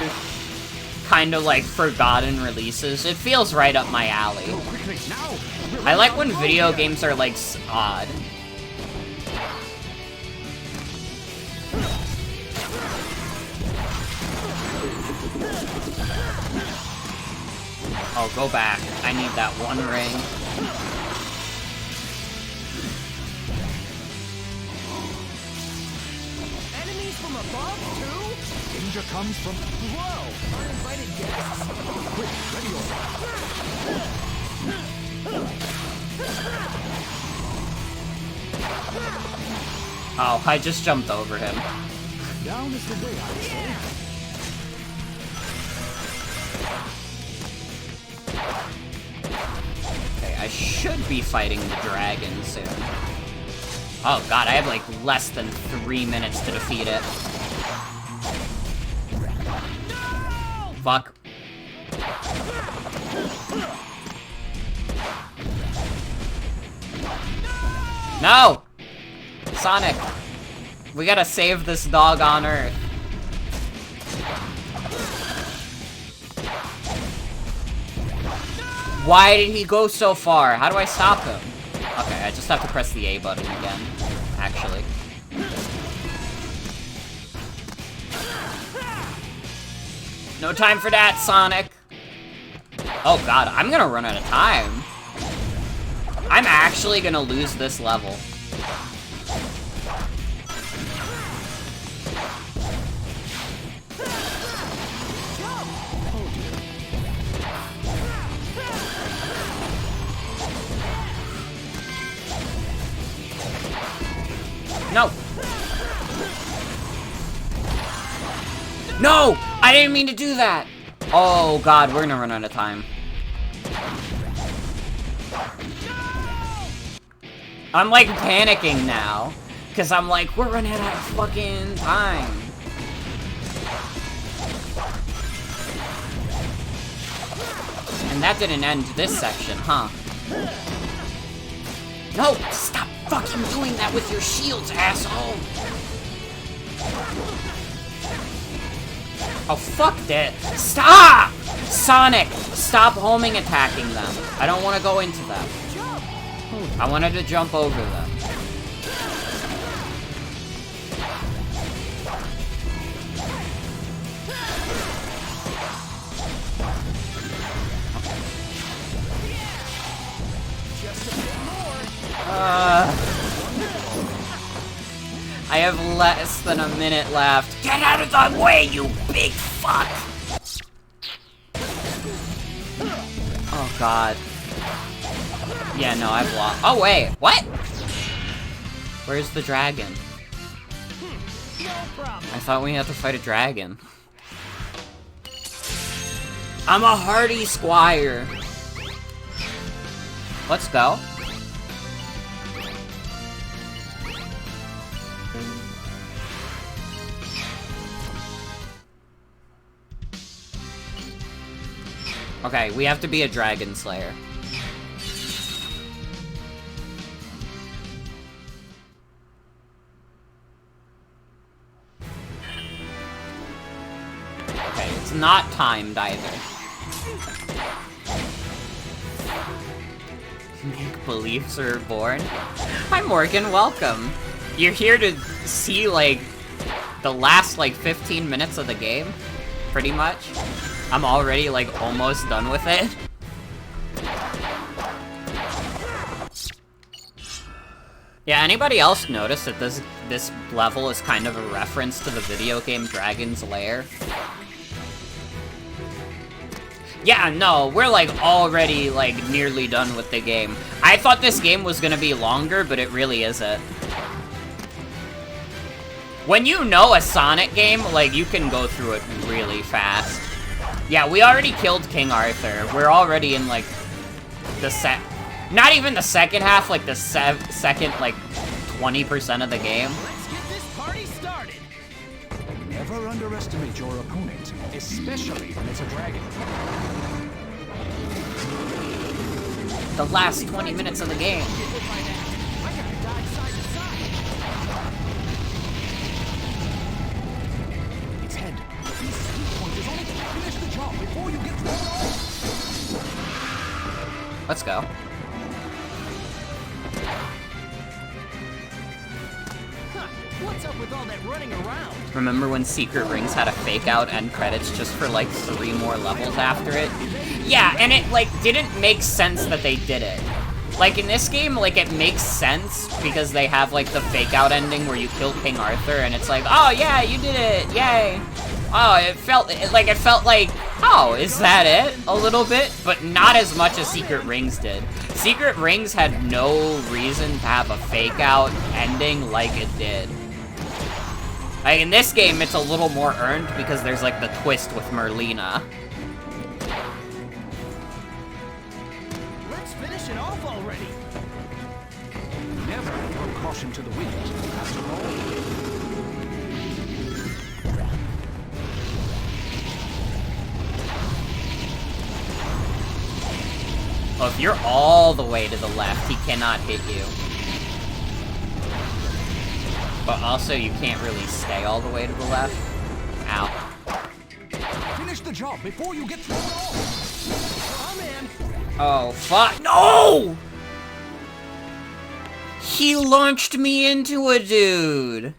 kind of, like, forgotten releases, it feels right up my alley. I like when video games are, like, odd. Oh, go back. I need that one ring. Enemies from above, too? Danger comes from... Whoa! Uninvited guests? Quick, ready yourself. Oh, I just jumped over him. Down is the way, I would say. Okay, I should be fighting the dragon soon. Oh god, I have like less than 3 minutes to defeat it. Fuck. No! Sonic! We gotta save this dog on Earth. Why did he go so far? How do I stop him? Okay, I just have to press the A button again, actually. No time for that, Sonic. Oh god, I'm gonna run out of time. I'm actually gonna lose this level. No! No! I didn't mean to do that! Oh god, we're gonna run out of time. I'm like panicking now. Cause I'm like, we're running out of fucking time. And that didn't end this section, huh? No! Stop fucking doing that with your shields, asshole! Oh, fuck that. Stop! Sonic, stop homing attacking them. I don't want to go into them. I wanted to jump over them. I have less than a minute left. Get out of the way, you big fuck! Oh god. Yeah, no, I've lost. Oh wait, what? Where's the dragon? I thought we had to fight a dragon. I'm a hardy squire. Let's go. Okay, we have to be a dragon slayer. Okay, it's not timed either. Make beliefs are born. Hi Morgan, welcome. You're here to see, like, the last, like, 15 minutes of the game? Pretty much. I'm already, like, almost done with it. Yeah, anybody else notice that this level is kind of a reference to the video game Dragon's Lair? Yeah, no, we're, like, already, like, nearly done with the game. I thought this game was gonna be longer, but it really isn't. When you know a Sonic game, like, you can go through it really fast. Yeah, we already killed King Arthur. We're already in, like, the not even the second half, like, the second, like, 20% of the game. Let's get this party started. Never underestimate your opponent, especially when it's a dragon. The last 20 minutes of the game. Its head. These sweet pointers only finish the job before you get thrown off. Let's go. What's up with all that running around? Remember when Secret Rings had a fake out end credits just for like 3 more levels after it? Yeah, and it like didn't make sense that they did it. Like in this game, like it makes sense because they have like the fake out ending where you kill King Arthur and it's like, oh yeah, you did it, yay. Oh, it felt like, oh, is that it? A little bit, but not as much as Secret Rings did. Secret Rings had no reason to have a fake out ending like it did. Like, in this game, it's a little more earned because there's, like, the twist with Merlina. Let's finish it off already. Never throw caution to the wind. After all, Oh, if you're all the way to the left, he cannot hit you. But also, you can't really stay all the way to the left. Ow. Finish the job before you get thrown off. I'm in. Oh, fuck. No! He launched me into a dude.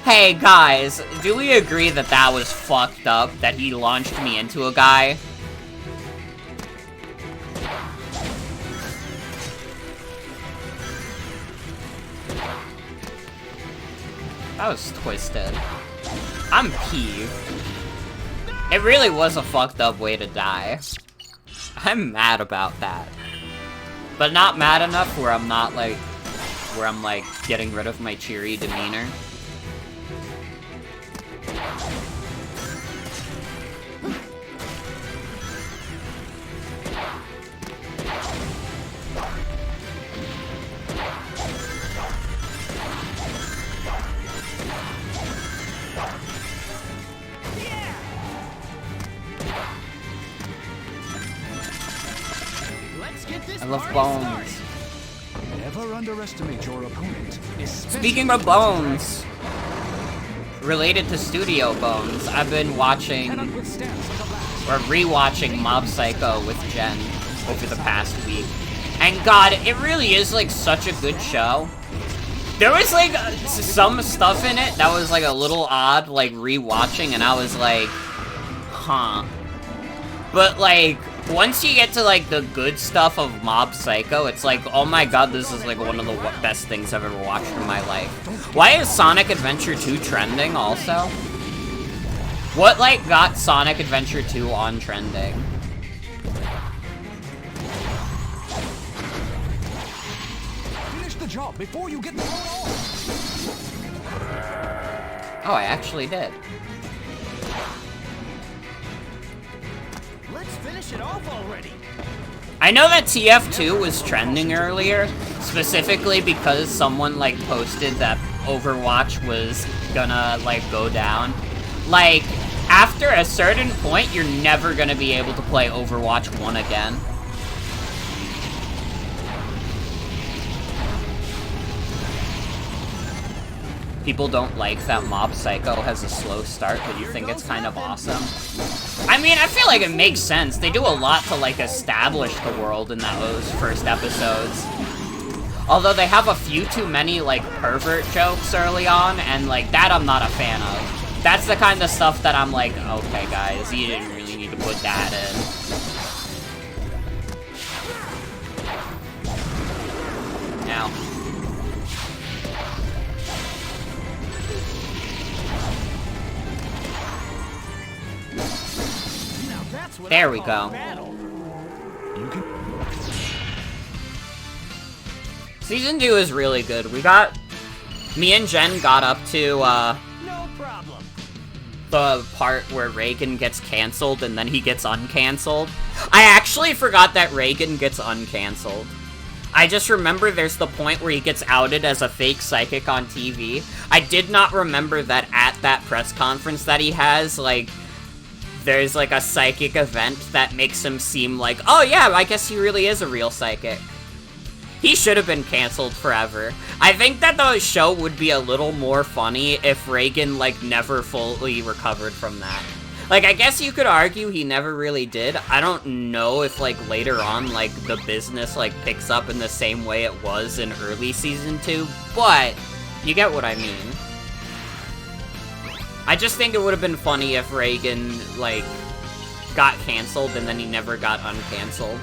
Hey, guys, do we agree that that was fucked up, that he launched me into a guy? That was twisted. I'm peeved. It really was a fucked up way to die. I'm mad about that. But not mad enough where I'm not like... where I'm like getting rid of my cheery demeanor. I love bones. Never underestimate your opponent. Speaking of bones, related to Studio Bones, I've been watching, or rewatching Mob Psycho with Jen over the past week. And god, it really is like such a good show. There was like some stuff in it that was like a little odd, like rewatching, and I was like, huh. But like, once you get to like the good stuff of Mob Psycho, it's like, oh my god, this is like one of the best things I've ever watched in my life. Why is Sonic Adventure 2 trending also? What like got Sonic Adventure 2 on trending? Finish the job before you get thrown off. Oh, I actually did. Let's finish it off already. I know that TF2 was trending earlier, specifically because someone, like, posted that Overwatch was gonna, like, go down. Like, after a certain point, you're never gonna be able to play Overwatch 1 again. People don't like that Mob Psycho has a slow start, but you think it's kind of awesome. I mean, I feel like it makes sense. They do a lot to, like, establish the world in those first episodes. Although they have a few too many, like, pervert jokes early on, and, like, that I'm not a fan of. That's the kind of stuff that I'm like, okay, guys, you didn't really need to put that in. Now. There we go. Season 2 is really good. Me and Jen got up to, No problem. the part where Reagan gets canceled and then he gets uncanceled. I actually forgot that Reagan gets uncanceled. I just remember there's the point where he gets outed as a fake psychic on TV. I did not remember that at that press conference that he has, like, there's, like, a psychic event that makes him seem like, oh yeah, I guess he really is a real psychic. He should have been canceled forever. I think that the show would be a little more funny if Reagan, like, never fully recovered from that. Like, I guess you could argue he never really did. I don't know if, like, later on, like, the business, like, picks up in the same way it was in early Season 2, but you get what I mean. I just think it would have been funny if Reagan, like, got canceled and then he never got uncanceled.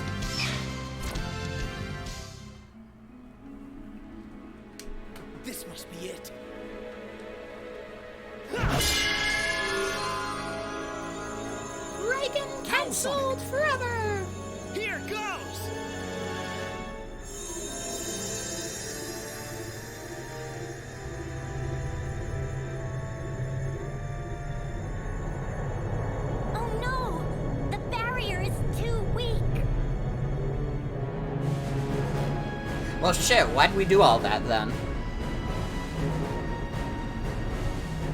This must be it. Reagan cancelled forever! Here goes! Oh no! The barrier is too weak! Well, shit, why'd we do all that, then?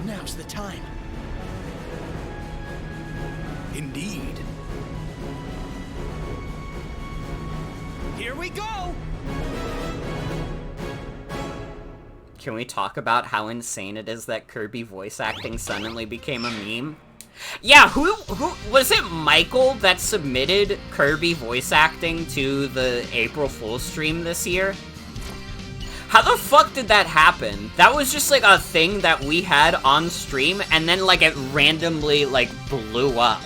Now's the time. Indeed. Here we go! Can we talk about how insane it is that Kirby voice acting suddenly became a meme? Yeah, who was it Michael that submitted Kirby voice acting to the April Fool's stream this year? How the fuck did that happen? That was just like a thing that we had on stream and then like it randomly like blew up.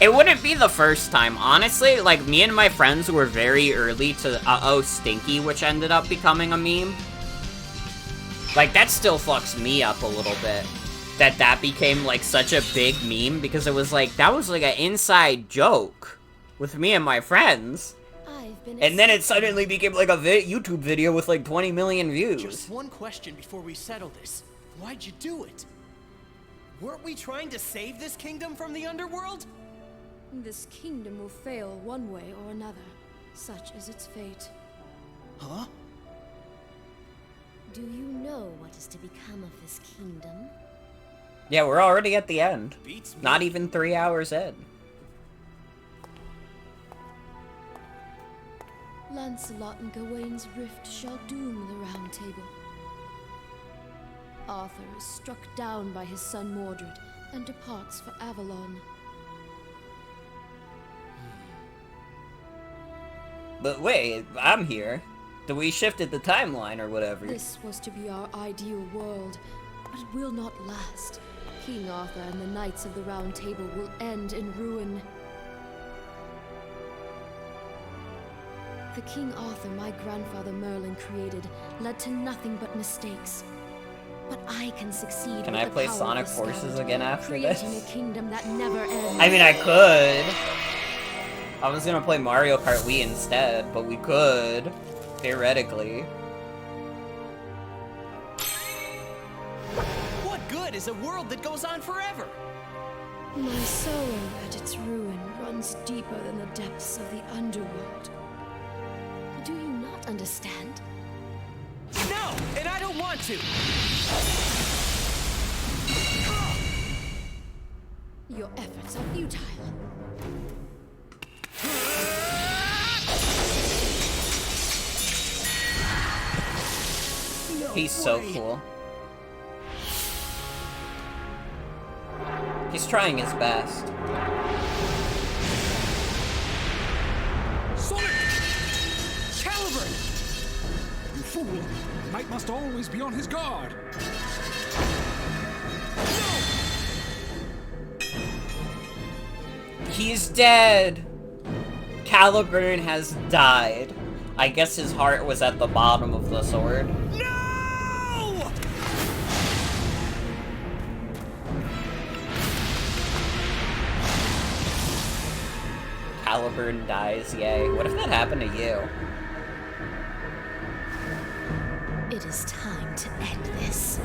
It wouldn't be the first time, honestly. Like, me and my friends were very early to Uh-Oh Stinky, which ended up becoming a meme. Like, that still fucks me up a little bit. That became, like, such a big meme, because it was like, that was like an inside joke with me and my friends. And then it suddenly became like a YouTube video with like 20 million views. Just one question before we settle this. Why'd you do it? Weren't we trying to save this kingdom from the underworld? This kingdom will fail one way or another. Such is its fate. Huh? Do you know what is to become of this kingdom? Yeah, we're already at the end. Not even 3 hours in. Lancelot and Gawain's rift shall doom the Round Table. Arthur is struck down by his son Mordred and departs for Avalon. But wait, I'm here. We shifted the timeline or whatever. This was to be our ideal world, but it will not last. King Arthur and the Knights of the Round Table will end in ruin. The King Arthur my grandfather Merlin created led to nothing but mistakes. But I can succeed. Can with I the play power Sonic of the Forces Scourge, again after creating this? a kingdom that never ends. I mean, I could. I was gonna play Mario Kart Wii instead, but we could. Theoretically. What good is a world that goes on forever? My sorrow at its ruin runs deeper than the depths of the underworld. Do you not understand? No, and I don't want to. Your efforts are futile. He's so cool. He's trying his best. Sonic! Caliburn! You fool! Knight must always be on his guard. He's dead! Caliburn has died. I guess his heart was at the bottom of the sword. No! Caliburn dies, yay. What if that happened to you? It is time to end this.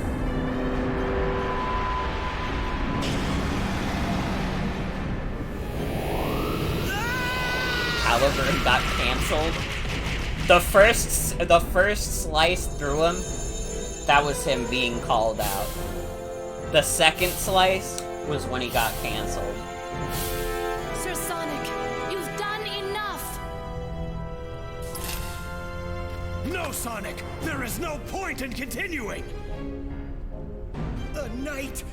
Caliburn got cancelled. The first slice through him, that was him being called out. The second slice was when he got cancelled. Sir Sonic, you've done enough! No, Sonic! There is no point in continuing! A knight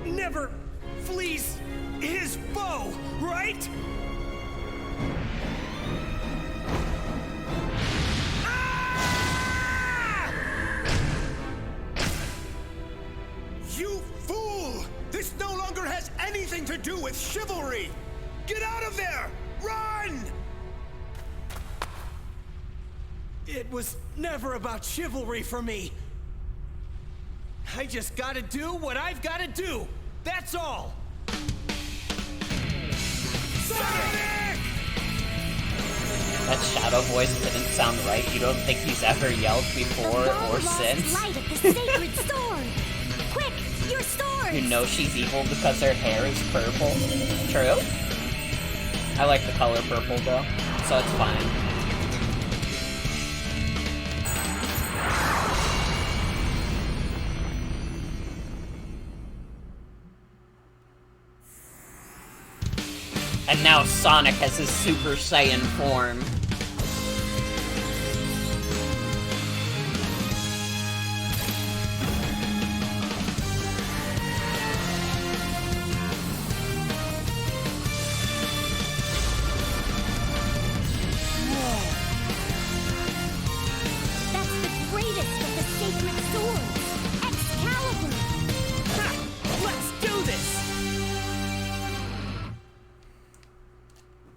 never flees his foe, right? You fool! This no longer has anything to do with chivalry! Get out of there! Run! It was never about chivalry for me. I just gotta do what I've gotta do. That's all. Sonic! That shadow voice didn't sound right. You don't think he's ever yelled before or since? Light of the sacred sword! Quick, your sword! You know she's evil because her hair is purple. True. I like the color purple though, so it's fine. And now Sonic has his Super Saiyan form.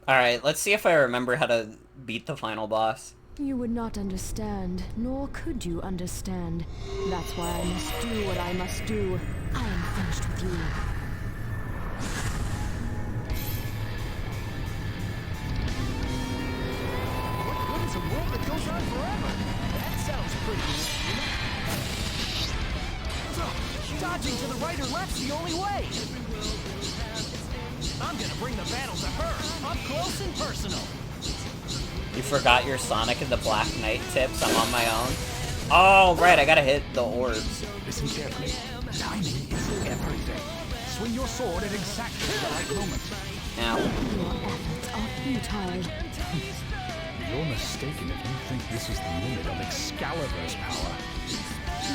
Alright, let's see if I remember how to beat the final boss. You would not understand, nor could you understand. That's why I must do what I must do. I am finished with you. What is a world that goes on forever? That sounds pretty interesting. Dodging to the right or left's the only way. I'm gonna bring the battle to her, up close and personal. You forgot your Sonic and the Black Knight tips. I'm on my own. Oh, right, I gotta hit the orbs. Listen carefully. Timing is everything. Swing your sword at exactly the right moment. Now. Your efforts are futile. You're mistaken if you think this is the limit of Excalibur's power.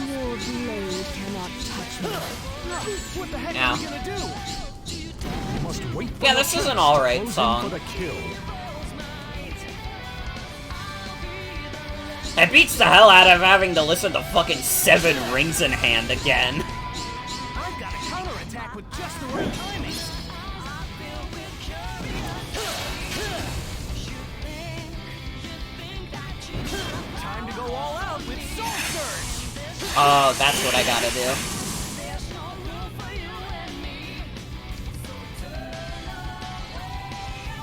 Your blade cannot touch me. What the heck Now. are you gonna do? You must wait for Yeah, the this is an chance. alright Close in song. For the kill. It beats the hell out of having to listen to fucking 7 Rings in Hand again. I've got a counterattack with just the right timing. Time to go all out with Soul Surge. Oh, that's what I gotta do.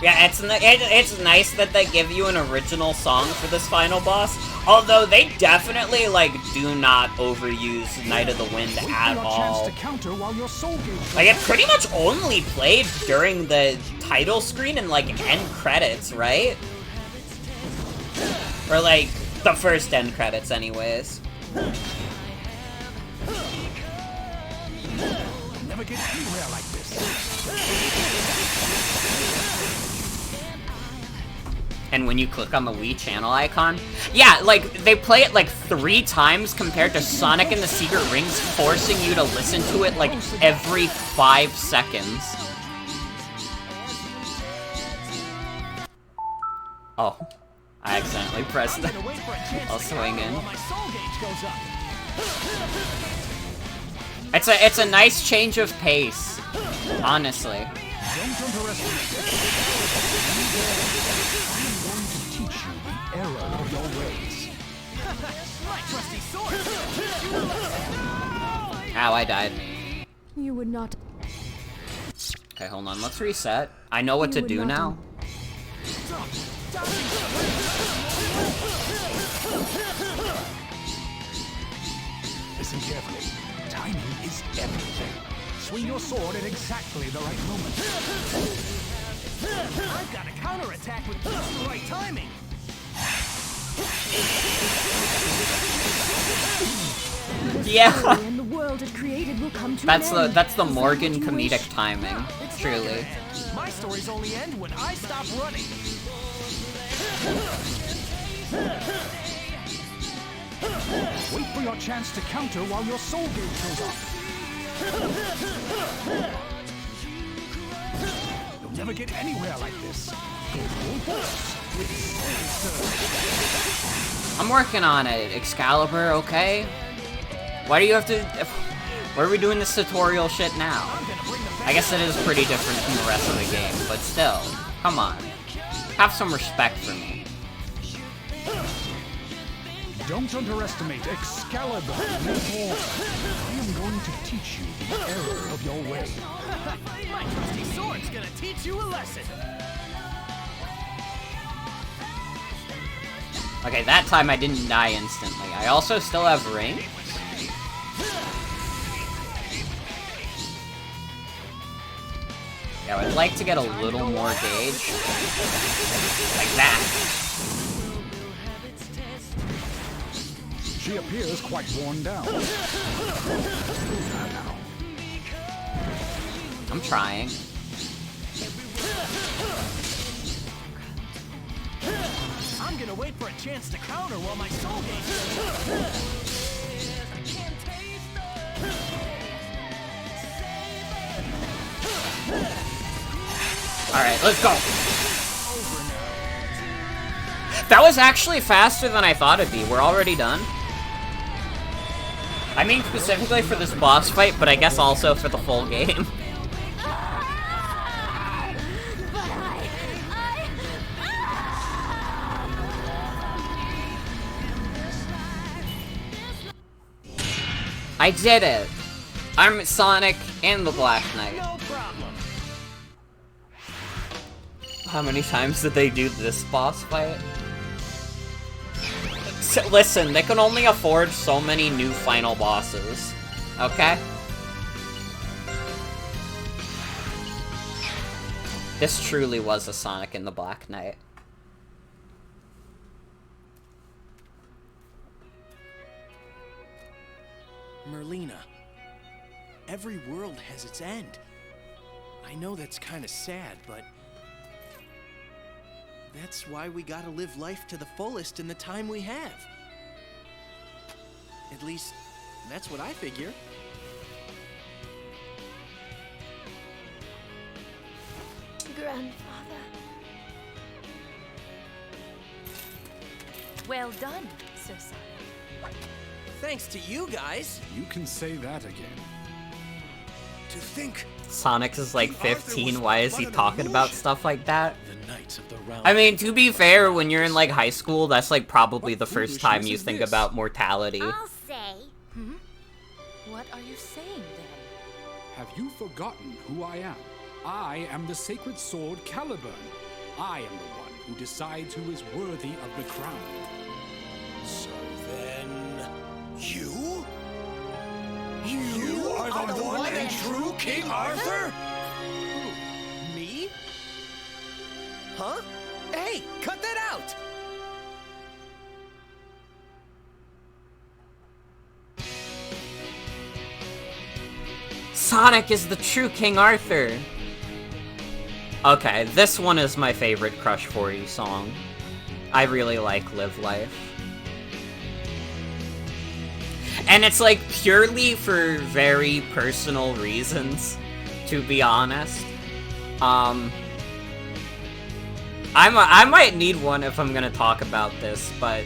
Yeah, it's nice that they give you an original song for this final boss. Although they definitely like do not overuse Night of the Wind at all. Like it pretty much only played during the title screen and like end credits, right? Or like the first end credits, anyways. Never get anywhere like this. And when you click on the Wii channel icon, yeah, like, they play it like 3 times compared to Sonic and the Secret Rings, forcing you to listen to it like every 5 seconds. Oh, I accidentally pressed that. I'll swing in. It's a nice change of pace, honestly. Don't underestimate error of your ways. My trusty sword. Ow, I died. You would not. Okay, hold on, let's reset. I know what to do now. Listen carefully. Timing is everything. Swing your sword at exactly the right moment. I've got a counterattack with just the right timing. Yeah. And the world it created will come to That's an end. the Morgan comedic timing, truly. My stories only end when I stop running. Wait for your chance to counter while your soul gauge goes up. You'll never get anywhere like this. Go full force with Soul Surge. I'm working on it, Excalibur, okay? Why do you have to... Why are we doing this tutorial shit now? I guess it is pretty different from the rest of the game, but still, come on. Have some respect for me. Don't underestimate Excalibur. I am going to teach you the error of your way. My trusty sword's gonna teach you a lesson. Okay, that time I didn't die instantly. I also still have rings. Yeah, I'd like to get a little more gauge. Like that. She appears quite worn down. I'm trying. I'm gonna wait for a chance to counter while my soul gauge Alright, let's go. That was actually faster than I thought it'd be. We're already done. I mean specifically for this boss fight, but I guess also for the full game. But I I did it! I'm Sonic and the Black Knight. No problem. How many times did they do this boss fight? So, listen, they can only afford so many new final bosses. Okay? This truly was a Sonic and the Black Knight. Merlina, every world has its end. I know that's kind of sad, but that's why we gotta live life to the fullest in the time we have. At least, that's what I figure. Grandfather. Well done, Sir Sonic. Thanks to you guys. You can say that again. To think Sonic is like 15, why is he talking about stuff like that? the Knights of the Round. I mean, to be fair, when you're in like high school, that's like probably the first time you think about mortality. I'll say. What are you saying then? Have you forgotten who I am? I am the sacred sword Caliburn. I am the one who decides who is worthy of the crown. So then, you? You are the one and true King Arthur? Me? Huh? Hey, cut that out! Sonic is the true King Arthur! Okay, this one is my favorite Crush 40 song. I really like Live Life. And it's like purely for very personal reasons, to be honest. I might need one if I'm gonna talk about this, but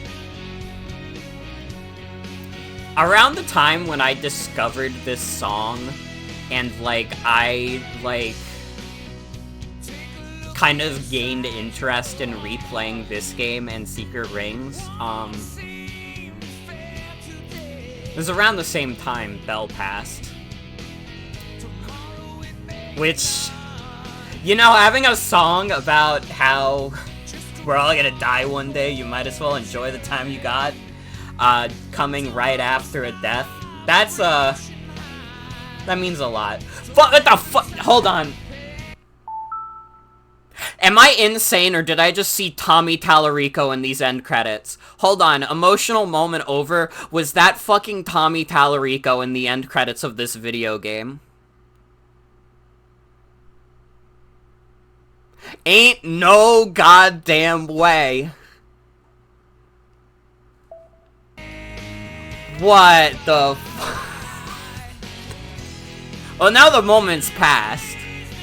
around the time when I discovered this song, and I kind of gained interest in replaying this game and Secret Rings, it was around the same time Bell passed. Which, you know, having a song about how we're all gonna die one day, you might as well enjoy the time you got, coming right after a death, that's, that means a lot. What the fuck? Hold on. Am I insane, or did I just see Tommy Tallarico in these end credits? Hold on, emotional moment over. Was that fucking Tommy Tallarico in the end credits of this video game? Ain't no goddamn way. What the Well, now the moment's passed.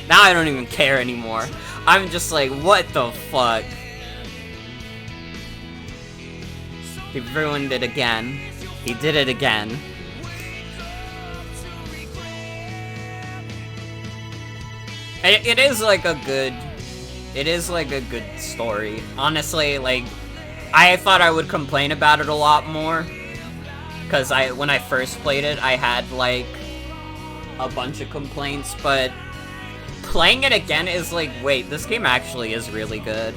Now I don't even care anymore. I'm just like, what the fuck? He ruined it again. He did it again. It is like a good... It is like a good story. Honestly, like, I thought I would complain about it a lot more. Because when I first played it, I had, like, a bunch of complaints, but playing it again is like, wait, this game actually is really good.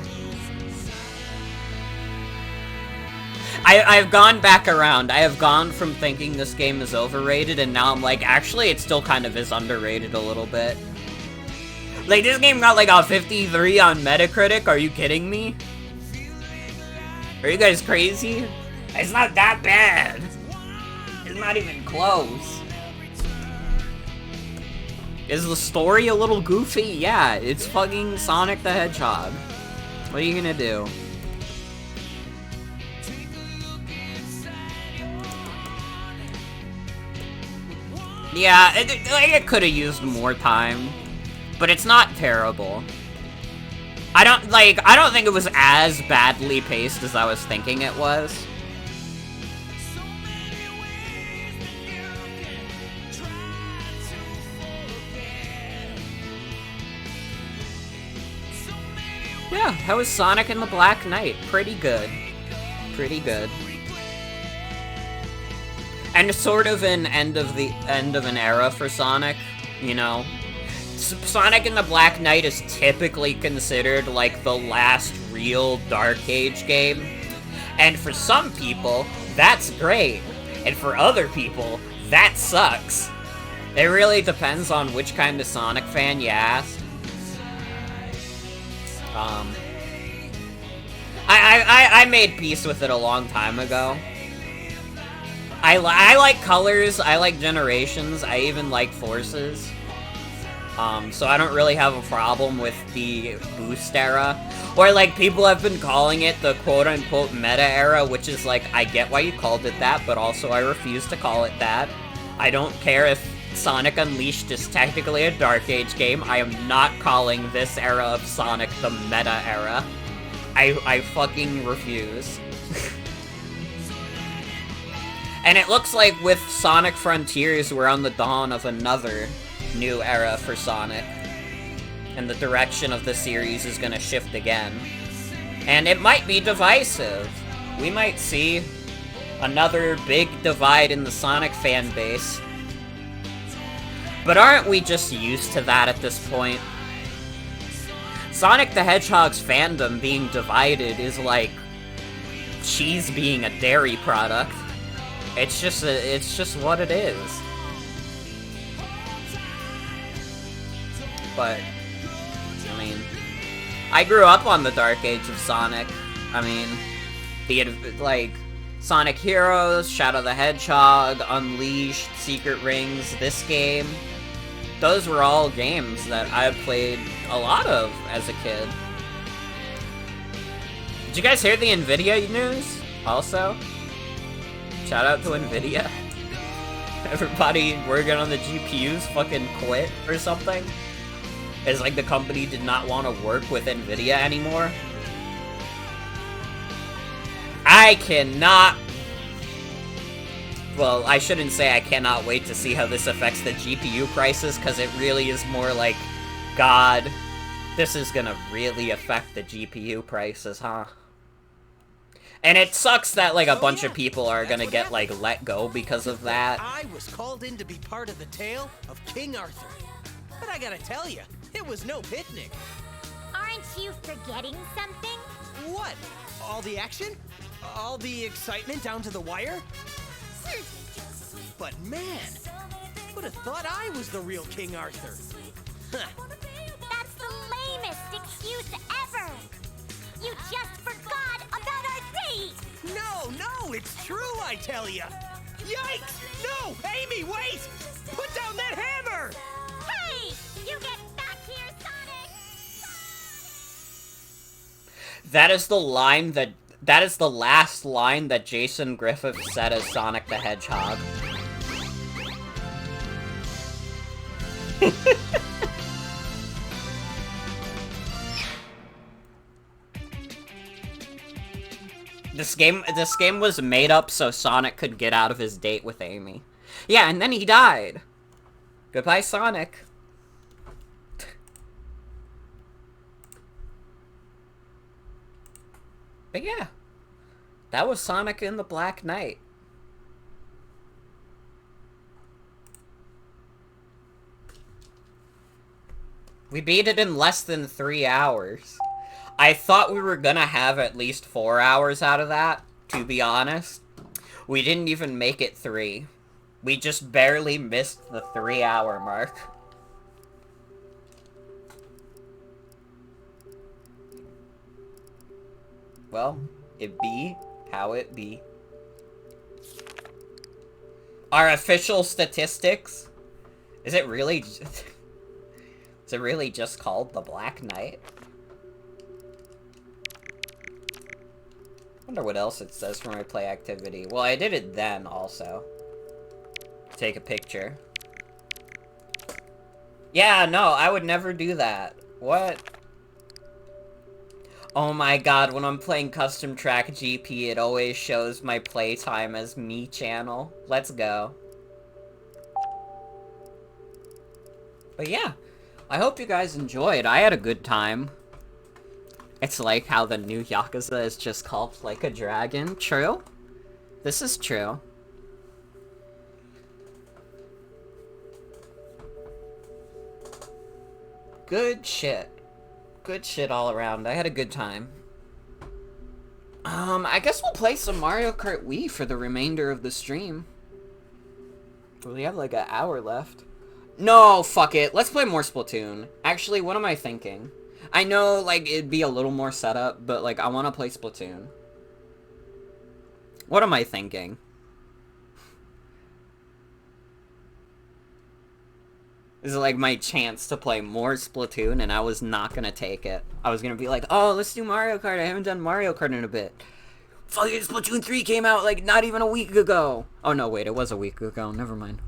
I've gone back around. I have gone from thinking this game is overrated, and now I'm like, actually, it still kind of is underrated a little bit. Like, this game got like a 53 on Metacritic, are you kidding me? Are you guys crazy? It's not that bad. It's not even close. Is the story a little goofy? Yeah, it's fucking Sonic the Hedgehog. What are you gonna do? Yeah, it could have used more time, but it's not terrible. I don't think it was as badly paced as I was thinking it was. Yeah, that was Sonic and the Black Knight. Pretty good. Pretty good. And sort of an end of an era for Sonic, you know? Sonic and the Black Knight is typically considered like the last real Dark Age game. And for some people, that's great. And for other people, that sucks. It really depends on which kind of Sonic fan you ask. I made peace with it a long time ago. I like Colors, I like Generations, I even like Forces. So I don't really have a problem with the Boost era. Or, like, people have been calling it the quote-unquote meta era, which is like, I get why you called it that, but also I refuse to call it that. I don't care if Sonic Unleashed is technically a Dark Age game, I am not calling this era of Sonic the meta era. I fucking refuse. And it looks like with Sonic Frontiers, we're on the dawn of another new era for Sonic. And the direction of the series is gonna shift again. And it might be divisive. We might see another big divide in the Sonic fan base. But aren't we just used to that at this point? Sonic the Hedgehog's fandom being divided is like cheese being a dairy product. It's just what it is. But I mean, I grew up on the Dark Age of Sonic. I mean, like Sonic Heroes, Shadow the Hedgehog, Unleashed, Secret Rings, this game. Those were all games that I played a lot of as a kid. Did you guys hear the Nvidia news? Also? Shout out to Nvidia. Everybody working on the GPUs fucking quit or something. It's like the company did not want to work with Nvidia anymore. I cannot... Well, I shouldn't say I cannot wait to see how this affects the GPU prices, because it really is more like, God, this is gonna really affect the GPU prices, huh? And it sucks that, like, a bunch of people are gonna get, like, let go because of that. I was called in to be part of the tale of King Arthur. But I gotta tell you, it was no picnic. Aren't you forgetting something? What? All the action? All the excitement down to the wire? But man, would have thought I was the real King Arthur. Huh. That's the lamest excuse ever! You just forgot about our date! No, it's true, I tell ya! Yikes! No! Amy, wait! Put down that hammer! Hey! You get back here, Sonic! That is the line that is the last line that Jason Griffith said as Sonic the Hedgehog. This game was made up so Sonic could get out of his date with Amy. Yeah, and then he died. Goodbye, Sonic. But yeah, that was Sonic and the Black Knight. We beat it in less than 3 hours. I thought we were gonna have at least 4 hours out of that, to be honest. We didn't even make it 3. We just barely missed the 3-hour mark. Well, it be how it be. Our official statistics? Is it really just called the Black Knight? Wonder what else it says for my play activity. Well, I did it then also. Take a picture. Yeah, no, I would never do that. What? Oh my god, when I'm playing Custom Track GP, it always shows my playtime as me channel. Let's go. But yeah, I hope you guys enjoyed. I had a good time. It's like how the new Yakuza is just called Like a Dragon. True? This is true. Good shit. Good shit all around. I had a good time. I guess we'll play some Mario Kart Wii for the remainder of the stream. We have like an hour left. No, fuck it. Let's play more Splatoon. Actually, what am I thinking? I know, like, it'd be a little more setup, but, like, I want to play Splatoon. What am I thinking? This is, like, my chance to play more Splatoon, and I was not gonna take it. I was gonna be like, oh, let's do Mario Kart. I haven't done Mario Kart in a bit. Fucking Splatoon 3 came out, like, not even a week ago. Oh, no, wait, it was a week ago. Never mind.